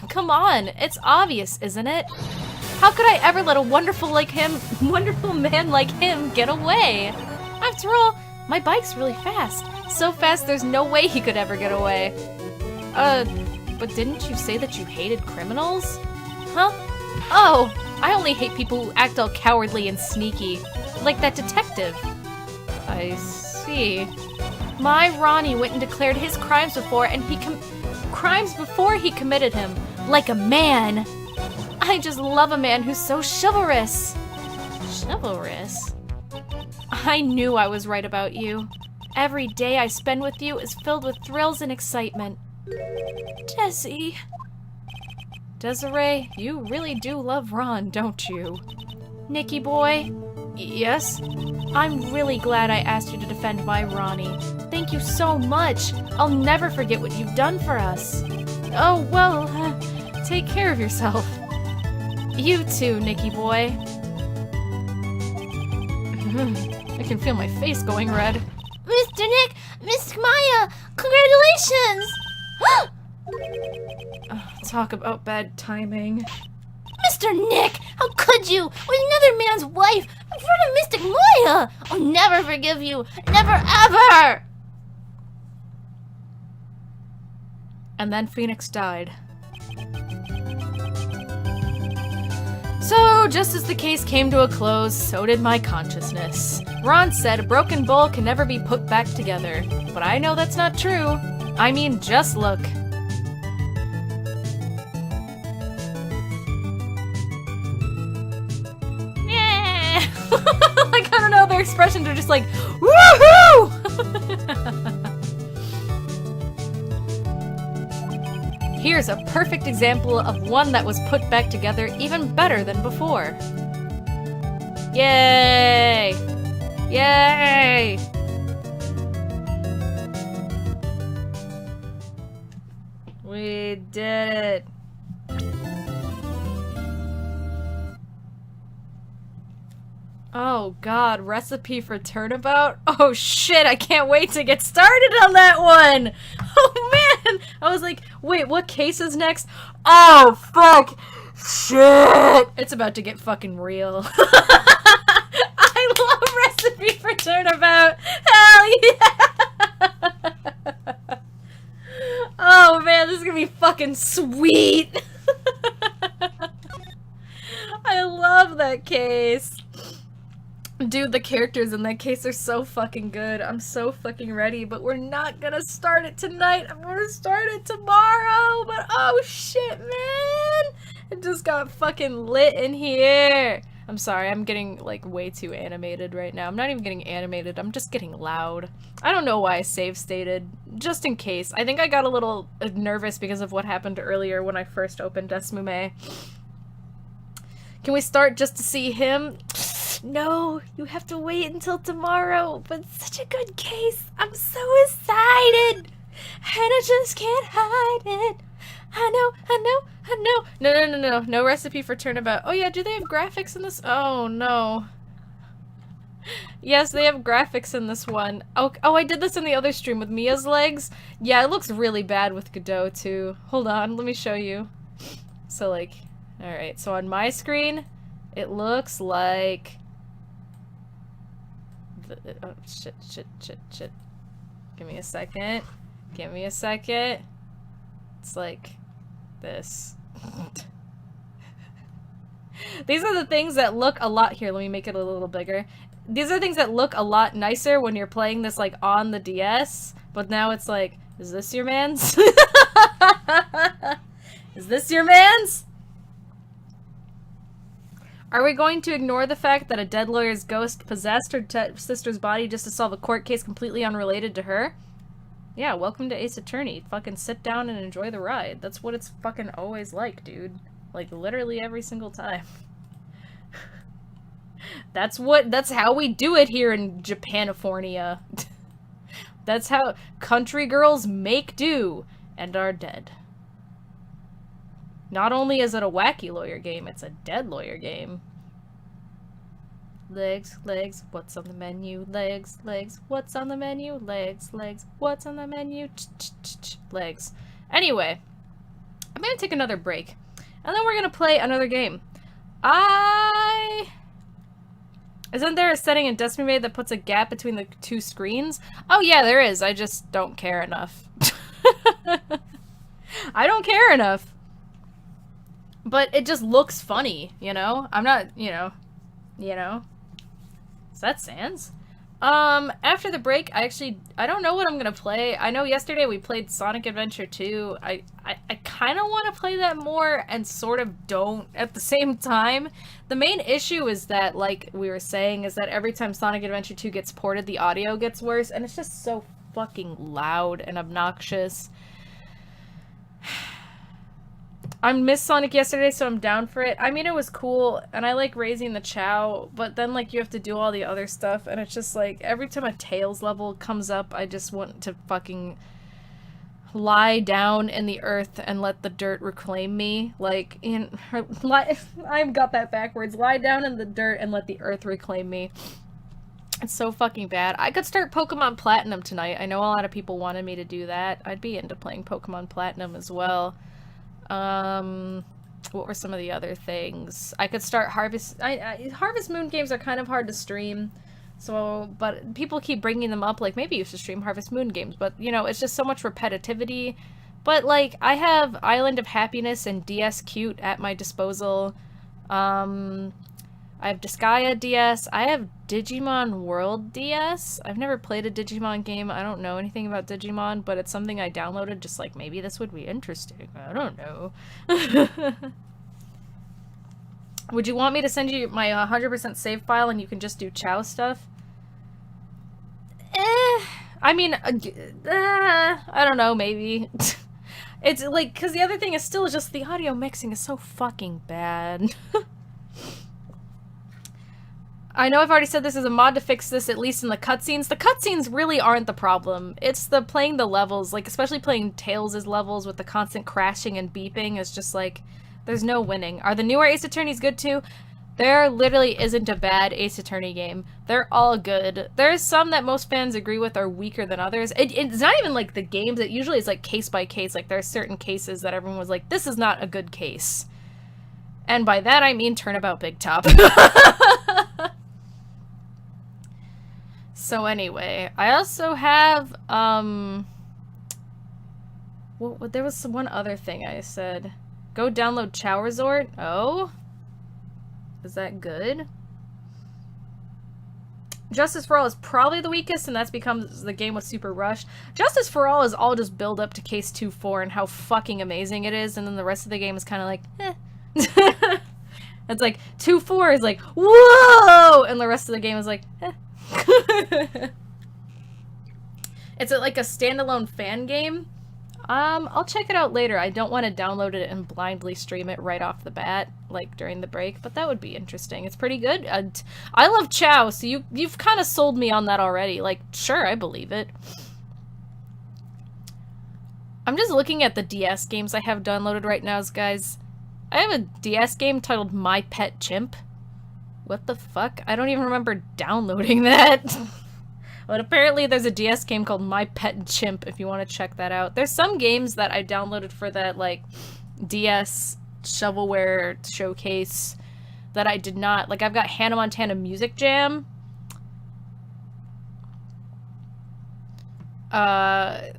Come on, it's obvious, isn't it? How could I ever let a wonderful man like him get away? After all, my bike's really fast. So fast there's no way he could ever get away. But didn't you say that you hated criminals? Huh? Oh, I only hate people who act all cowardly and sneaky. Like that detective. I see. My Ronnie went and declared his crimes before he committed him. Like a man. I just love a man who's so chivalrous. Chivalrous? I knew I was right about you. Every day I spend with you is filled with thrills and excitement. Desi. Desiree, you really do love Ron, don't you? Nicky boy? Yes? I'm really glad I asked you to defend my Ronnie. Thank you so much. I'll never forget what you've done for us. Oh, well, take care of yourself. You too, Nicky boy. I can feel my face going red. Mr. Nick! Miss Maya! Congratulations! Talk about bad timing. Mr. Nick! How could you? With another man's wife! In front of Mystic Maya! I'll never forgive you! Never ever! And then Phoenix died. So, just as the case came to a close, so did my consciousness. Ron said a broken bowl can never be put back together, but I know that's not true. I mean, just look. Yeah. Like, I don't know, their expressions are just like, woohoo! Here's a perfect example of one that was put back together even better than before. Yay! Yay! We did it. Oh god, recipe for turnabout? Oh shit, I can't wait to get started on that one! Oh man! I was like, wait, what case is next? Oh fuck! Shit! It's about to get fucking real. I love recipe for turnabout! Hell yeah! Oh man, this is gonna be fucking sweet! I love that case. Dude, the characters in that case are so fucking good. I'm so fucking ready, but we're not gonna start it tonight. I'm gonna start it tomorrow, but oh shit, man! It just got fucking lit in here. I'm sorry, I'm getting like way too animated right now. I'm not even getting animated, I'm just getting loud. I don't know why I save stated, just in case. I think I got a little nervous because of what happened earlier when I first opened Desmume. Can we start just to see him? No, you have to wait until tomorrow, but it's such a good case. I'm so excited, and I just can't hide it. I know. No recipe for turnabout. Oh yeah, do they have graphics in this? Oh no. Yes, they have graphics in this one. Oh, I did this in the other stream with Mia's legs. Yeah, it looks really bad with Godot too. Hold on, let me show you. So like, alright, so on my screen, it looks like... Oh, shit. Give me a second. It's like this. These are the things that look a lot... Here, let me make it a little bigger. These are things that look a lot nicer when you're playing this, like, on the DS. But now it's like, is this your man's? Is this your man's? Are we going to ignore the fact that a dead lawyer's ghost possessed her sister's body just to solve a court case completely unrelated to her? Yeah, welcome to Ace Attorney. Fucking sit down and enjoy the ride. That's what it's fucking always like, dude. Like, literally every single time. That's how we do it here in Japanifornia. That's how country girls make do and are dead. Not only is it a wacky lawyer game, it's a dead lawyer game. Legs, what's on the menu? Legs, what's on the menu? Legs, what's on the menu? Legs. Anyway, I'm gonna take another break, and then we're gonna play another game. Isn't there a setting in Desmume that puts a gap between the two screens? Oh yeah, there is. I just don't care enough. I don't care enough. But it just looks funny, you know? I'm not, you know. Is that Sans? After the break, I don't know what I'm gonna play. I know yesterday we played Sonic Adventure 2. I kind of want to play that more and sort of don't at the same time. The main issue is that, like we were saying, is that every time Sonic Adventure 2 gets ported, the audio gets worse, and it's just so fucking loud and obnoxious. I missed Sonic yesterday, so I'm down for it. I mean, it was cool, and I like raising the Chow, but then, like, you have to do all the other stuff, and it's just, like, every time a Tails level comes up, I just want to fucking lie down in the earth and let the dirt reclaim me. Like, I've got that backwards. Lie down in the dirt and let the earth reclaim me. It's so fucking bad. I could start Pokemon Platinum tonight. I know a lot of people wanted me to do that. I'd be into playing Pokemon Platinum as well. What were some of the other things? I could start Harvest... Harvest Moon games are kind of hard to stream, so... But people keep bringing them up, like, maybe you should stream Harvest Moon games, but, you know, it's just so much repetitivity. But, like, I have Island of Happiness and DS Cute at my disposal. I have Disgaea DS. I have Digimon World DS. I've never played a Digimon game. I don't know anything about Digimon, but it's something I downloaded just like, maybe this would be interesting. I don't know. Would you want me to send you my 100% save file and you can just do Chow stuff? I mean, I don't know, maybe. It's like, because the other thing is still just the audio mixing is so fucking bad. I know I've already said this is a mod to fix this, at least in the cutscenes. The cutscenes really aren't the problem. It's the playing the levels, like especially playing Tails' levels with the constant crashing and beeping is just like, there's no winning. Are the newer Ace Attorneys good too? There literally isn't a bad Ace Attorney game. They're all good. There's some that most fans agree with are weaker than others. It's not even like the games, it usually is like case by case. Like there are certain cases that everyone was like, this is not a good case. And by that I mean Turnabout Big Top. So anyway, I also have, well, there was one other thing I said. Go download Chow Resort. Oh? Is that good? Justice for All is probably the weakest, and that's because the game was super rushed. Justice for All is all just build up to Case 2-4 and how fucking amazing it is, and then the rest of the game is kind of like, eh. It's like, 2-4 is like, whoa! And the rest of the game is like, eh. It's like a standalone fan game. I'll check it out later. I don't want to download it and blindly stream it right off the bat, like during the break, but that would be interesting. It's pretty good. I love Chow, so you've kind of sold me on that already. Like, sure, I believe it. I'm just looking at the DS games I have downloaded right now, guys. I have a DS game titled My Pet Chimp. What the fuck? I don't even remember downloading that. But apparently there's a DS game called My Pet Chimp if you want to check that out. There's some games that I downloaded for that, like, DS shovelware showcase that I did not. Like, I've got Hannah Montana Music Jam. It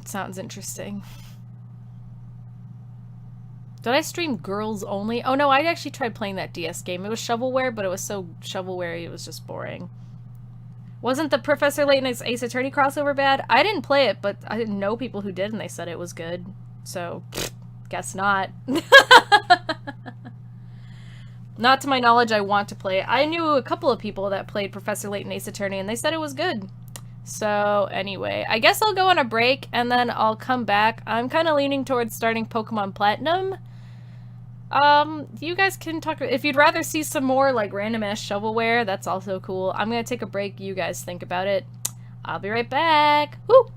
sounds interesting. Did I stream Girls Only? Oh no, I actually tried playing that DS game. It was shovelware, but it was so shovelware it was just boring. Wasn't the Professor Layton's Ace Attorney crossover bad? I didn't play it, but I didn't know people who did and they said it was good. So, guess not. Not to my knowledge, I want to play it. I knew a couple of people that played Professor Layton Ace Attorney and they said it was good. So, anyway, I guess I'll go on a break and then I'll come back. I'm kind of leaning towards starting Pokemon Platinum. You guys can talk, if you'd rather see some more, like, random-ass shovelware, that's also cool. I'm gonna take a break, you guys think about it. I'll be right back. Woo!